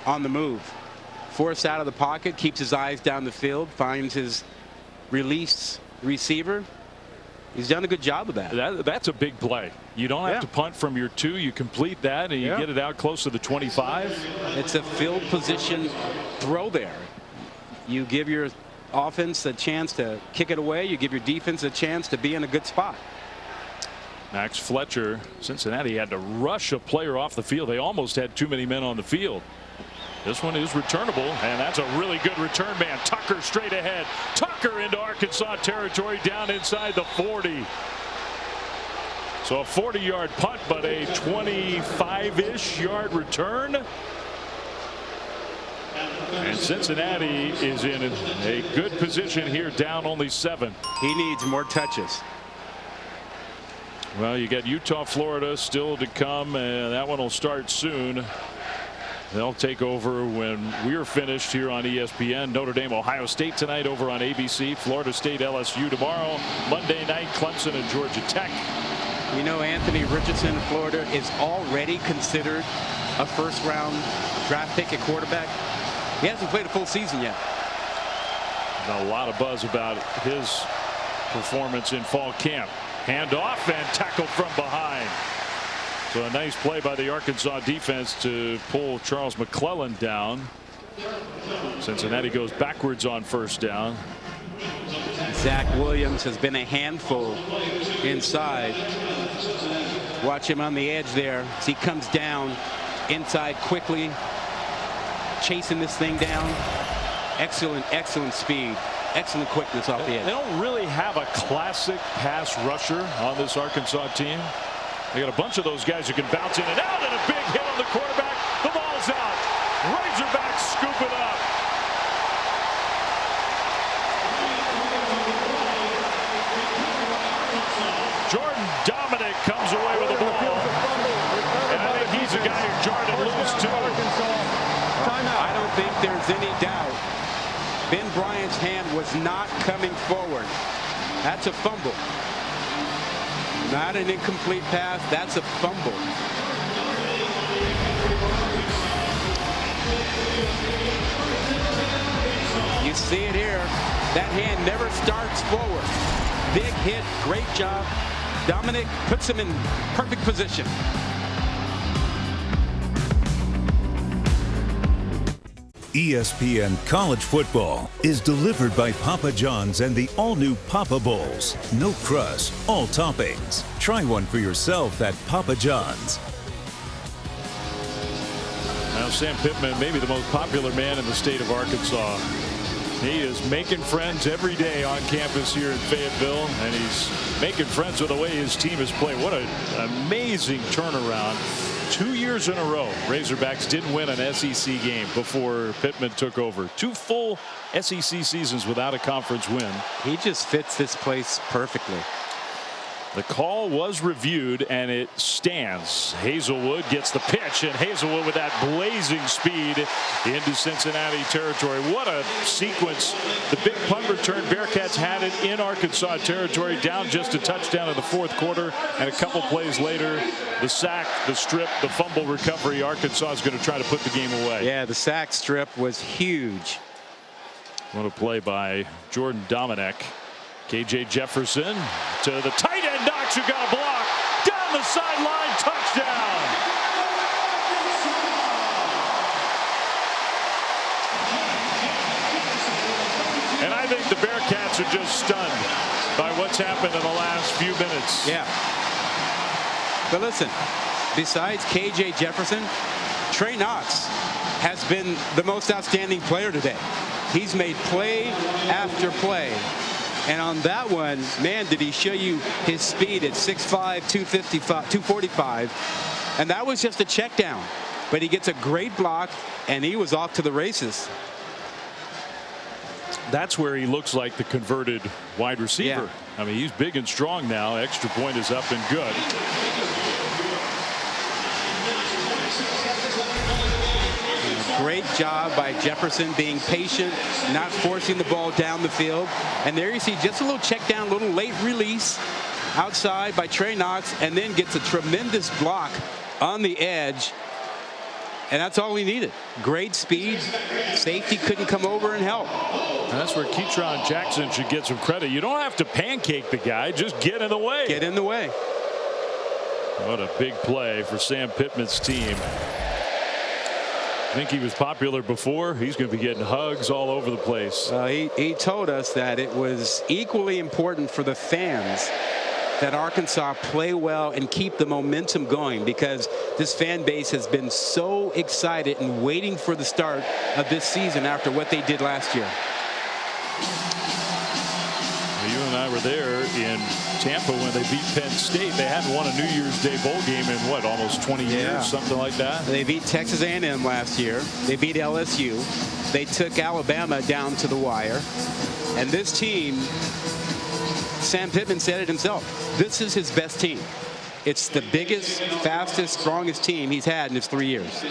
on the move. Forced out of the pocket, keeps his eyes down the field, finds his release receiver. He's done a good job of that. That's a big play. You don't have to punt from your 2. You complete that, and you get it out close to the 25. It's a field position throw there. You give your offense a chance to kick it away. You give your defense a chance to be in a good spot. Max Fletcher, Cincinnati had to rush a player off the field. They almost had too many men on the field. This one is returnable, and that's a really good return man. Tucker straight ahead. Tucker into Arkansas territory down inside the 40. So a 40-yard punt, but a 25-ish yard return. And Cincinnati is in a good position here, down only 7. He needs more touches. Well, you got Utah, Florida still to come, and that one will start soon. They'll take over when we're finished here on ESPN. Notre Dame, Ohio State tonight over on ABC. Florida State, LSU tomorrow. Monday night, Clemson and Georgia Tech. You know, Anthony Richardson of Florida is already considered a first-round draft pick at quarterback. He hasn't played a full season yet. A lot of buzz about his performance in fall camp. Handoff and tackled from behind. So a nice play by the Arkansas defense to pull Charles McClellan down. Cincinnati goes backwards on first down. Zach Williams has been a handful inside. Watch him on the edge there as he comes down inside quickly, chasing this thing down. Excellent speed. Excellent quickness off the edge. They don't really have a classic pass rusher on this Arkansas team. They got a bunch of those guys who can bounce in and out, and a big hit on the quarterback. The ball's out. Razorbacks scoop it up. Jordan Dominic comes away with the ball. And I think he's a guy who jarred it loose too. I don't think there's any doubt. Ben Bryant's hand was not coming forward. That's a fumble. Not an incomplete pass. That's a fumble. You see it here. That hand never starts forward. Big hit. Great job. Dominic puts him in perfect position. ESPN College Football is delivered by Papa John's and the all-new Papa Bowls. No crust, all toppings. Try one for yourself at Papa John's. Now Sam Pittman, maybe the most popular man in the state of Arkansas. He is making friends every day on campus here in Fayetteville, and he's making friends with the way his team has played. What an amazing turnaround. 2 years in a row, Razorbacks didn't win an SEC game before Pittman took over. 2 full SEC seasons without a conference win. He just fits this place perfectly. The call was reviewed and it stands. Hazelwood gets the pitch, and Hazelwood with that blazing speed into Cincinnati territory. What a sequence. The big punt return, Bearcats had it in Arkansas territory, down just a touchdown in the fourth quarter, and a couple plays later, the sack, the strip, the fumble recovery. Arkansas is going to try to put the game away. Yeah, the sack strip was huge. What a play by Jordan Dominic. KJ Jefferson to the tight end. Knox, who got a block down the sideline. Touchdown. And I think the Bearcats are just stunned by what's happened in the last few minutes. Yeah. But listen, besides KJ Jefferson, Trey Knox has been the most outstanding player today. He's made play after play. And on that one, man, did he show you his speed at 6'5", 245. And that was just a check down. But he gets a great block, and he was off to the races. That's where he looks like the converted wide receiver. Yeah. I mean, he's big and strong now. Extra point is up and good. Great job by Jefferson being patient, not forcing the ball down the field. And there you see just a little check down, a little late release outside by Trey Knox, and then gets a tremendous block on the edge. And that's all he needed. Great speed. Safety couldn't come over and help. And that's where Keytron Jackson should get some credit. You don't have to pancake the guy. Just get in the way. Get in the way. What a big play for Sam Pittman's team. I think he was popular before. He's going to be getting hugs all over the place. He told us that it was equally important for the fans that Arkansas play well and keep the momentum going, because this fan base has been so excited and waiting for the start of this season after what they did last year. You and I were there in Tampa when they beat Penn State. They hadn't won a New Year's Day bowl game in what, almost 20 years, something like that. They beat Texas A&M last year. They beat LSU. They took Alabama down to the wire. And this team, Sam Pittman said it himself, this is his best team. It's the biggest, fastest, strongest team he's had in his 3 years.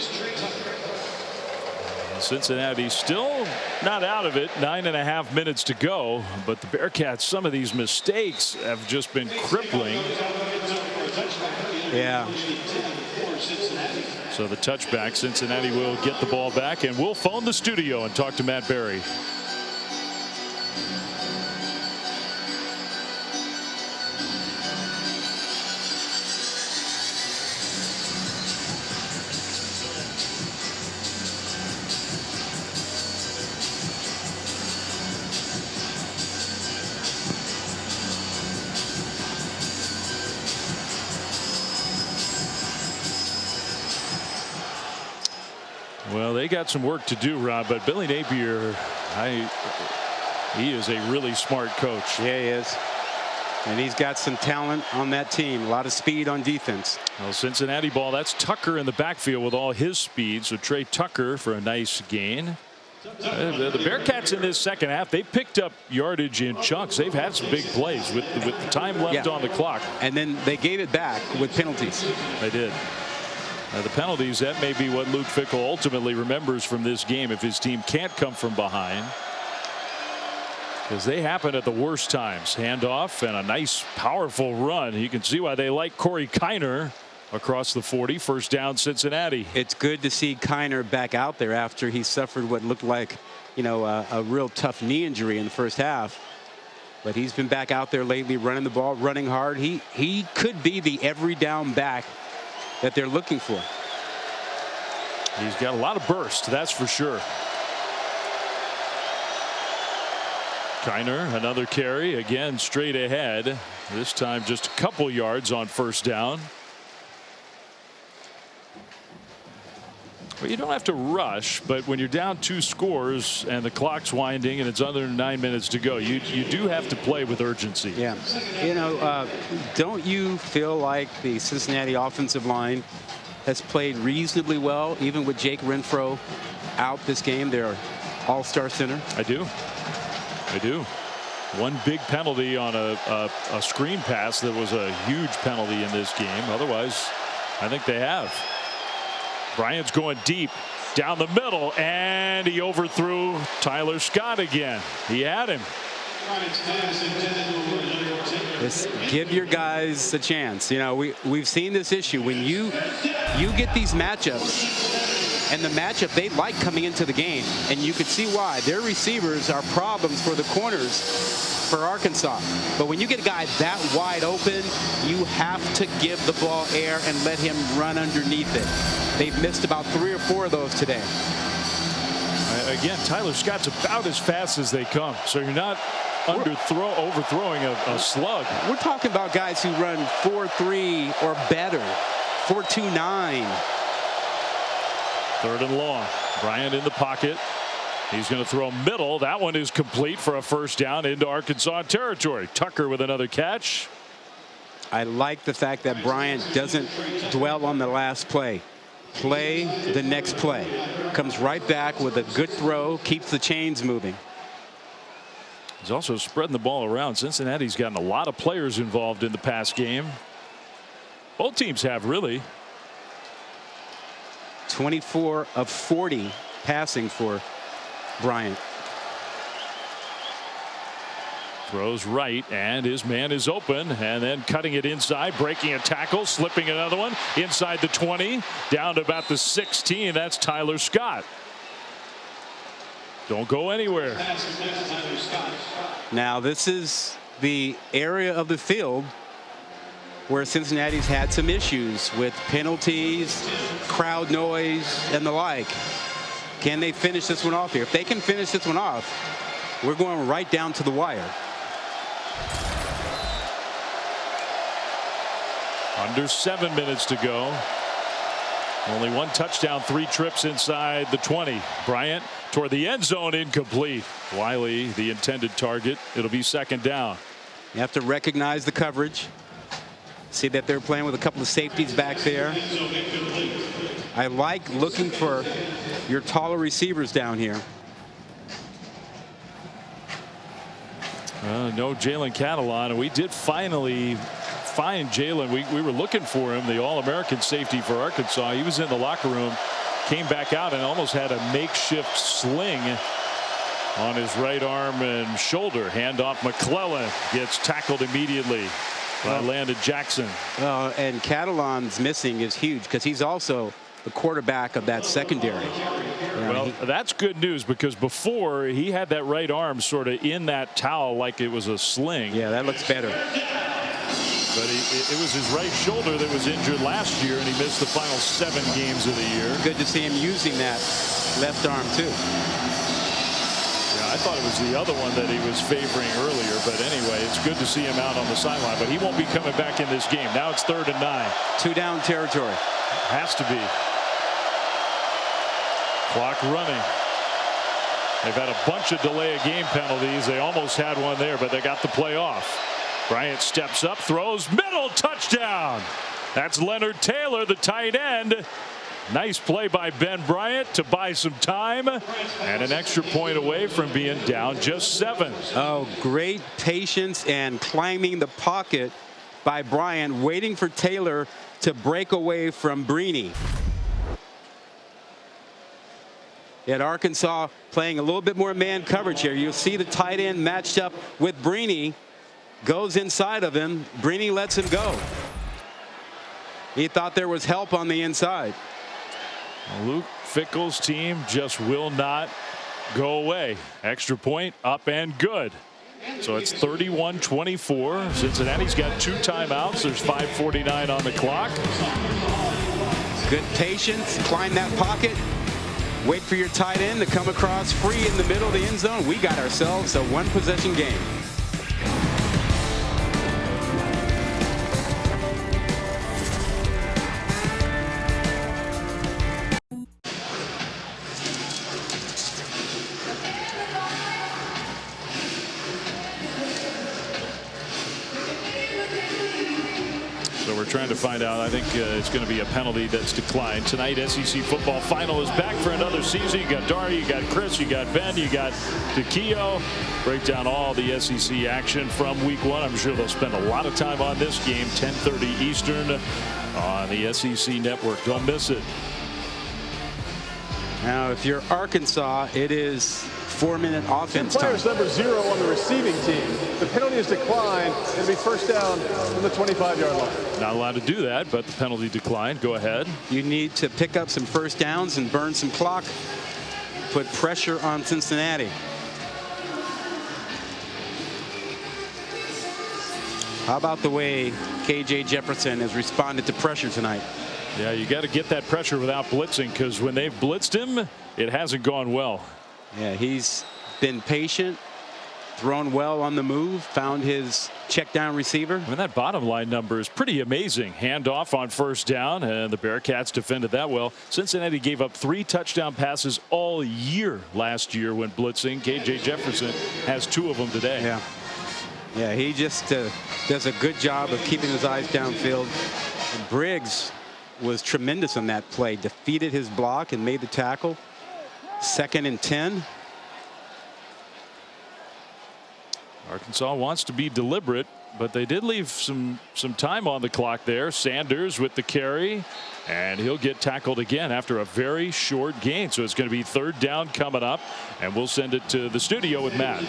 Cincinnati still not out of it. 9.5 minutes to go, but the Bearcats, some of these mistakes have just been crippling. Yeah. So the touchback, Cincinnati will get the ball back, and we'll phone the studio and talk to Matt Berry. Well, they got some work to do, Rob, but Billy Napier, he is a really smart coach. Yeah, he is. And he's got some talent on that team. A lot of speed on defense. Well, Cincinnati ball. That's Tucker in the backfield with all his speed. So Trey Tucker for a nice gain. The Bearcats in this second half, they picked up yardage in chunks. They've had some big plays with the time left on the clock. And then they gave it back with penalties. They did. The penalties, that may be what Luke Fickell ultimately remembers from this game if his team can't come from behind. Because they happen at the worst times. Handoff and a nice, powerful run. You can see why they like Corey Kiner across the 40. First down, Cincinnati. It's good to see Kiner back out there after he suffered what looked like, a real tough knee injury in the first half. But he's been back out there lately, running the ball, running hard. He could be the every down back that they're looking for. He's got a lot of burst, that's for sure. Kiner, another carry, again straight ahead. This time just a couple yards on first down. Well, you don't have to rush, but when you're down 2 scores and the clock's winding and it's under 9 minutes to go, you do have to play with urgency. Yeah. Don't you feel like the Cincinnati offensive line has played reasonably well, even with Jake Renfro out this game, their all-star center? I do. One big penalty on a screen pass that was a huge penalty in this game. Otherwise, I think they have. Bryant's going deep down the middle, and he overthrew Tyler Scott again. He had him. Just give your guys a chance. You know, we've seen this issue when you get these matchups, and the matchup they like coming into the game, and you could see why. Their receivers are problems for the corners for Arkansas. But when you get a guy that wide open, you have to give the ball air and let him run underneath it. They've missed about 3 or 4 of those today. Again, Tyler Scott's about as fast as they come, so you're not overthrowing a slug. We're talking about guys who run 4.3 or better, 4.29. 3rd and long. Bryant in the pocket. He's going to throw middle. That one is complete for a first down into Arkansas territory. Tucker with another catch. I like the fact that Bryant doesn't dwell on the last play. Play the next play. Comes right back with a good throw, keeps the chains moving. He's also spreading the ball around. Cincinnati's gotten a lot of players involved in the pass game. Both teams have, really. 24 of 40 passing for Bryant. Throws right, and his man is open, and then cutting it inside, breaking a tackle, slipping another one inside the 20, down to about the 16. That's Tyler Scott. Don't go anywhere. Now this is the area of the field where Cincinnati's had some issues with penalties, crowd noise, and the like. Can they finish this one off here? If they can finish this one off, we're going right down to the wire. Under 7 minutes to go. Only 1 touchdown, 3 trips inside the 20. Bryant toward the end zone, incomplete. Wiley, the intended target. It'll be 2nd down. You have to recognize the coverage. See that they're playing with a couple of safeties back there. I like looking for your taller receivers down here. No Jalen Catalon, and we did finally find Jalen. We were looking for him, the All-American safety for Arkansas. He was in the locker room, came back out, and almost had a makeshift sling on his right arm and shoulder. Handoff, McClellan gets tackled immediately by Landon Jackson. And Catalon's missing is huge because he's also the quarterback of that secondary. Well, that's good news, because before he had that right arm sort of in that towel like it was a sling. Yeah, that looks better. But it was his right shoulder that was injured last year, and he missed the final 7 games of the year. Good to see him using that left arm too. Yeah, I thought it was the other one that he was favoring earlier, but anyway, it's good to see him out on the sideline. But he won't be coming back in this game. Now it's 3rd and 9. 2 down territory. Has to be. Clock running. They've had a bunch of delay of game penalties. They almost had one there, but they got the play off. Bryant steps up, throws, middle, touchdown. That's Leonard Taylor, the tight end. Nice play by Ben Bryant to buy some time, and an extra point away from being down just 7. Oh, great patience and climbing the pocket by Bryant, waiting for Taylor to break away from Brini. At Arkansas playing a little bit more man coverage here. You'll see the tight end matched up with Brini. Goes inside of him. Brini lets him go. He thought there was help on the inside. Luke Fickell's team just will not go away. Extra point up and good. So it's 31-24. Cincinnati's got 2 timeouts. There's 5:49 on the clock. Good patience. Climb that pocket. Wait for your tight end to come across free in the middle of the end zone. We got ourselves a 1-possession game. So we're trying to find out. I think it's going to be a penalty that's declined. Tonight, SEC football final is back for another season. You got Dari, you got Chris, you got Ben, you got Takio. Break down all the SEC action from week 1. I'm sure they'll spend a lot of time on this game, 10:30 Eastern on the SEC network. Don't miss it. Now, if you're Arkansas, it is 4-minute offense time. Players number 0 on the receiving team. The penalty is declined. It'll be first down from the 25-yard line. Not allowed to do that, but the penalty declined. Go ahead. You need to pick up some first downs and burn some clock. Put pressure on Cincinnati. How about the way KJ Jefferson has responded to pressure tonight? Yeah, you got to get that pressure without blitzing, because when they've blitzed him, it hasn't gone well. Yeah, he's been patient, thrown well on the move, found his check down receiver. I mean, that bottom line number is pretty amazing. Handoff on first down, and the Bearcats defended that well. Cincinnati gave up 3 touchdown passes all year last year when blitzing. KJ Jefferson has 2 of them today. Yeah, he just does a good job of keeping his eyes downfield. And Briggs was tremendous on that play. Defeated his block and made the tackle. 2nd and 10. Arkansas wants to be deliberate, but they did leave some time on the clock there. Sanders with the carry, and he'll get tackled again after a very short gain. So it's going to be 3rd down coming up, and we'll send it to the studio with Matt.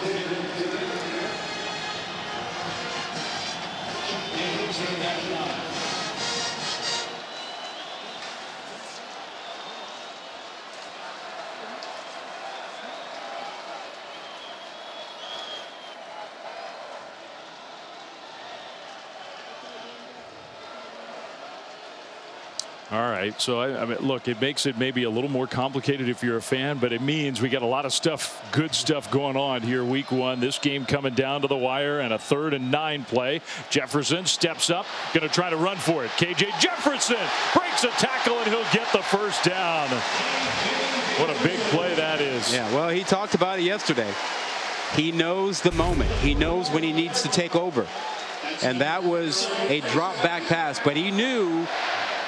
All right, so I mean, look, it makes it maybe a little more complicated if you're a fan, but it means we got a lot of stuff, good stuff going on here week 1. This game coming down to the wire, and a 3rd and 9 play. Jefferson steps up, going to try to run for it. KJ Jefferson breaks a tackle, and he'll get the first down. What a big play that is. Yeah, well, he talked about it yesterday. He knows the moment. He knows when he needs to take over. And that was a drop back pass, but he knew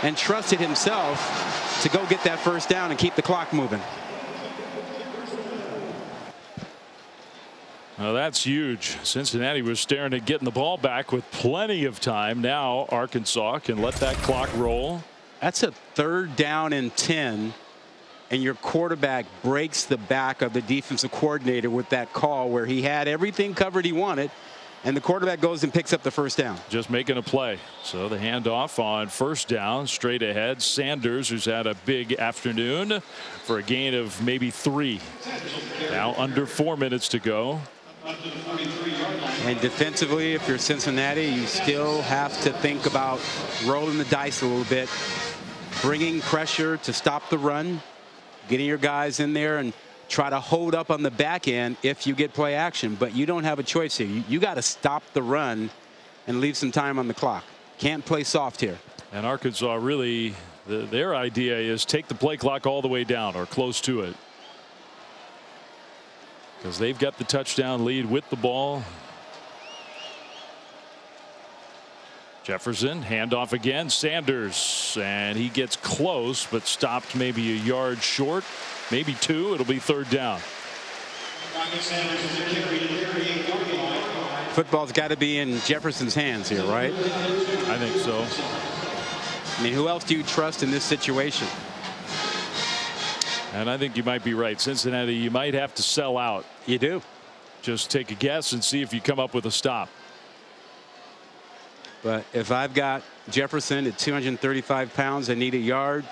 and trusted himself to go get that first down and keep the clock moving. Well, that's huge. Cincinnati was staring at getting the ball back with plenty of time. Now Arkansas can let that clock roll. That's a 3rd down and 10, and your quarterback breaks the back of the defensive coordinator with that call where he had everything covered he wanted, and the quarterback goes and picks up the first down. Just making a play. So the handoff on first down, straight ahead. Sanders, who's had a big afternoon, for a gain of maybe 3. Now under 4 minutes to go. And defensively, if you're Cincinnati, you still have to think about rolling the dice a little bit, bringing pressure to stop the run, getting your guys in there and try to hold up on the back end if you get play action. But you don't have a choice here. You got to stop the run and leave some time on the clock. Can't play soft here. And Arkansas really, their idea is take the play clock all the way down or close to it, because they've got the touchdown lead with the ball. Jefferson, handoff again. Sanders, and he gets close but stopped maybe a yard short, maybe 2. It'll be 3rd down. Football's got to be in Jefferson's hands here, right? I think so. I mean, who else do you trust in this situation? And I think you might be right. Cincinnati, you might have to sell out. You do. Just take a guess and see if you come up with a stop. But if I've got Jefferson at 235 pounds and need a yard,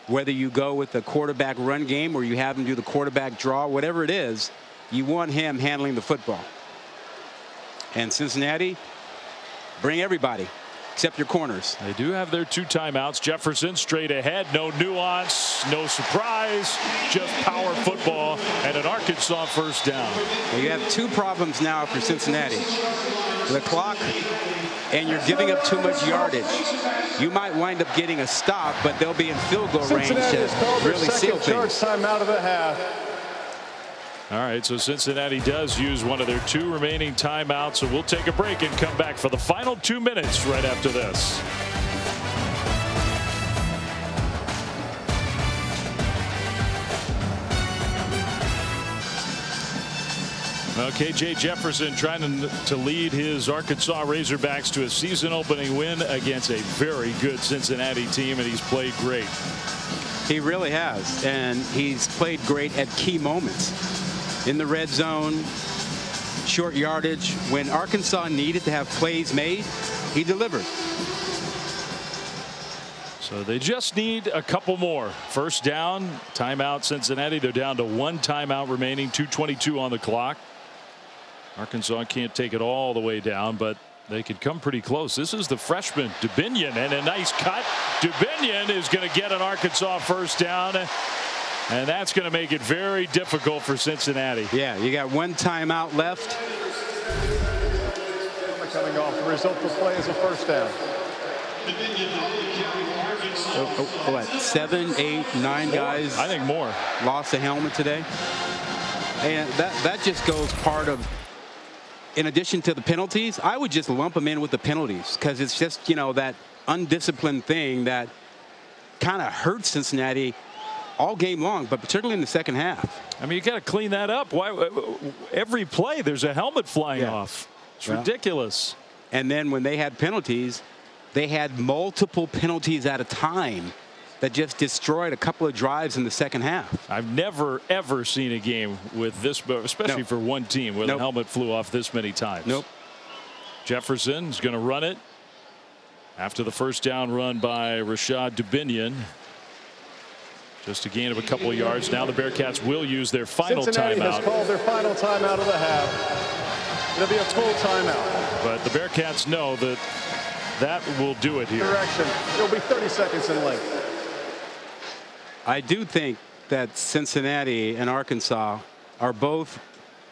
whether you go with the quarterback run game or you have him do the quarterback draw, whatever it is, you want him handling the football. And Cincinnati, bring everybody except your corners. They do have their 2 timeouts. Jefferson straight ahead, no nuance, no surprise, just power football and an Arkansas first down. Well, you have 2 problems now for Cincinnati. The clock, and you're giving up too much yardage. You might wind up getting a stop, but they'll be in field goal range to really seal things. Timeout of the half. All right, so Cincinnati does use one of their 2 remaining timeouts, so we'll take a break and come back for the final 2 minutes right after this. Well, KJ Jefferson trying to lead his Arkansas Razorbacks to a season-opening win against a very good Cincinnati team, and he's played great. He really has, and he's played great at key moments in the red zone, short yardage. When Arkansas needed to have plays made, he delivered. So they just need a couple more. First down, timeout Cincinnati. They're down to 1 timeout remaining, 2:22 on the clock. Arkansas can't take it all the way down, but they could come pretty close. This is the freshman Dubinion, and a nice cut. Dubinion is going to get an Arkansas first down, and that's going to make it very difficult for Cincinnati. Yeah, you got 1 timeout left. Coming off, the result of the play is a first down. What, 7, 8, 9 guys? I think more. Lost a helmet today. And that just goes part of, in addition to the penalties, I would just lump them in with the penalties, because it's just, you know, that undisciplined thing that kind of hurts Cincinnati all game long, but particularly in the second half. I mean, you got to clean that up. Why every play there's a helmet flying off? It's ridiculous. And then when they had penalties, they had multiple penalties at a time that just destroyed a couple of drives in the second half. I've never, ever seen a game with this, especially for one team, where the helmet flew off this many times. Jefferson's going to run it after the first down run by Rashad Dubinion. Just a gain of a couple of yards. Now the Bearcats will use their final Cincinnati timeout. has called their final timeout of the half. It'll be a full timeout. But the Bearcats know that that will do it here. Direction. It'll be 30 seconds in length. I do think that Cincinnati and Arkansas are both,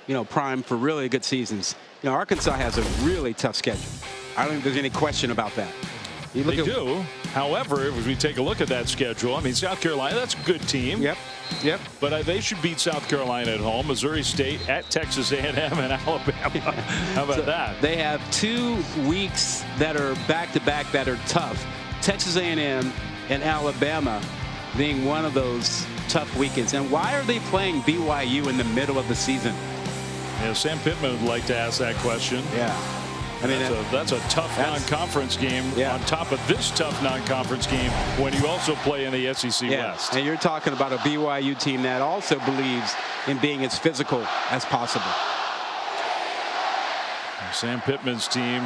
you know, primed for really good seasons. You know, Arkansas has a really tough schedule. I don't think there's any question about that. They do. However, if we take a look at that schedule, I mean, South Carolina, that's a good team. Yep. But they should beat South Carolina at home, Missouri State, at Texas A&M, and Alabama. How about that? They have 2 weeks that are back-to-back that are tough. Texas A&M and Alabama being one of those tough weekends. And why are they playing BYU in the middle of the season? Yeah, Sam Pittman would like to ask that question. Yeah. I mean, that's a tough non-conference game on top of this tough non-conference game when you also play in the SEC West. And you're talking about a BYU team that also believes in being as physical as possible. Sam Pittman's team,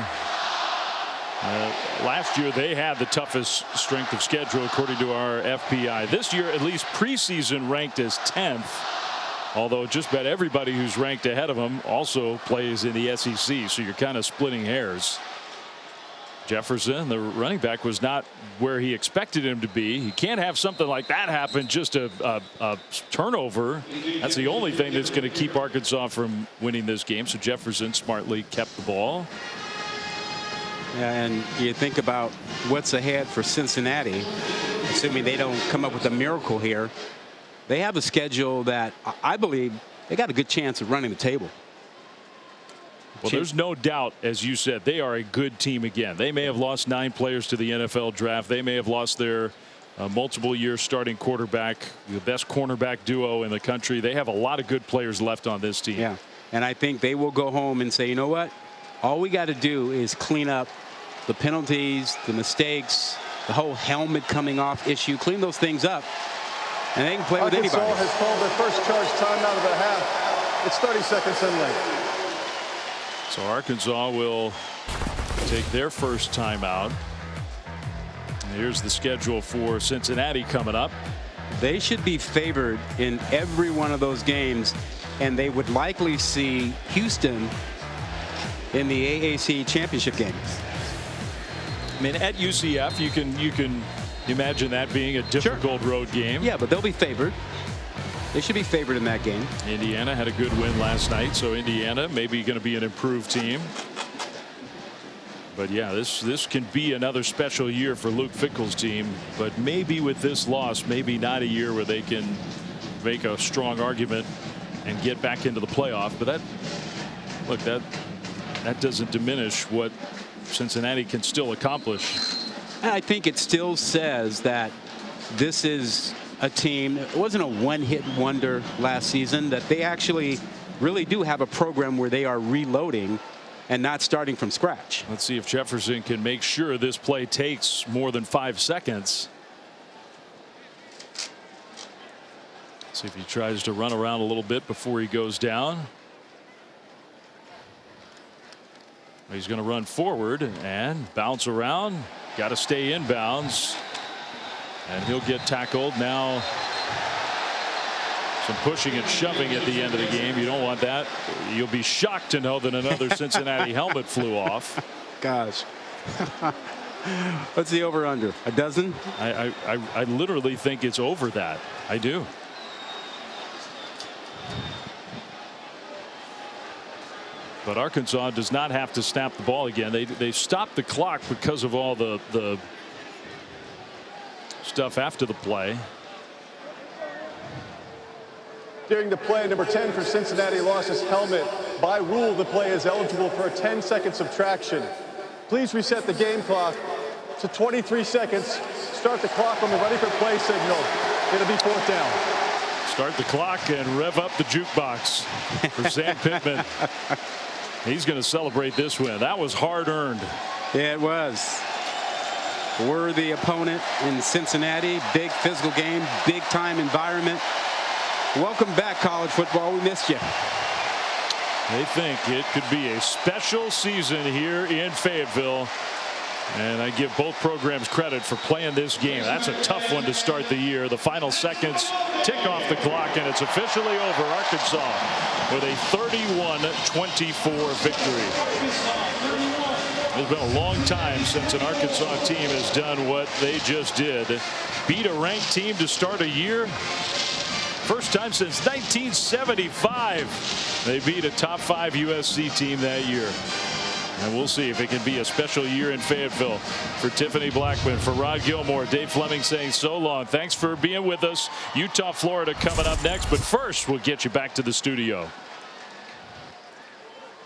last year they had the toughest strength of schedule according to our FPI. This year, at least preseason, ranked as 10th. Although just about everybody who's ranked ahead of him also plays in the SEC, so you're kind of splitting hairs. Jefferson, the running back, was not where he expected him to be. He can't have something like that happen, just a turnover. That's the only thing that's going to keep Arkansas from winning this game. So Jefferson smartly kept the ball. Yeah, and you think about what's ahead for Cincinnati, assuming they don't come up with a miracle here. They have a schedule that I believe they got a good chance of running the table. Well, there's no doubt, as you said, they are a good team again. They may have lost 9 players to the NFL draft. They may have lost their multiple-year starting quarterback, the best cornerback duo in the country. They have a lot of good players left on this team. Yeah, and I think they will go home and say, you know what? All we got to do is clean up the penalties, the mistakes, the whole helmet coming off issue. Clean those things up. And they can play with anybody. Arkansas has called their first charge timeout of the half. It's 30 seconds in length. So Arkansas will take their first timeout. And here's the schedule for Cincinnati coming up. They should be favored in every one of those games, and they would likely see Houston in the AAC championship games. I mean, at UCF, you can imagine that being a difficult road game. Yeah, but they'll be favored. They should be favored in that game. Indiana had a good win last night, so Indiana maybe going to be an improved team. But yeah, this can be another special year for Luke Fickell's team. But maybe with this loss, maybe not a year where they can make a strong argument and get back into the playoff. But that doesn't diminish what Cincinnati can still accomplish. I think it still says that this is a team. It wasn't a one-hit wonder last season, that they actually really do have a program where they are reloading and not starting from scratch. Let's see if Jefferson can make sure this play takes more than 5 seconds. See if he tries to run around a little bit before he goes down. He's going to run forward and bounce around. Got to stay inbounds. And he'll get tackled. Now some pushing and shoving at the end of the game. You don't want that. You'll be shocked to know that another Cincinnati helmet flew off. Gosh. What's the over under? A dozen? I literally think it's over that. I do. But Arkansas does not have to snap the ball again. They stopped the clock because of all the stuff after the play. During the play, number 10 for Cincinnati lost his helmet. By rule, the play is eligible for a 10-second subtraction. Please reset the game clock to 23 seconds. Start the clock when we're ready for play signal. It'll be 4th down. Start the clock and rev up the jukebox for Sam Pittman. He's going to celebrate this win. That was hard earned. Yeah, it was. Worthy opponent in Cincinnati. Big physical game, big time environment. Welcome back, college football. We missed you. They think it could be a special season here in Fayetteville. And I give both programs credit for playing this game. That's a tough one to start the year. The final seconds tick off the clock, and it's officially over. Arkansas with a 31-24 victory. It's been a long time since an Arkansas team has done what they just did. Beat a ranked team to start a year. First time since 1975 they beat a top 5 USC team that year. And we'll see if it can be a special year in Fayetteville. For Tiffany Blackman, for Rod Gilmore, Dave Fleming saying so long. Thanks for being with us. Utah, Florida coming up next. But first, we'll get you back to the studio.